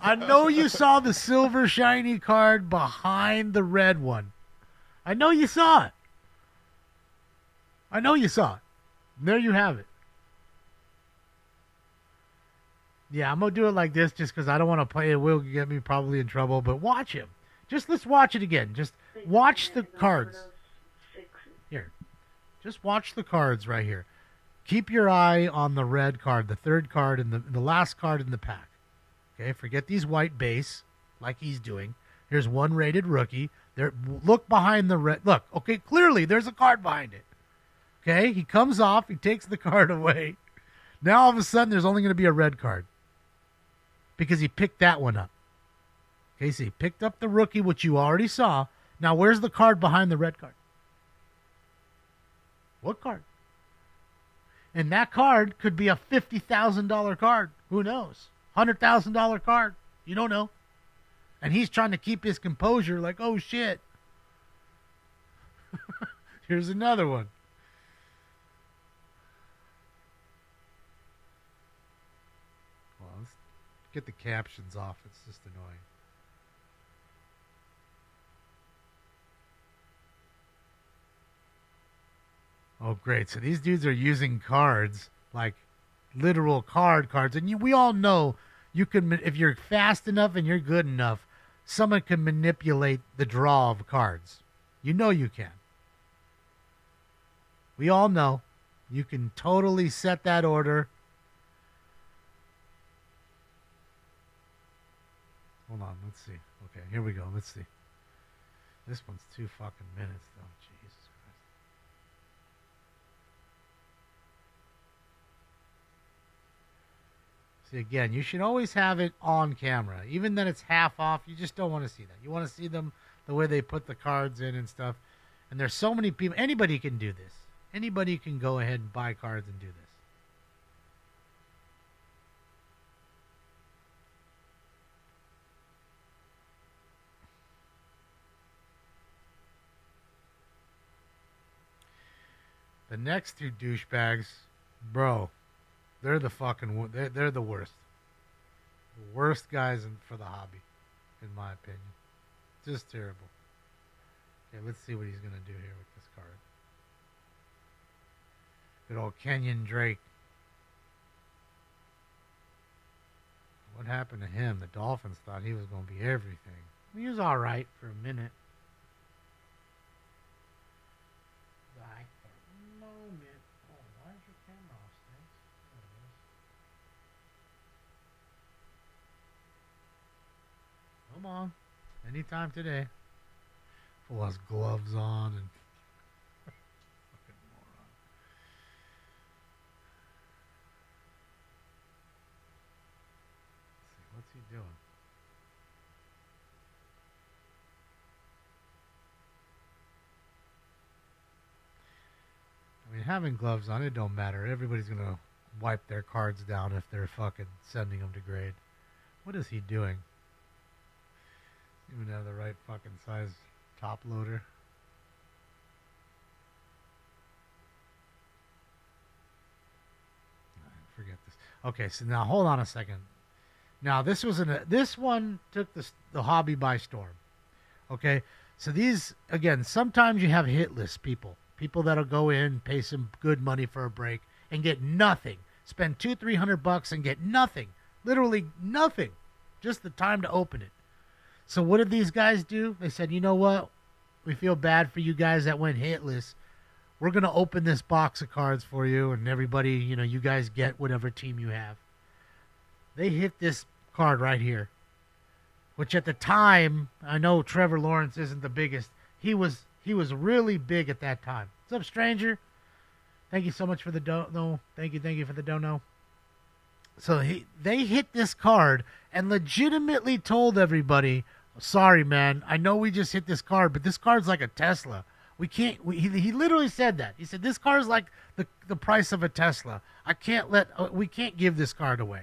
I know you saw the silver shiny card behind the red one. I know you saw it. I know you saw it. There you have it. Yeah, I'm going to do it like this just because I don't want to play. It will get me probably in trouble, but watch him. Let's watch it again. Just watch the cards. Here. Just watch the cards right here. Keep your eye on the red card, the third card, and the last card in the pack. Okay, forget these white base like he's doing. Here's one rated rookie. There, look behind the red. Look, okay, clearly there's a card behind it. Okay, he comes off. He takes the card away. Now all of a sudden there's only going to be a red card because he picked that one up. Okay, so he picked up the rookie, which you already saw. Now where's the card behind the red card? What card? And that card could be a $50,000 card. Who knows? $100,000 card. You don't know. And he's trying to keep his composure like, oh, shit. Here's another one. Well, let's get the captions off. It's just annoying. Oh, great. So these dudes are using cards, like literal cards. And we all know you can, if you're fast enough and you're good enough, someone can manipulate the draw of cards. You know you can. We all know. You can totally set that order. Hold on, let's see. Okay, here we go. Let's see. This one's 2 fucking minutes, though. Jesus Christ. See, again, you should always have it on camera. Even then it's half off, you just don't want to see that. You want to see them the way they put the cards in and stuff. And there's so many people. Anybody can do this. Anybody can go ahead and buy cards and do this. The next two douchebags, bro, they're the fucking, they're the worst. The worst guys for the hobby, in my opinion. Just terrible. Okay, let's see what he's going to do here with this card. Good old Kenyon Drake. What happened to him? The Dolphins thought he was going to be everything. He was all right for a minute. Like a moment. Oh, why is your camera off, Stinks? There it is. Come on. Anytime today. Full has gloves on and fucking moron. Let's see, what's he doing? I mean, having gloves on, it don't matter. Everybody's gonna wipe their cards down if they're fucking sending them to grade. What is he doing? Even have the right fucking size top loader. Forget this. Okay, so now hold on a second. Now this one took the hobby by storm. Okay, so these again. Sometimes you have hit list people that'll go in, pay some good money for a break, and get nothing. Spend $200-300 and get nothing. Literally nothing. Just the time to open it. So what did these guys do? They said, you know what? We feel bad for you guys that went hitless. We're going to open this box of cards for you, and everybody, you guys get whatever team you have. They hit this card right here. which at the time, I know Trevor Lawrence isn't the biggest. He was really big at that time. What's up, stranger? Thank you so much for the dono. Thank you for the dono. So they hit this card and legitimately told everybody, sorry, man, I know we just hit this card, but this card's like a Tesla. He literally said that. He said, this card's like the price of a Tesla. We can't give this card away.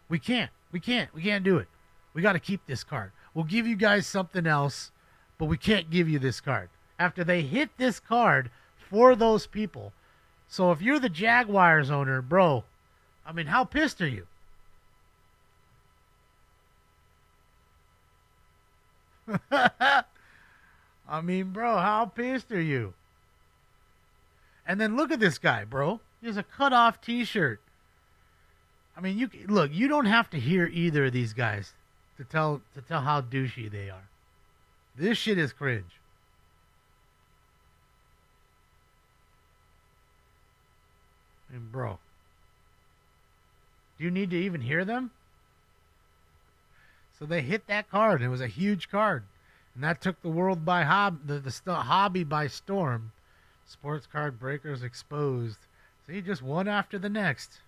We can't do it. We got to keep this card. We'll give you guys something else, but we can't give you this card. After they hit this card for those people. So if you're the Jaguars owner, bro, I mean, how pissed are you? I mean, bro, how pissed are you? And then look at this guy, bro. He has a cut-off T-shirt. I mean, you don't have to hear either of these guys to tell how douchey they are. This shit is cringe. I mean, bro, do you need to even hear them? So they hit that card. It was a huge card. And that took the world by hobby by storm. Sports card breakers exposed. See, just one after the next.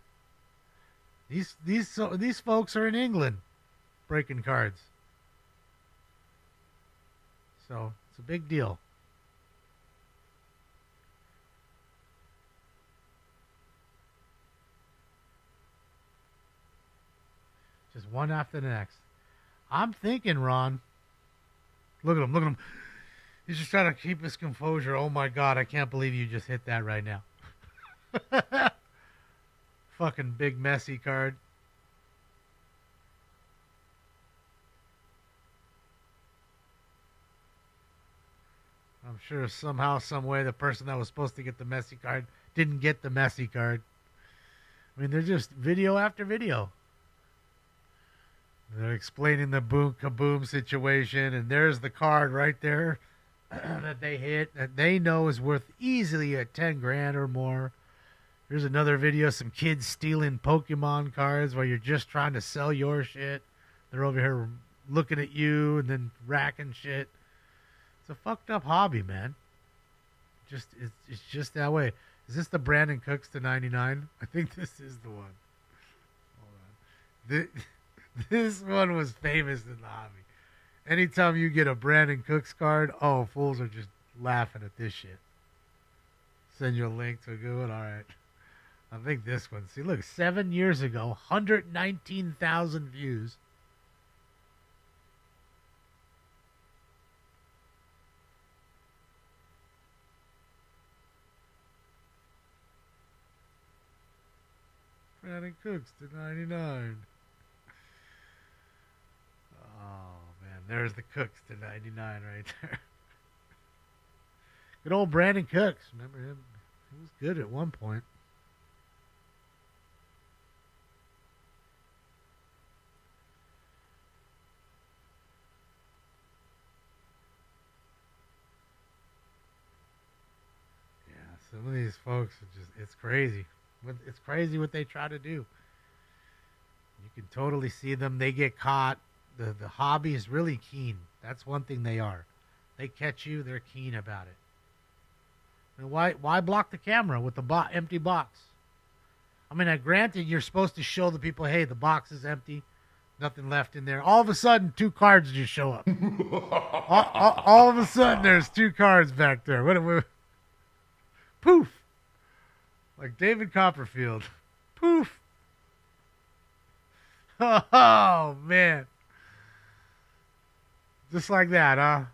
These folks are in England breaking cards. So it's a big deal. Just one after the next. I'm thinking, Ron. Look at him. He's just trying to keep his composure. Oh, my God. I can't believe you just hit that right now. Fucking big messy card. I'm sure somehow, some way, the person that was supposed to get the messy card didn't get the messy card. I mean, they're just video after video. They're explaining the boom kaboom situation, and there's the card right there that they hit that they know is worth easily at 10 grand or more. Here's another video, some kids stealing Pokemon cards while you're just trying to sell your shit. They're over here looking at you and then racking shit. It's a fucked up hobby, man. It's just that way. Is this the Brandon Cooks to 99? I think this is the one. Hold on. This one was famous in the hobby. Anytime you get a Brandon Cooks card, oh, fools are just laughing at this shit. Send you a link to a good one. All right. I think this one. See, look, 7 years ago, 119,000 views. Brandon Cooks to 99. Oh, man. There's the Cooks to 99 right there. Good old Brandon Cooks. Remember him? He was good at one point. Yeah, some of these folks are just, it's crazy. It's crazy what they try to do. You can totally see them. They get caught. The hobby is really keen. That's one thing they are. They catch you, they're keen about it. And why block the camera with the empty box? I mean, granted, you're supposed to show the people, hey, the box is empty, nothing left in there. All of a sudden, 2 cards just show up. all of a sudden, there's 2 cards back there. What? Poof. Like David Copperfield. Poof. Oh, man. Just like that, huh?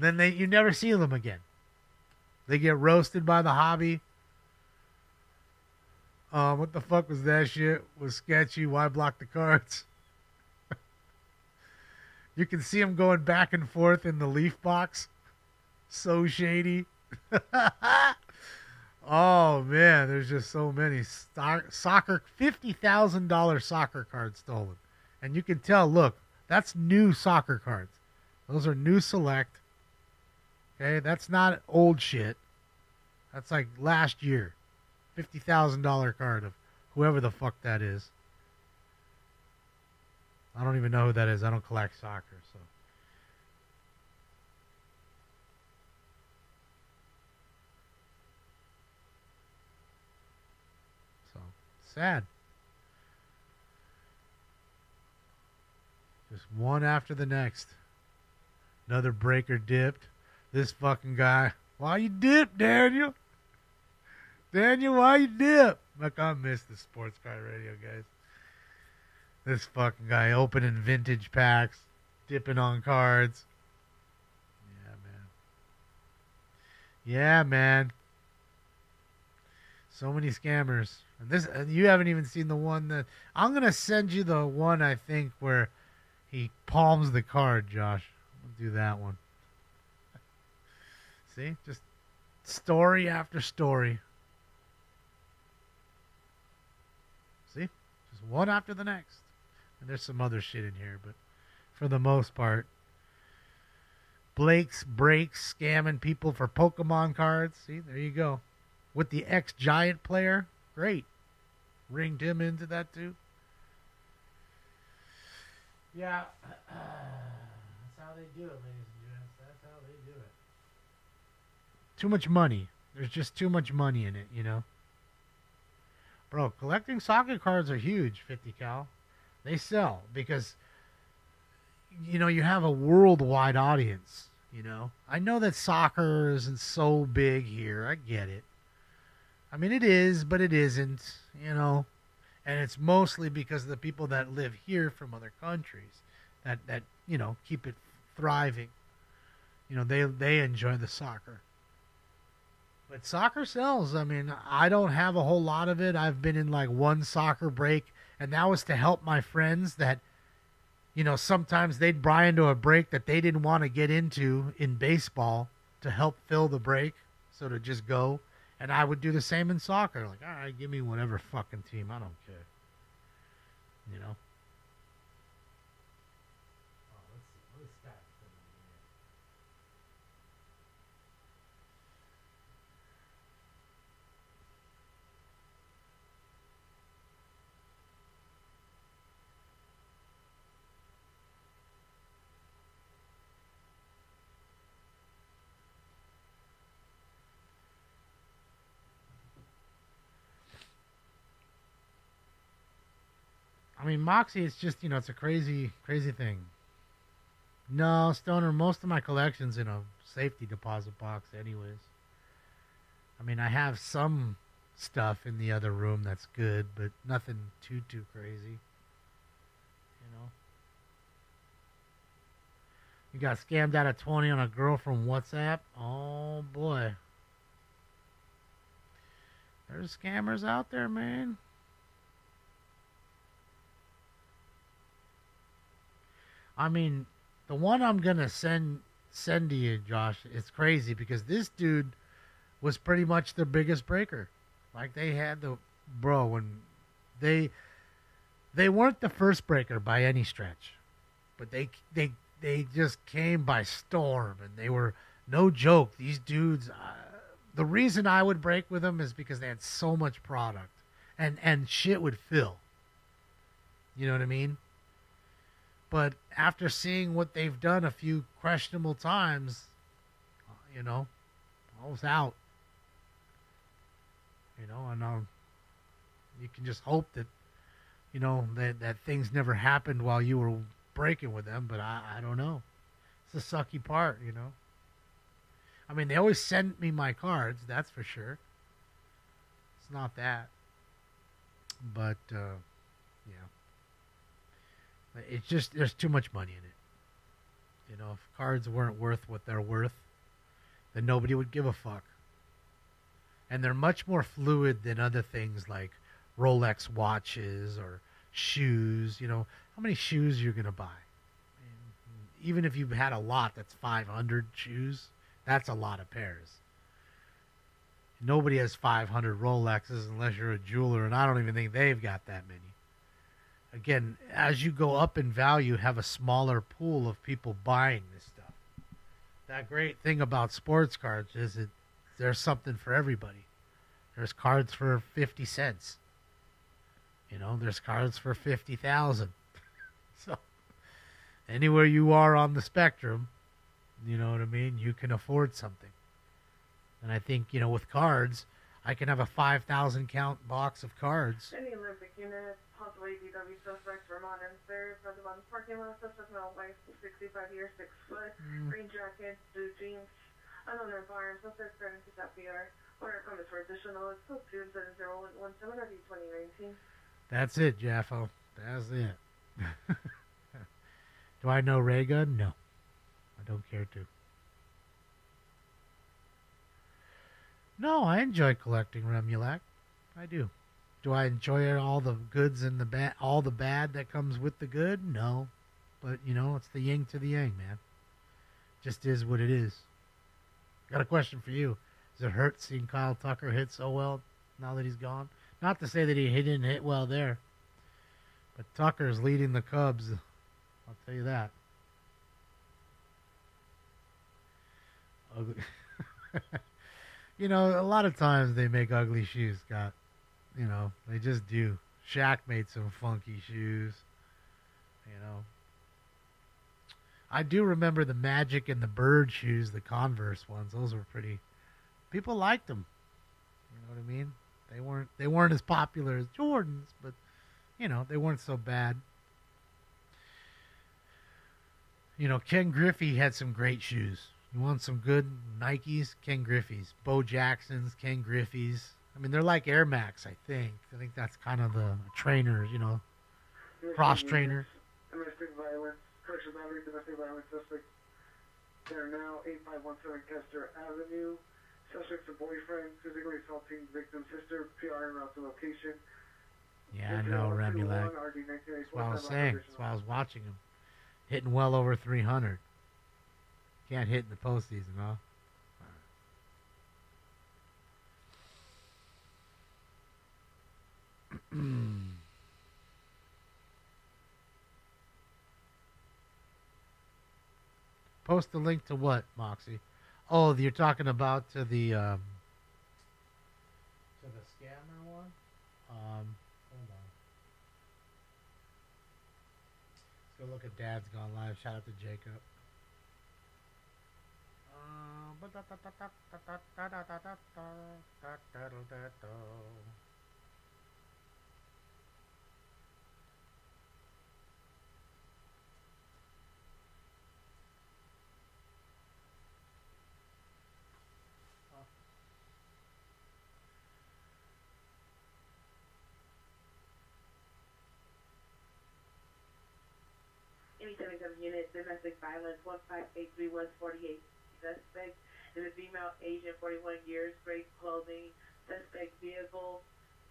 And then you never see them again. They get roasted by the hobby. What the fuck was that shit? Was sketchy. Why block the cards? You can see them going back and forth in the leaf box. So shady. Oh, man. There's just so many. Soccer, $50,000 soccer cards stolen. And you can tell, look, that's new soccer cards. Those are new select. Okay, that's not old shit. That's like last year. $50,000 card of whoever the fuck that is. I don't even know who that is. I don't collect soccer, so. So, sad. Just one after the next. Another breaker dipped. This fucking guy. Why you dip, Daniel? Daniel, why you dip? Look, I miss the sports car radio, guys. This fucking guy opening vintage packs, dipping on cards. Yeah, man. Yeah, man. So many scammers. And you haven't even seen the one that... I'm going to send you the one, I think, where he palms the card, Josh. We'll do that one. See? Just story after story. See? Just one after the next. And there's some other shit in here, but for the most part, Blake's breaks scamming people for Pokemon cards. See, there you go. With the ex-Giant player, great. Ringed him into that too. Yeah, that's how they do it, ladies and gents. That's how they do it. Too much money. There's just too much money in it, you know. Bro, collecting soccer cards are huge, 50 cal. They sell because, you know, you have a worldwide audience, you know. I know that soccer isn't so big here. I get it. I mean, it is, but it isn't, you know. And it's mostly because of the people that live here from other countries that you know, keep it thriving. You know, they enjoy the soccer. But soccer sells. I mean, I don't have a whole lot of it. I've been in like one soccer break, and that was to help my friends that, you know, sometimes they'd buy into a break that they didn't want to get into in baseball to help fill the break, so to just go. And I would do the same in soccer. Like, all right, give me whatever fucking team. I don't care. You know? Oh, let's see. What is that? I mean, Moxie, it's just, you know, it's a crazy, crazy thing. No, Stoner, most of my collection's in a safety deposit box anyways. I mean, I have some stuff in the other room that's good, but nothing too crazy. You know? You got scammed out of 20 on a girl from WhatsApp? Oh, boy. There's scammers out there, man. I mean, the one I'm gonna send to you, Josh, it's crazy because this dude was pretty much the biggest breaker. Like they had the when they weren't the first breaker by any stretch, but they just came by storm and they were no joke. These dudes, the reason I would break with them is because they had so much product and shit would fill. You know what I mean? But after seeing what they've done a few questionable times, you know, I was out. You know, and you can just hope that, you know, that things never happened while you were breaking with them. But I don't know. It's the sucky part, you know. I mean, they always send me my cards, that's for sure. It's not that. But, yeah. It's just, there's too much money in it. You know, if cards weren't worth what they're worth, then nobody would give a fuck. And they're much more fluid than other things like Rolex watches or shoes. You know, how many shoes you're going to buy? I mean, even if you've had a lot that's 500 shoes, that's a lot of pairs. Nobody has 500 Rolexes unless you're a jeweler, and I don't even think they've got that many. Again, as you go up in value, have a smaller pool of people buying this stuff. That great thing about sports cards is that there's something for everybody. There's cards for 50 cents. You know, there's cards for 50,000. So anywhere you are on the spectrum, you know what I mean, you can afford something. And I think, you know, with cards, I can have a 5,000 count box of cards.
Any Olympic unit, possible ADW suspects, Vermont and stairs, Pennsylvania parking lot, suspect male, wife, 65 years, 6 foot, green jacket, blue jeans, unknown firearms, suspect starting to FBR. Order comments for additional, it's code 27017 or D2019.
That's it, Jaffo. That's it. Do I know ray gun? No. I don't care to. No, I enjoy collecting Remulac. I do. Do I enjoy all the goods and the bad, all the bad that comes with the good? No. But, you know, it's the yin to the yang, man. Just is what it is. Got a question for you. Does it hurt seeing Kyle Tucker hit so well now that he's gone? Not to say that he didn't hit well there. But Tucker's leading the Cubs. I'll tell you that. Ugly. You know, a lot of times they make ugly shoes, Scott. You know, they just do. Shaq made some funky shoes. You know. I do remember the Magic and the Bird shoes, the Converse ones. Those were pretty. People liked them. You know what I mean? They weren't as popular as Jordans, but you know, they weren't so bad. You know, Ken Griffey had some great shoes. You want some good Nikes? Ken Griffey's. Bo Jackson's, Ken Griffey's. I mean, they're like Air Max, I think. I think that's kind of the trainer, you know, cross trainer.
Domestic violence, correctional battery, domestic violence suspect. They're now 8517 Kester Avenue. Suspect's a boyfriend, physically assaulting victim's sister, PR en route to location.
Yeah, I know, Remulac. That's what I was saying. That's why I was watching him. Hitting well over 300. Can't hit in the postseason, huh? Post the link to what, Moxie? Oh, you're talking about to the scammer one? Hold on. Let's go look at Dad's Gone Live. Shout out to Jacob.
Any 77 unit, domestic violence, 1583 West 48. Suspect is a female, Asian, 41 years, gray clothing. Suspect vehicle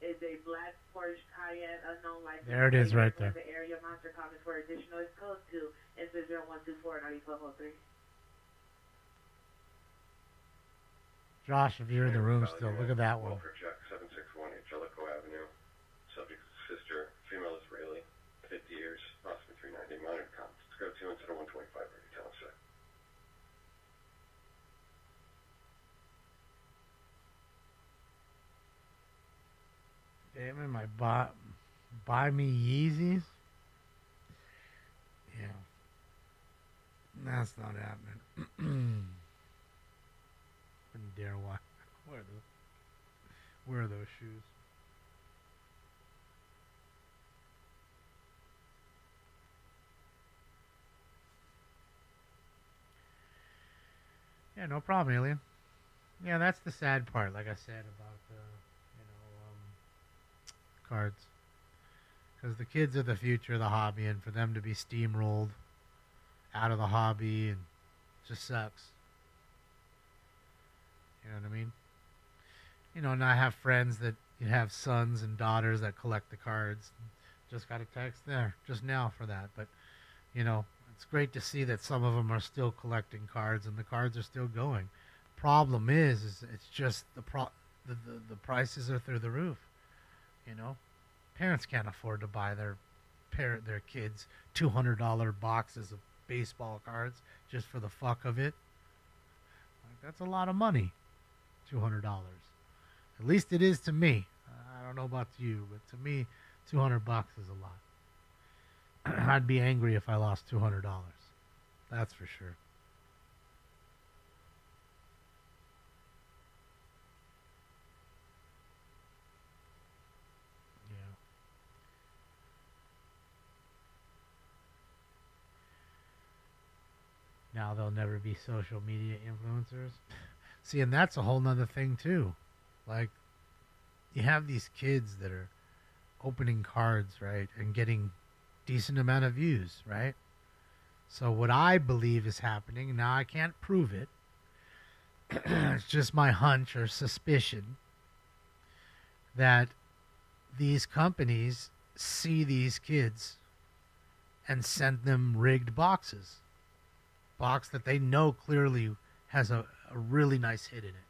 is a black Porsche Cayenne, unknown license.
There it is right there.
The area monster comments for additional is code 2 and 0124 9403.
Josh, if you're in the room still, look at that one.
For Jack 761 Jellicoe Avenue. Subject's sister, female Israeli, 50 years, approximately 390 minor comments. Let's go 2 instead of 125 ready, tell us that.
Damn it, my buy me Yeezys? Yeah. That's not happening. Wouldn't dare wear those shoes. Yeah, no problem, Alien. Yeah, that's the sad part, like I said, about cards. Because the kids are the future of the hobby, and for them to be steamrolled out of the hobby, and just sucks. You know what I mean? You know, and I have friends that have sons and daughters that collect the cards. Just got a text there just now for that. But, you know, it's great to see that some of them are still collecting cards and the cards are still going. Problem is it's just the prices are through the roof. You know, parents can't afford to buy their kids $200 boxes of baseball cards just for the fuck of it. Like, that's a lot of money. $200. At least it is to me. I don't know about you, but to me, $200 is a I'd be angry if I lost $200. That's for sure. Yeah. Now they'll never be social media influencers. See, and that's a whole nother thing too. Like, you have these kids that are opening cards, right, and getting decent amount of views, right? So what I believe is happening, now I can't prove it, it's just my hunch or suspicion, that these companies see these kids and send them rigged boxes. Box that they know clearly has a really nice hit in it.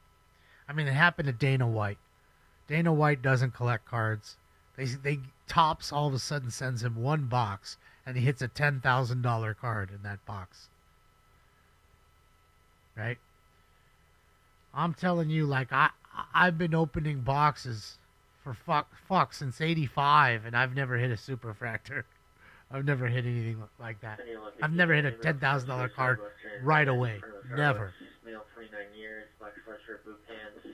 I mean, it happened to Dana White. Dana White doesn't collect cards. They Topps all of a sudden sends him one box, and he hits a $10,000 card in that box. Right? I'm telling you, like, I've been opening boxes for fuck since '85, and I've never hit a superfractor. I've never hit anything like that. I've never hit a $10,000 card right away. Never.
Male, 29 years, black sweatshirt, blue pants.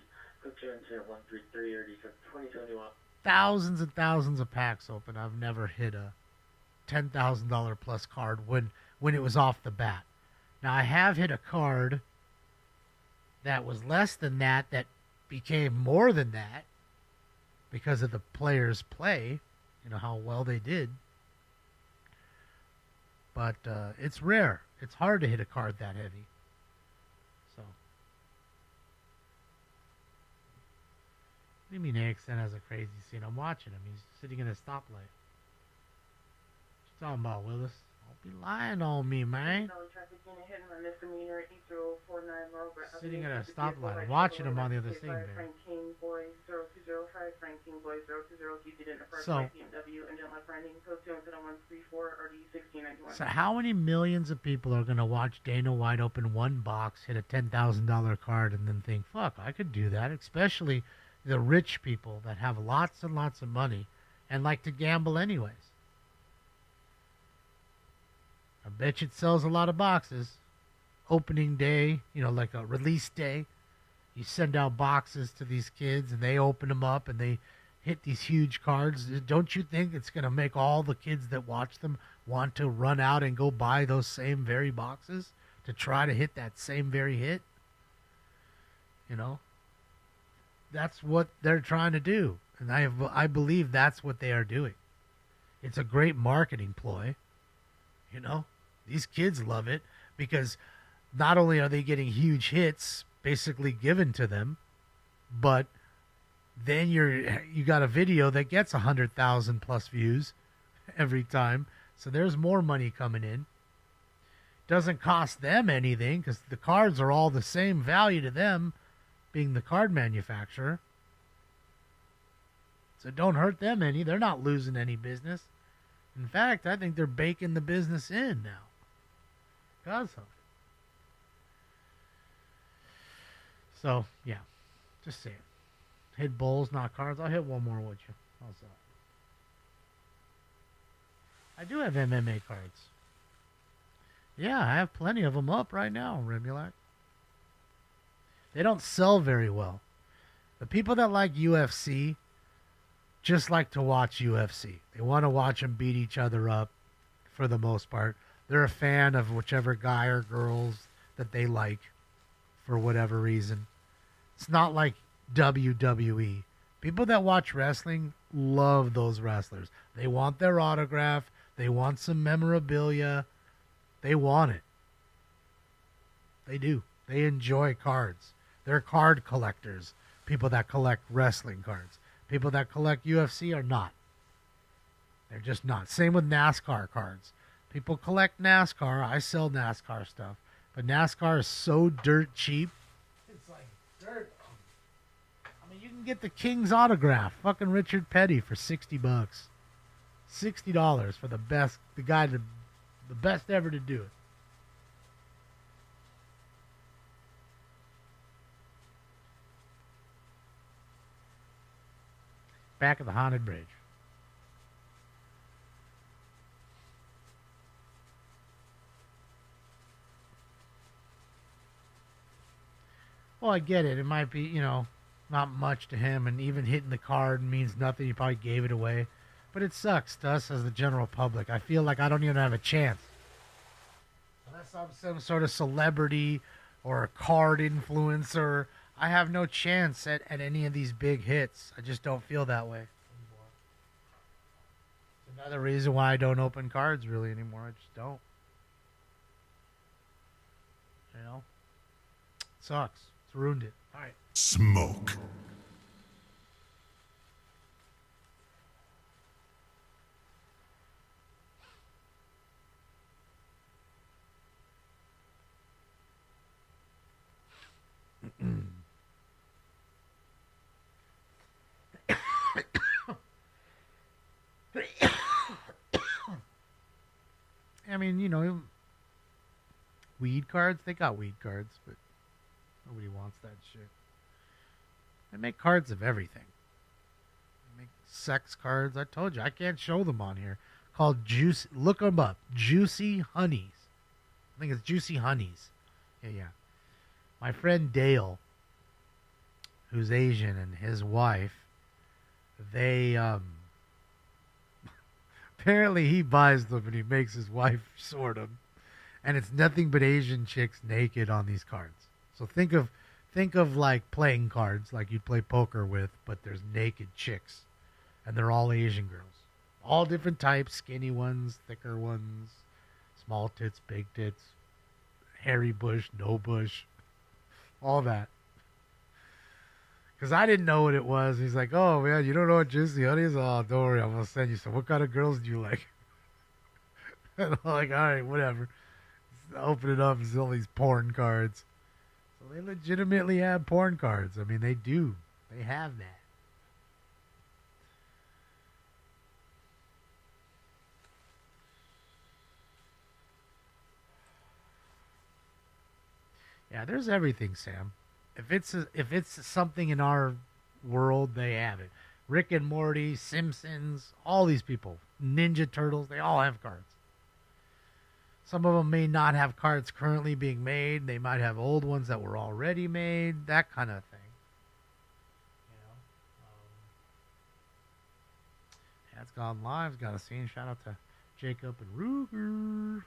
Cook 133 or 2021.
Thousands and thousands of packs open. I've never hit a $10,000 plus card when it was off the bat. Now, I have hit a card that was less than that became more than that because of the players' play, how well they did. But it's rare. It's hard to hit a card that heavy. So, what do you mean AXN has a crazy scene? I'm watching him. He's sitting in a stoplight. What you talking about, Willis? Don't be lying on me, man. Sitting at a stoplight. I'm watching him on the other thing, man. So how many millions of people are going to watch Dana White open one box, hit a $10,000 card, and then think, fuck, I could do that? Especially the rich people that have lots and lots of money and like to gamble anyways. I bet you it sells a lot of boxes. Opening day, like a release day. You send out boxes to these kids and they open them up and they hit these huge cards. Don't you think it's going to make all the kids that watch them want to run out and go buy those same very boxes to try to hit that same very hit? That's what they're trying to do. And I believe that's what they are doing. It's a great marketing ploy. These kids love it because not only are they getting huge hits basically given to them, but then you got a video that gets 100,000 plus views every time. So there's more money coming in. Doesn't cost them anything because the cards are all the same value to them, being the card manufacturer. So don't hurt them any. They're not losing any business. In fact, I think they're baking the business in now. Because of it. So, yeah. Just say it. Hit bowls, not cards. I'll hit one more with you. How's that? I do have MMA cards. Yeah, I have plenty of them up right now, Remulac. They don't sell very well. The people that like UFC just like to watch UFC. They want to watch them beat each other up for the most part. They're a fan of whichever guy or girls that they like for whatever reason. It's not like WWE. People that watch wrestling love those wrestlers. They want their autograph. They want some memorabilia. They want it. They do. They enjoy cards. They're card collectors. People that collect wrestling cards. People that collect UFC are not. They're just not. Same with NASCAR cards. People collect NASCAR. I sell NASCAR stuff. But NASCAR is so dirt cheap. It's like dirt. I mean, you can get the King's autograph. Fucking Richard Petty for $60. $60 for the best, the best ever to do it. Back of the haunted bridge. Well, I get it. It might be, not much to him, and even hitting the card means nothing. He probably gave it away. But it sucks to us as the general public. I feel like I don't even have a chance. Unless I'm some sort of celebrity or a card influencer, I have no chance at any of these big hits. I just don't feel that way. It's another reason why I don't open cards really anymore. I just don't. It sucks. It's ruined it. All right.
Smoke.
I mean, weed cards, they got weed cards, but nobody wants that shit. They make cards of everything. They make sex cards. I told you, I can't show them on here. Called Juice. Look them up. Juicy Honeys. I think it's Juicy Honeys. Yeah. My friend Dale, who's Asian, and his wife, they, apparently he buys them and he makes his wife sort them. And it's nothing but Asian chicks naked on these cards. So think of like playing cards like you'd play poker with, but there's naked chicks. And they're all Asian girls. All different types, skinny ones, thicker ones, small tits, big tits, hairy bush, no bush, all that. Because I didn't know what it was. He's like, oh, man, you don't know what Juicy Honey is? Oh, don't worry, I'm going to send you some. What kind of girls do you like? And I'm like, all right, whatever. Open it up and see all these porn cards. So they legitimately have porn cards. I mean, they do. They have that. Yeah, there's everything, Sam. If it's something in our world, they have it. Rick and Morty, Simpsons, all these people, Ninja Turtles, they all have cards. Some of them may not have cards currently being made. They might have old ones that were already made, that kind of thing. Yeah, it's gone live. Got a scene. Shout out to Jacob and Ruger.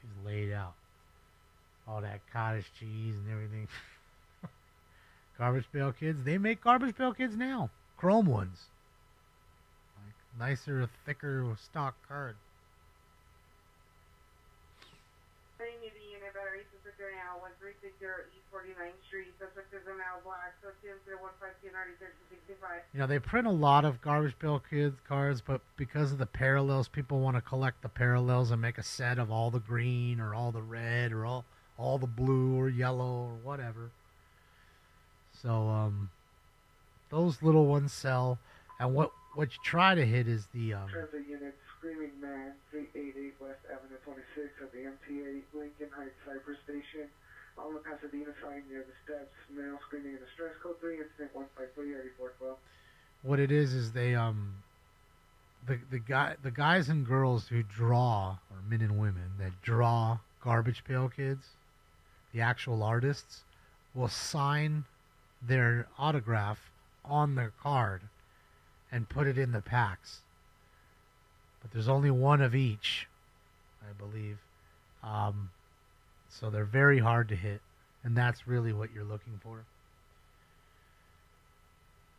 He's laid out. All that cottage cheese and everything. Garbage Pail Kids. They make Garbage Pail Kids now. Chrome ones. Like nicer, thicker stock card.
Setting new to unit battery suspect now 1360 East 49th Street. Suspect is a now black. So 2015290
They print a lot of Garbage Pail Kids cards, but because of the parallels, people want to collect the parallels and make a set of all the green or all the red or all the blue or yellow or whatever. So those little ones sell, and what you try to hit is the
Transit unit Screaming Man 388 West Avenue 26 at the MTA Lincoln Heights Cypress Station on the Pasadena side near the steps. Male screaming in the stress code 3 incident 1538412.
What it is they the guys and girls who draw, or men and women that draw Garbage Pail Kids, the actual artists, will sign their autograph on their card and put it in the packs. But there's only one of each, I believe. So they're very hard to hit, and that's really what you're looking for.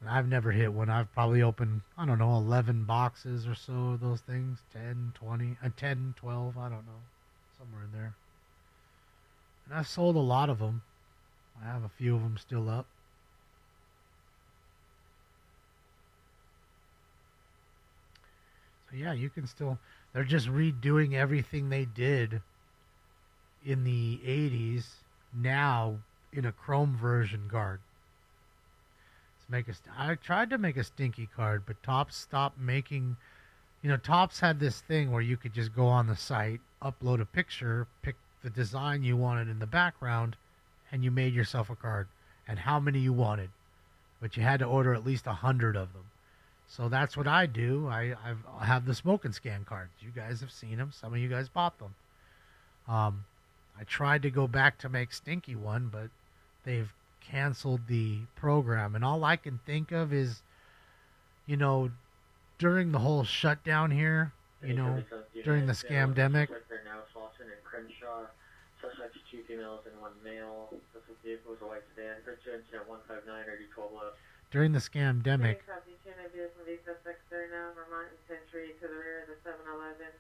And I've never hit one. I've probably opened, 11 boxes or so of those things. 10, 20, 10, 12, I don't know. Somewhere in there. And I've sold a lot of them. I have a few of them still up. So yeah, you can still... They're just redoing everything they did in the 80s now in a chrome version card. I tried to make a stinky card, but Topps stopped making, You know, Topps had this thing where you could just go on the site, upload a picture, pick the design you wanted in the background, and you made yourself a card, and how many you wanted. But you had to order at least 100 of them. So that's what I do. I have the smoke and scan cards. You guys have seen them. Some of you guys bought them. I tried to go back to make Stinky one, but they've canceled the program. And all I can think of is, you know, during the whole shutdown here, you know, during the scamdemic.
Suspects 2 females and 1 male. This vehicle was a white sedan. Bridge incident 159 or 12 left.
During the scamdemic.
Suspects there now, Vermont and Century to the rear of the 7-Eleven.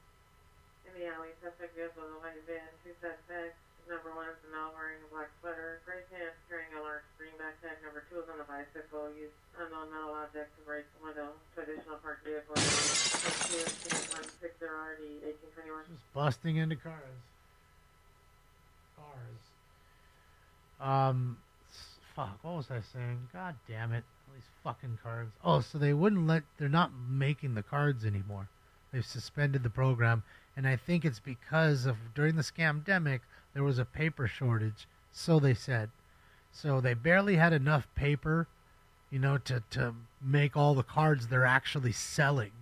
In the alley, suspect vehicle is a white van. 2 suspects. Number 1 is a male wearing a black sweater, gray pants, carrying a large green backpack. Number 2 is on a bicycle. Used unknown metal object to break the window to additional parked vehicle. 2 incident 160 RD 1821.
Just busting into cars. Fuck, what was I saying? God damn it. All these fucking cards. Oh, so they wouldn't they're not making the cards anymore. They've suspended the program, and I think it's because of, during the scamdemic, there was a paper shortage, so they said. So they barely had enough paper, you know, to make all the cards they're actually selling.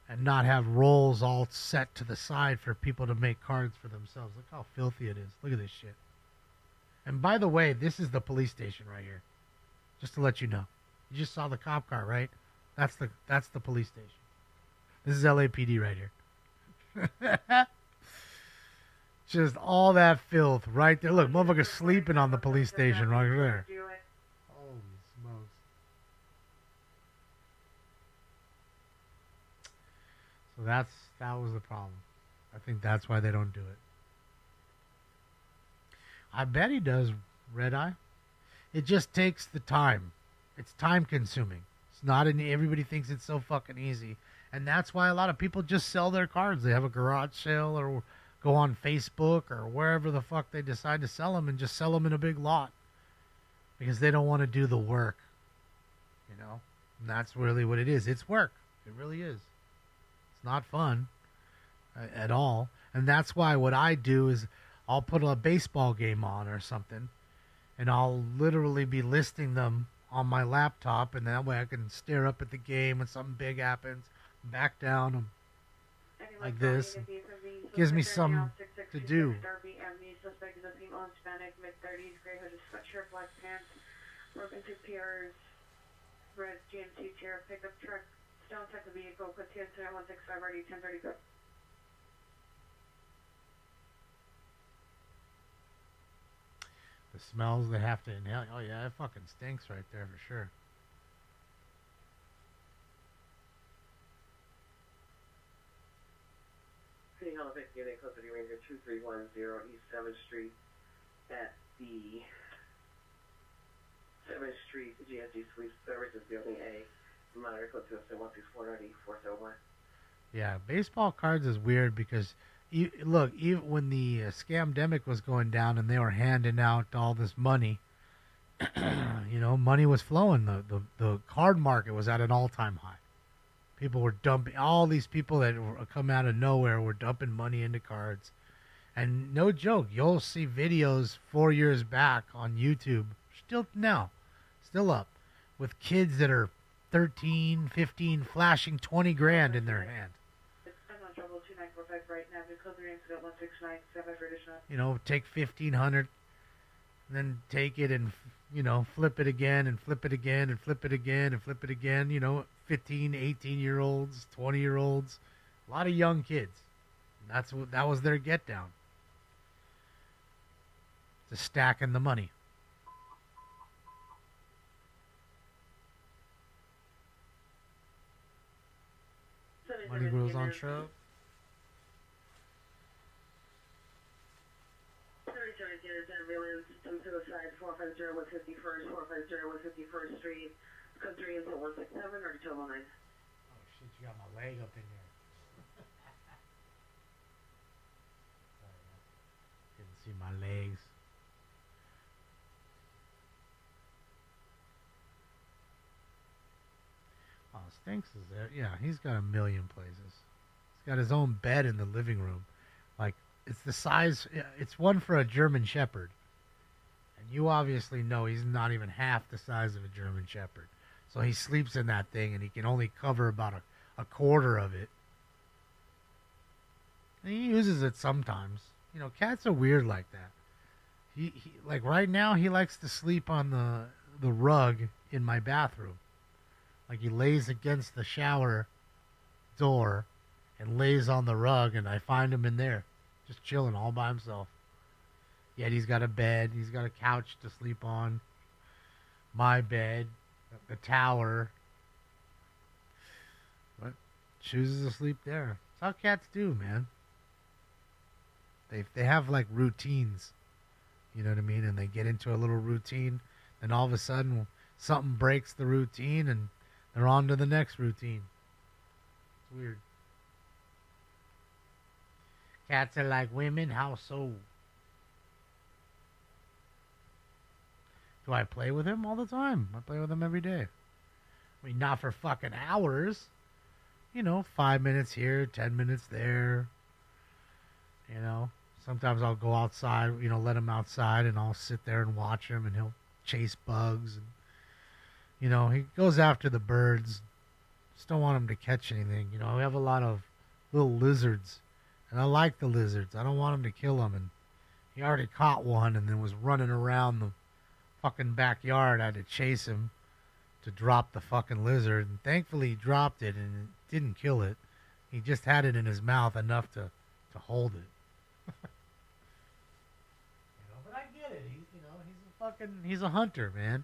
And not have rolls all set to the side for people to make cards for themselves. Look how filthy it is. Look at this shit. And by the way, this is the police station right here. Just to let you know. You just saw the cop car, right? That's the police station. This is LAPD right here. Just all that filth right there. Look, motherfucker's sleeping on the police station right there. Holy smokes. So that was the problem. I think that's why they don't do it. I bet he does, Red Eye. It just takes the time. It's time consuming. It's not everybody thinks it's so fucking easy. And that's why a lot of people just sell their cards. They have a garage sale or go on Facebook or wherever the fuck they decide to sell them and just sell them in a big lot. Because they don't want to do the work. You know? And that's really what it is. It's work. It really is. It's not fun at all. And that's why what I do is I'll put a baseball game on or something, and I'll literally be listing them on my laptop, and that way I can stare up at the game when something big happens, back down like this. It gives me something to do.
Suspect is a female Hispanic, mid-30s, gray hooded sweatshirt, black pants, broken 2 PRs, red GMC chair, pickup truck, stone type of vehicle, put 2 incident 165 RD 1030 go.
The smells they have to inhale. Oh yeah, it fucking stinks right there for sure.
City Hall of Fame Unit Code City Ranger 2310 East 7th Street at the 7th Street GSG Suite Services Building A. Monitor code 207-164-471.
Yeah, baseball cards is weird because look, even when the scamdemic was going down and they were handing out all this money, you know, money was flowing. The card market was at an all-time high. People were dumping, all these people that were come out of nowhere were dumping money into cards. And no joke, you'll see videos 4 years back on YouTube, still up, with kids that are 13, 15, flashing 20 grand in their hand. You know, take 1,500, then take it and, you know, flip it again and flip it again and flip it again and flip it again. You know, 15, 18-year-olds, 20-year-olds, a lot of young kids. That was their get down. To stacking the money. Money grows on shrub.
450-151st Street, code 3 is 167 or 209.
Oh shit, you got my leg up in there. Didn't see my legs. Oh, Stinks is there. Yeah, he's got a million places. He's got his own bed in the living room. Like, it's the size, it's one for a German Shepherd. And you obviously know he's not even half the size of a German Shepherd. So he sleeps in that thing, and he can only cover about a quarter of it. And he uses it sometimes. You know, cats are weird like that. He like right now, he likes to sleep on the rug in my bathroom. Like, he lays against the shower door and lays on the rug, and I find him in there, just chilling all by himself. Yet he's got a bed, he's got a couch to sleep on, my bed, the tower. But chooses to sleep there. That's how cats do, man. They have like routines, you know what I mean? And they get into a little routine, and all of a sudden something breaks the routine, and they're on to the next routine. It's weird. Cats are like women, how so? Do I play with him all the time? I play with him every day. I mean, not for fucking hours. You know, 5 minutes here, 10 minutes there. You know, sometimes I'll go outside, you know, let him outside, and I'll sit there and watch him, and he'll chase bugs. And, you know, he goes after the birds. Just don't want him to catch anything. You know, we have a lot of little lizards, and I like the lizards. I don't want him to kill them. And he already caught one and then was running around the fucking backyard. I had to chase him to drop the fucking lizard, and thankfully he dropped it and it didn't kill it. He just had it in his mouth enough to hold it. But I get it. He's a hunter, man.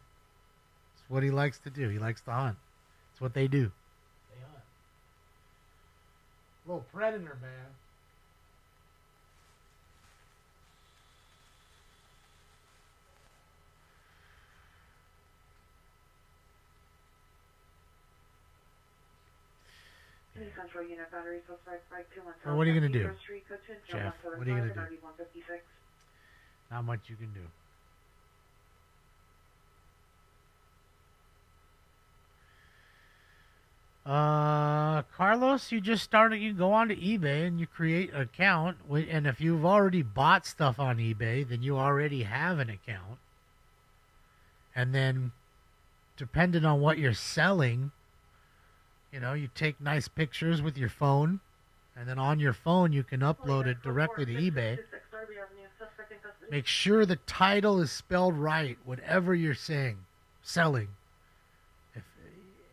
It's what he likes to do. He likes to hunt. It's what they do. They hunt. Little predator, man.
Central Unit Battery Suspect 521.
Well, what are you going to do, Jeff? What are you going to do? Not much you can do. Carlos, you just started. You go on to eBay and you create an account. And if you've already bought stuff on eBay, then you already have an account. And then, depending on what you're selling, you know, you take nice pictures with your phone, and then on your phone you can upload it directly to eBay. Make sure the title is spelled right, whatever you're selling. If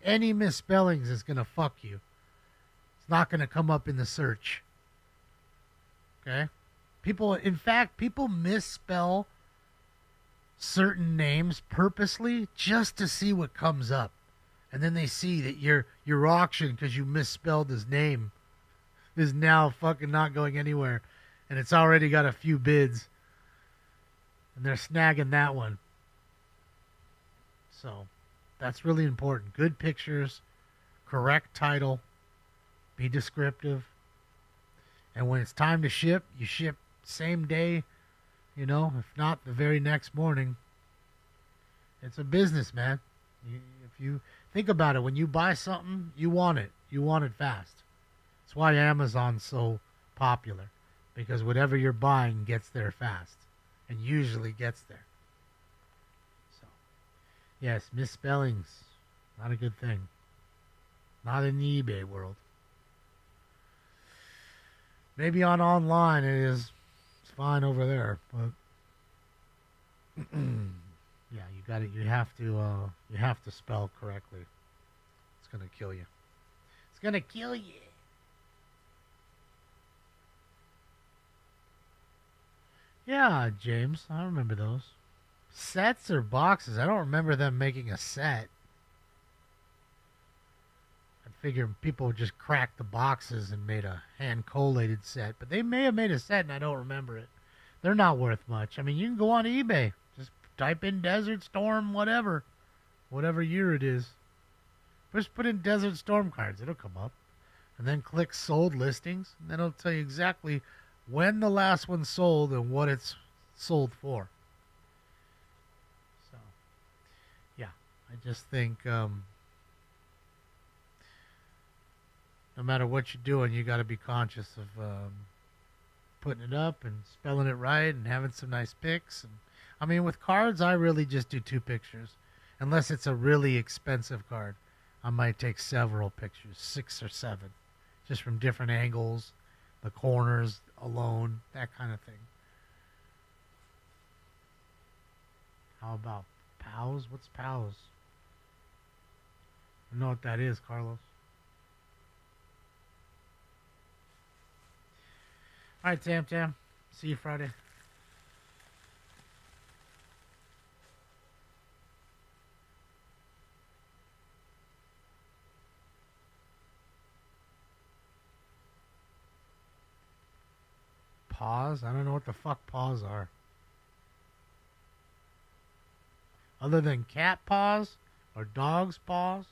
any misspellings is going to fuck you. It's not going to come up in the search. Okay? People misspell certain names purposely just to see what comes up. And then they see that your auction, because you misspelled his name, is now fucking not going anywhere. And it's already got a few bids. And they're snagging that one. So, that's really important. Good pictures, correct title, be descriptive. And when it's time to ship, you ship same day, you know, if not the very next morning. It's a business, man. If you think about it, when you buy something, you want it. You want it fast. That's why Amazon's so popular, because whatever you're buying gets there fast, and usually gets there. So, yes, misspellings, not a good thing. Not in the eBay world. Maybe on online it is. It's fine over there, but yeah, you got it. You have to spell correctly. It's gonna kill you. It's gonna kill you. Yeah, James, I remember those. Sets or boxes? I don't remember them making a set. I figure people just cracked the boxes and made a hand-collated set, but they may have made a set and I don't remember it. They're not worth much. I mean, you can go on eBay. Just type in Desert Storm, whatever year it is. Just put in Desert Storm cards. It'll come up. And then click sold listings. And then it'll tell you exactly when the last one sold and what it's sold for. So, yeah. I just think no matter what you're doing, you got to be conscious of putting it up and spelling it right and having some nice pics. And I mean, with cards, I really just do 2 pictures. Unless it's a really expensive card, I might take several pictures, 6 or 7, just from different angles, the corners alone, that kind of thing. How about POWs? What's POWs? I know what that is, Carlos. All right, Tam Tam. See you Friday. Paws? I don't know what the fuck paws are. Other than cat paws or dog's paws?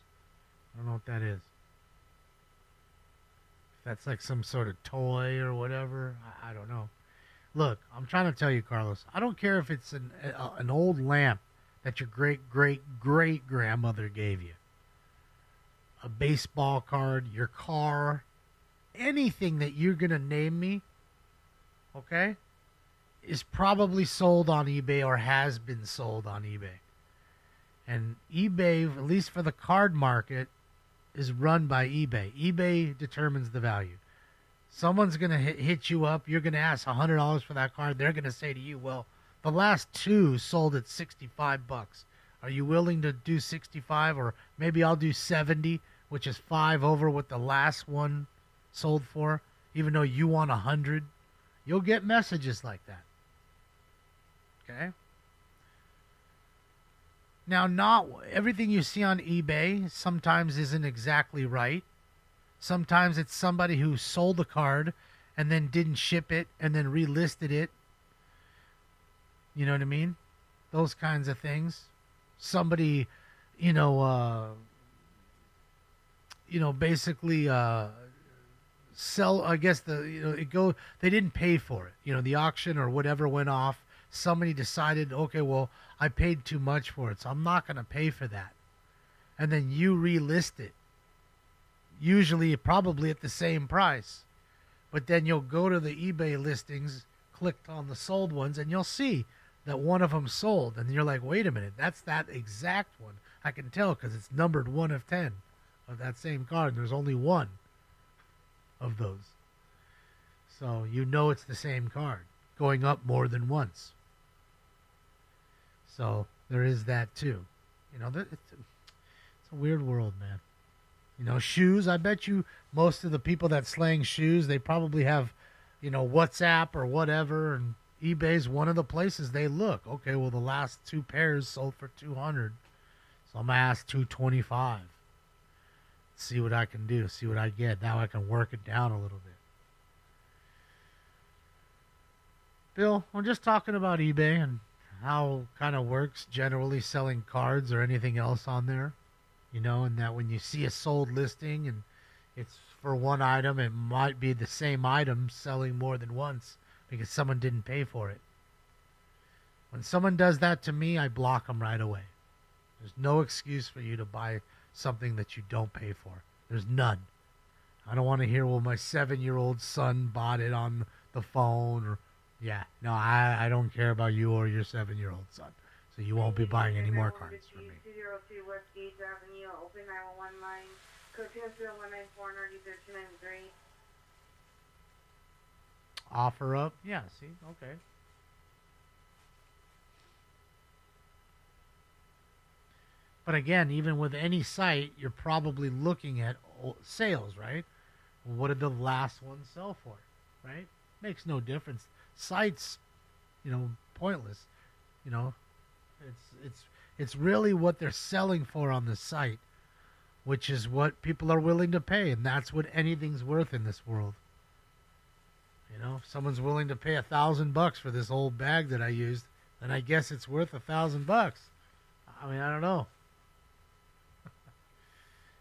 I don't know what that is. If that's like some sort of toy or whatever, I don't know. Look, I'm trying to tell you, Carlos, I don't care if it's an old lamp that your great-great-great-grandmother gave you. A baseball card, your car, anything that you're going to name me, okay, is probably sold on eBay or has been sold on eBay. And eBay, at least for the card market, is run by eBay. eBay determines the value. Someone's going to hit you up. You're going to ask $100 for that card. They're going to say to you, well, the last 2 sold at $65. Are you willing to do 65? Or maybe I'll do 70, which is 5 over what the last one sold for, even though you want 100. You'll get messages like that. Okay? Now, not everything you see on eBay sometimes isn't exactly right. Sometimes it's somebody who sold the card and then didn't ship it and then relisted it. You know what I mean? Those kinds of things. Somebody, basically sell. I guess they didn't pay for it. The auction or whatever went off. Somebody decided, okay, well, I paid too much for it, so I'm not going to pay for that. And then you relist it. Usually, probably at the same price. But then you'll go to the eBay listings, click on the sold ones, and you'll see that one of them sold. And you're like, wait a minute, that's that exact one. I can tell because it's numbered 1 of 10 of that same card. There's only 1 of those. So you know it's the same card, going up more than once. So there is that too. It's a weird world, man. Shoes, I bet you most of the people that slang shoes, they probably have, WhatsApp or whatever, and eBay's one of the places they look. Okay, well, the last 2 pairs sold for $200, so I'm going to ask $225. See what I can do, see what I get. Now I can work it down a little bit. Bill, we're just talking about eBay and how it kind of works generally selling cards or anything else on there. And that when you see a sold listing and it's for one item, it might be the same item selling more than once because someone didn't pay for it. When someone does that to me, I block them right away. There's no excuse for you to buy something that you don't pay for. There's none. I don't want to hear, well, my 7-year-old son bought it on the phone. Or yeah, no, I don't care about you or your 7-year-old son. So you won't be buying any more cards from me.
202 West Gage Avenue, open 911 line, code 20194 9293.
Offer up? Yeah, see? Okay. But again, even with any site, you're probably looking at sales, right? Well, what did the last one sell for, right? Makes no difference. Sites, pointless. It's really what they're selling for on the site, which is what people are willing to pay, and that's what anything's worth in this world. If someone's willing to pay $1,000 for this old bag that I used, then I guess it's worth $1,000. I mean, I don't know.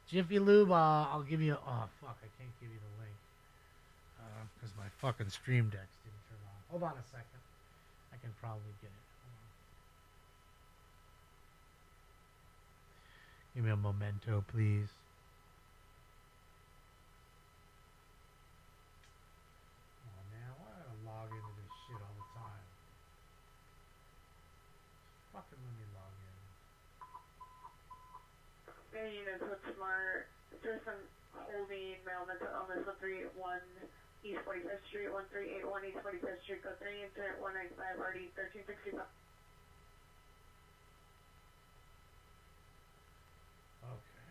Jiffy Lube, I'll give you. Oh fuck, I can't give you the link because my fucking Stream Deck didn't turn on. Hold on a second. I can probably get it. Give me a memento, please. fucking let me log in.
Hey, units with Smart. There's some holding mailman on this 131 East 45th Street, 1381 East 45th Street, code 3, incident 195, RD 1365.
Okay.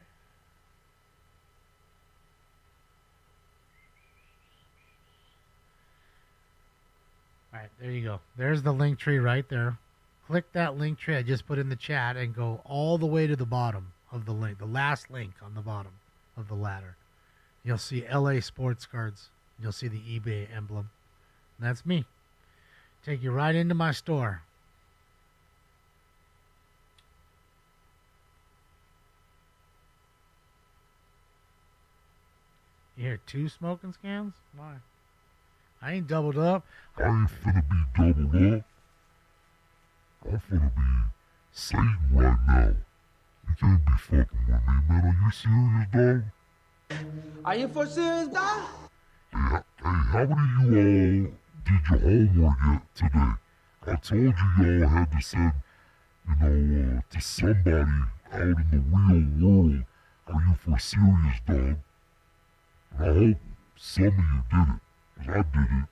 All right, there you go. There's the link tree right there. Click that link tree I just put in the chat and go all the way to the bottom of the link, the last link on the bottom of the ladder. You'll see LA Sports Cards. You'll see the eBay emblem. And that's me. Take you right into my store. You hear 2 smoking scans? Why? I ain't doubled up.
I ain't finna be doubled up. I'm finna be Satan right now. You can't be fucking with me, man. Are you serious, dog?
Are you for serious, dog?
Hey, how many of you all did your homework yet today? I told you y'all had to send, to somebody out in the real world. Are you for serious, dog? And I hope some of you did it, because I did it.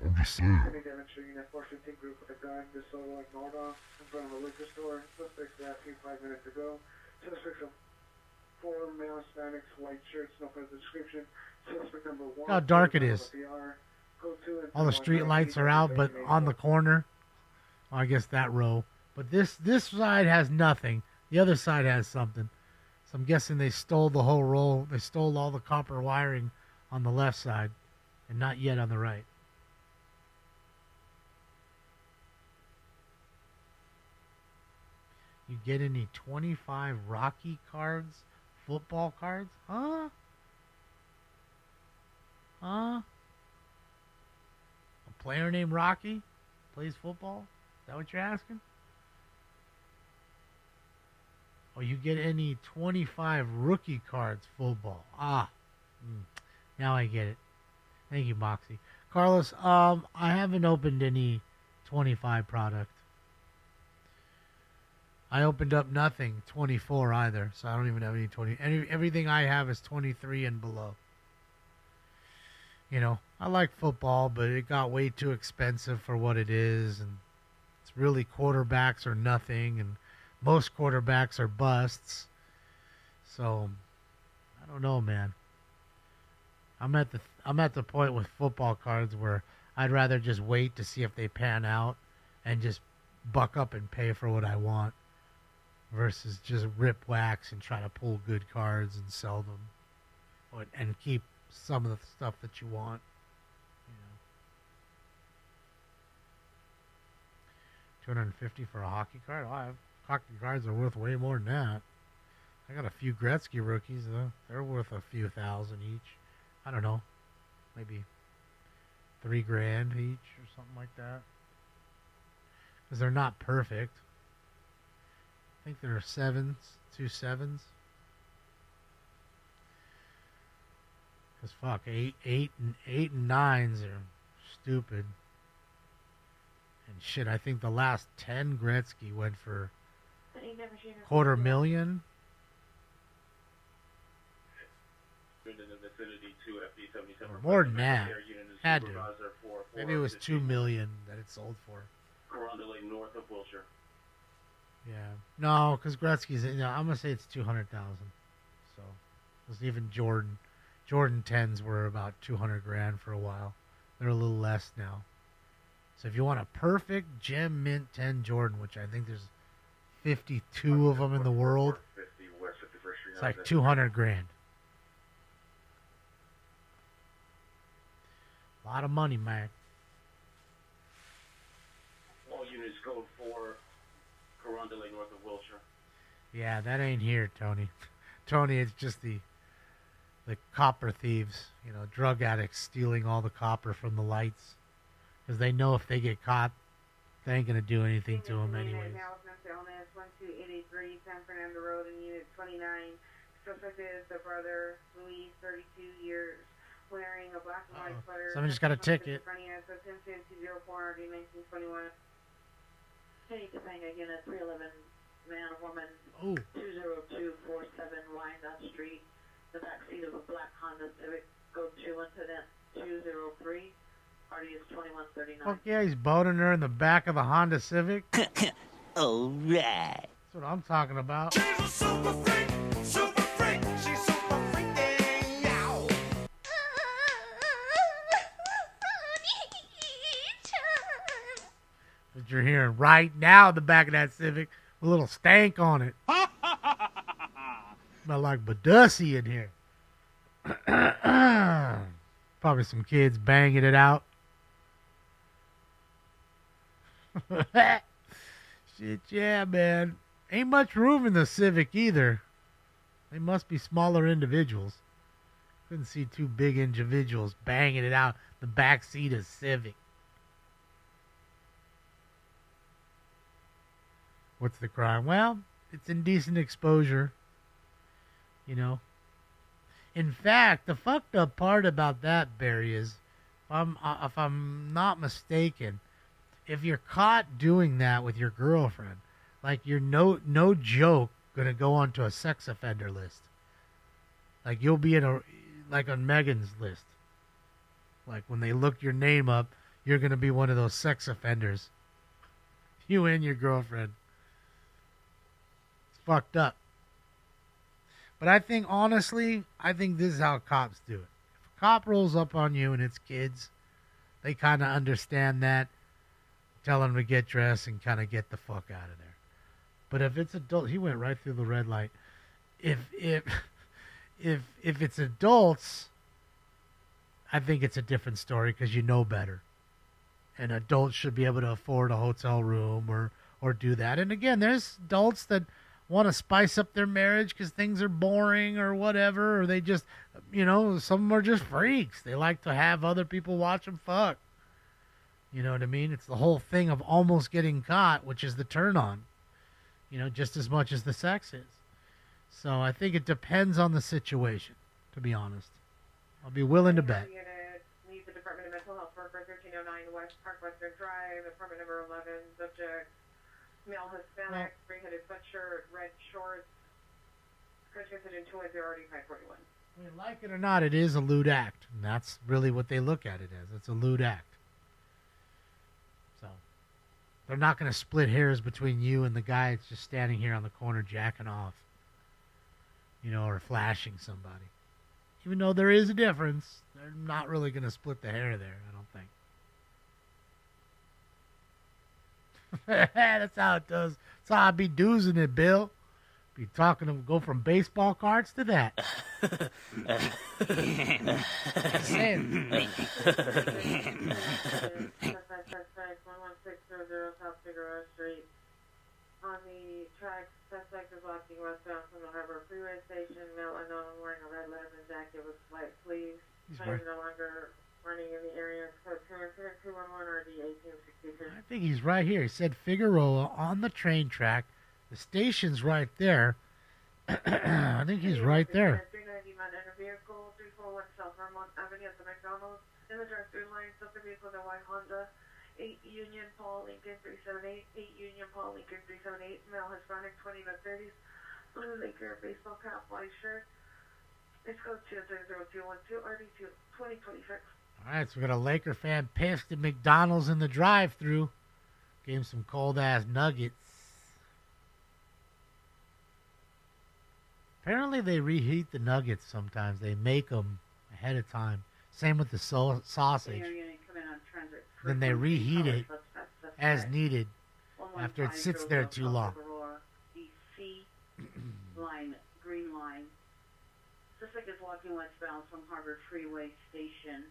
I'm just saying.
Demonstrating that 415 group with a gun, DeSoto and Nordoff in front of a liquor store. Suspects asking 5 minutes ago. Suspects of 4 male Hispanics, white shirts, no further description. Suspect number 1.
Look how dark it is. All the street lights are out, but on the corner, well, I guess that row. But this side has nothing. The other side has something. So I'm guessing they stole the whole row. They stole all the copper wiring on the left side, and not yet on the right. You get any 25 Rocky cards, football cards? Huh? Huh? A player named Rocky plays football? Is that what you're asking? Or you get any 25 rookie cards, football? Ah. Now I get it. Thank you, Moxie. Carlos, I haven't opened any 25 product. I opened up nothing 24 either, so I don't even have any 20. Everything I have is 23 and below. I like football, but it got way too expensive for what it is, and it's really quarterbacks or nothing, and most quarterbacks are busts. So I don't know, man. I'm at the point with football cards where I'd rather just wait to see if they pan out and just buck up and pay for what I want, versus just rip wax and try to pull good cards and sell them, and keep some of the stuff that you want. 250 for a hockey card? Oh, hockey cards are worth way more than that. I got a few Gretzky rookies, though. They're worth a few thousand each. I don't know, maybe $3,000 each or something like that. Because they're not perfect. I think there are 2 sevens. Because fuck, 8 and 9s are stupid. And shit, I think the last 10 Gretzky went for $250,000. Or more than that. Had to. Maybe it was $2 million that it sold for.
North of Wilshire.
Yeah. No, because Gretzky's, I'm going to say it's $200,000. So, it was even Jordan. Jordan 10s were about $200,000 for a while. They're a little less now. So if you want a perfect gem mint 10 Jordan, which I think there's 52 of them in the world, it's like $200,000. A lot of money, man.
All units code 4, Carondelet, north of Wilshire.
Yeah, that ain't here, Tony. Tony, it's just the copper thieves, drug addicts stealing all the copper from the lights. Because they know if they get caught, they ain't going to do anything to them anyways.
12883 San Fernando Road in Unit 29. Suspect is the brother, Luis, 32 years,
wearing a black and white sweater.
Someone just got a ticket.
So 10-04 RD 1921. Any Topanga unit 311 man or woman.
Oh.
20247 Wyandotte Street. The back seat of a black Honda Civic. Go to incident 203. RD is 2139.
Fuck yeah, he's boning her in the back of the Honda Civic.
All right.
That's what I'm talking about.
She's a super freak, super freak. She's super freaking out.
What you're hearing right now in the back of that Civic, a little stank on it. Smell like Badussi in here. Probably some kids banging it out. Shit, yeah, man. Ain't much room in the Civic either. They must be smaller individuals. Couldn't see two big individuals banging it out the back seat of Civic. What's the crime? Well, it's indecent exposure. You know. In fact, the fucked up part about that, Barry, is if I'm not mistaken, if you're caught doing that with your girlfriend, like you're no joke gonna go onto a sex offender list. Like you'll be on Megan's list. Like when they look your name up, you're gonna be one of those sex offenders. You and your girlfriend. It's fucked up. But I think, honestly, this is how cops do it. If a cop rolls up on you and it's kids, they kind of understand that. Tell them to get dressed and kind of get the fuck out of there. But if it's adult, he went right through the red light. If it's adults, I think it's a different story because you know better. And adults should be able to afford a hotel room or do that. And again, there's adults that want to spice up their marriage because things are boring or whatever, or they just, some of them are just freaks. They like to have other people watch them fuck. You know what I mean? It's the whole thing of almost getting caught, which is the turn on, just as much as the sex is. So I think it depends on the situation, to be honest. I'll be willing to bet.
Leave the Department of Mental Health Worker 1309 West Park Western Drive, apartment number 11, subject. Male Hispanic, three-headed sweatshirt, red shorts. Consisted in 210 RD 541.
I mean, like it or not, it is a lewd act. And that's really what they look at it as. It's a lewd act. So, they're not going to split hairs between you and the guy that's just standing here on the corner jacking off. Or flashing somebody. Even though there is a difference, they're not really going to split the hair there, I don't think. That's how it does. That's how I be doozing it, Bill. Be talking to go from baseball cards to that. Just saying.
1160 South Figueroa Street. On the track, suspect is walking westbound from the Harbor Freeway Station. Male unknown wearing a red leather jacket with white sleeves. Time no longer running in the area. Code 211 RD 1863.
I think he's right here. He said Figueroa on the train track. The station's right there. I think he's right there.
390 man in a vehicle, 341 South Vermont Avenue at the McDonald's. In the drive-through line, stop the vehicle, the white Honda. 8 Union Paul Lincoln 378. 8 Union Paul Lincoln 378. Male Hispanic 20 to 30s. Blue Laker baseball cap, white shirt. It's code 2000212 RD 2026.
All right, so we got a Laker fan pissed at McDonald's in the drive-thru. Gave him some cold-ass nuggets. Apparently they reheat the nuggets sometimes. They make them ahead of time. Same with the sausage. Then they reheat it as needed after it sits there too long.
The C line, green line. Suspect is walking westbound from Harbor Freeway Station.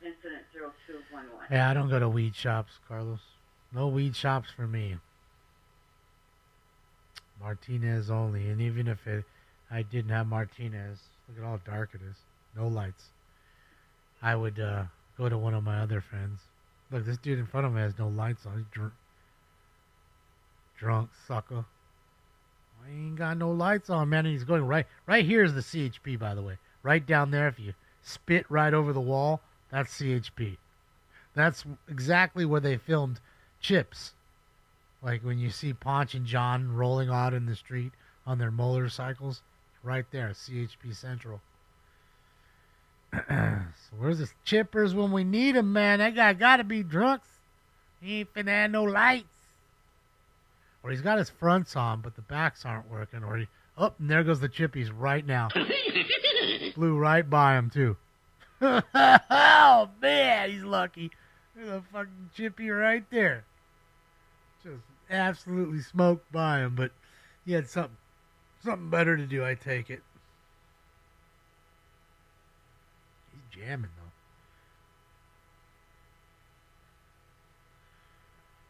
Incident 0211.
Yeah, I don't go to weed shops, Carlos. No weed shops for me. Martinez only. And even if I didn't have Martinez, look at how dark it is. No lights. I would go to one of my other friends. Look, this dude in front of me has no lights on. He's drunk sucker. He ain't got no lights on, man. And he's going right here is the CHP, by the way. right down there, if you spit right over the wall, that's CHP. That's exactly where they filmed Chips. Like when you see Ponch and John rolling out in the street on their motorcycles, right there, CHP Central. So where's the chippers when we need them, man? That guy got to be drunks. He ain't finna have no lights. Or he's got his fronts on, but the backs aren't working. Or and there goes the chippies right now. Flew right by him, too. Oh, man, he's lucky. There's a fucking chippy right there. Just absolutely smoked by him, but he had something better to do, I take it. He's jamming, though.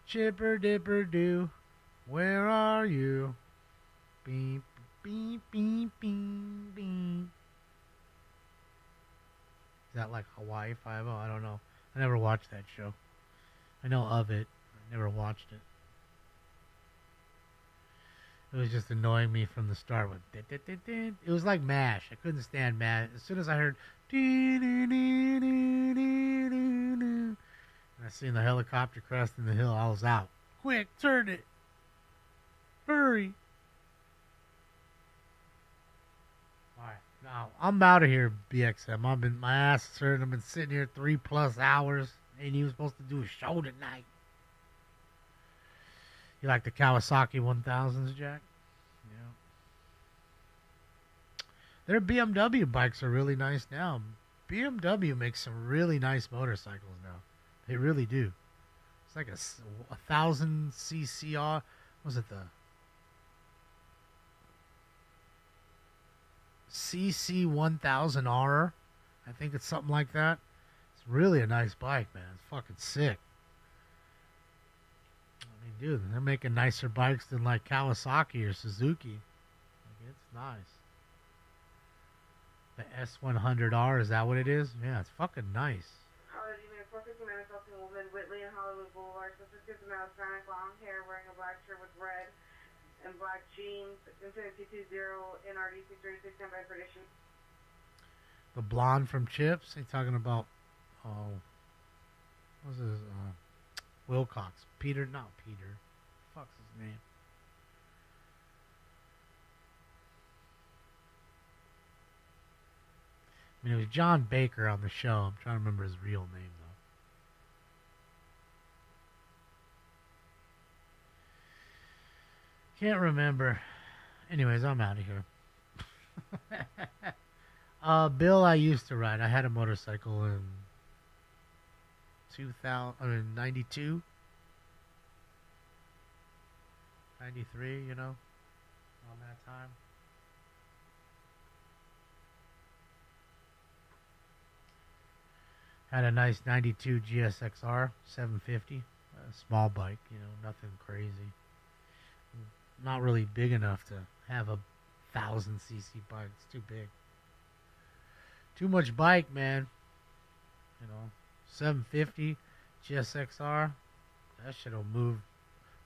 Chipper dipper do, where are you? Beep, beep, beep, beep, beep. Is that like Hawaii Five-0? I don't know. I never watched that show. I know of it. I never watched it. It was just annoying me from the start. It was like MASH. I couldn't stand MASH. As soon as I heard and I seen the helicopter cresting the hill, I was out. Quick, turn it. Hurry. Alright, now I'm out of here, BXM. My ass is hurting. I've been sitting here 3+ hours. Ain't even supposed to do a show tonight. You like the Kawasaki 1000s, Jack? Yeah. Their BMW bikes are really nice now. BMW makes some really nice motorcycles now. They really do. It's like a 1000 cc. Was it the CC 1000R? I think it's something like that. It's really a nice bike, man. It's fucking sick. I mean, dude, they're making nicer bikes than like Kawasaki or Suzuki. Like, it's nice. The S100R, is that what it is? Yeah, it's fucking nice.
Woman, Whitley and Hollywood Boulevard. So this gives a mouse, long hair, wearing a black shirt with red and black jeans. Infinity 20 NRD 636 by tradition.
The blonde from Chips? He's talking about, what's his, Wilcox. Not Peter. Fuck's his name? I mean, it was John Baker on the show. I'm trying to remember his real name, though. Can't remember. Anyways, I'm out of here. Bill, I used to ride. I had a motorcycle in 92, 93, you know, on that time. Had a nice 92 GSXR 750, a small bike, you know, nothing crazy. Not really big enough to have a 1000 cc bike. It's too big. Too much bike, man. You know, 750 GSXR. That shit'll move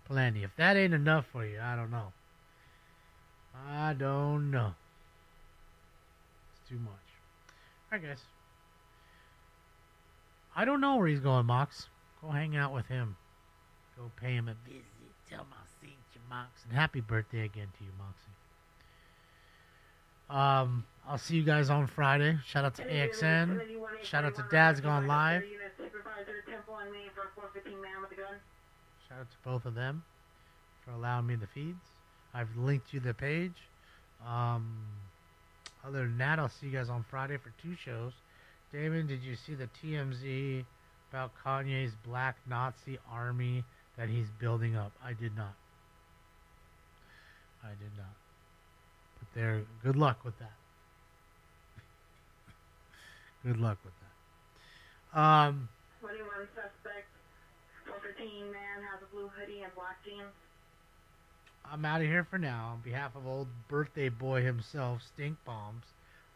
plenty. If that ain't enough for you, I don't know. I don't know. It's too much. Alright, guys. I don't know where he's going, Mox. Go hang out with him. Go pay him a visit. Tell him I'll see you, Mox. And happy birthday again to you, Moxie. I'll see you guys on Friday. Shout out to AXN. Shout out to Dad's Gone Live. Shout out to both of them for allowing me the feeds. I've linked you the page. Other than that, I'll see you guys on Friday for 2 shows. Damon, did you see the TMZ about Kanye's black Nazi army that he's building up? I did not. I did not. But there, good luck with that. Good luck with that.
21 suspect, 13 man has a blue hoodie and black jeans.
I'm out of here for now. On behalf of old birthday boy himself, Stink Bombs.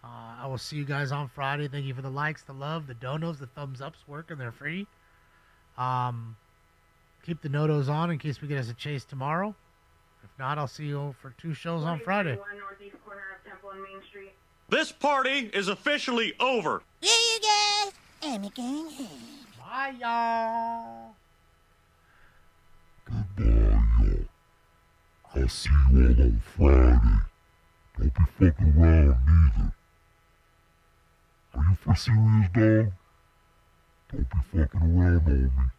I will see you guys on Friday. Thank you for the likes, the love, the donos, the thumbs ups working. They're free. Keep the notos on in case we get us a chase tomorrow. If not, I'll see you for 2 shows on Friday.
Northeast corner of Temple and Main Street.
This party is officially over.
Yeah, you guys. I'm going home.
Bye, y'all.
Goodbye, y'all. I'll see you all on Friday. Don't be fucking around neither. Are you for serious, dog? Don't be fucking around on me.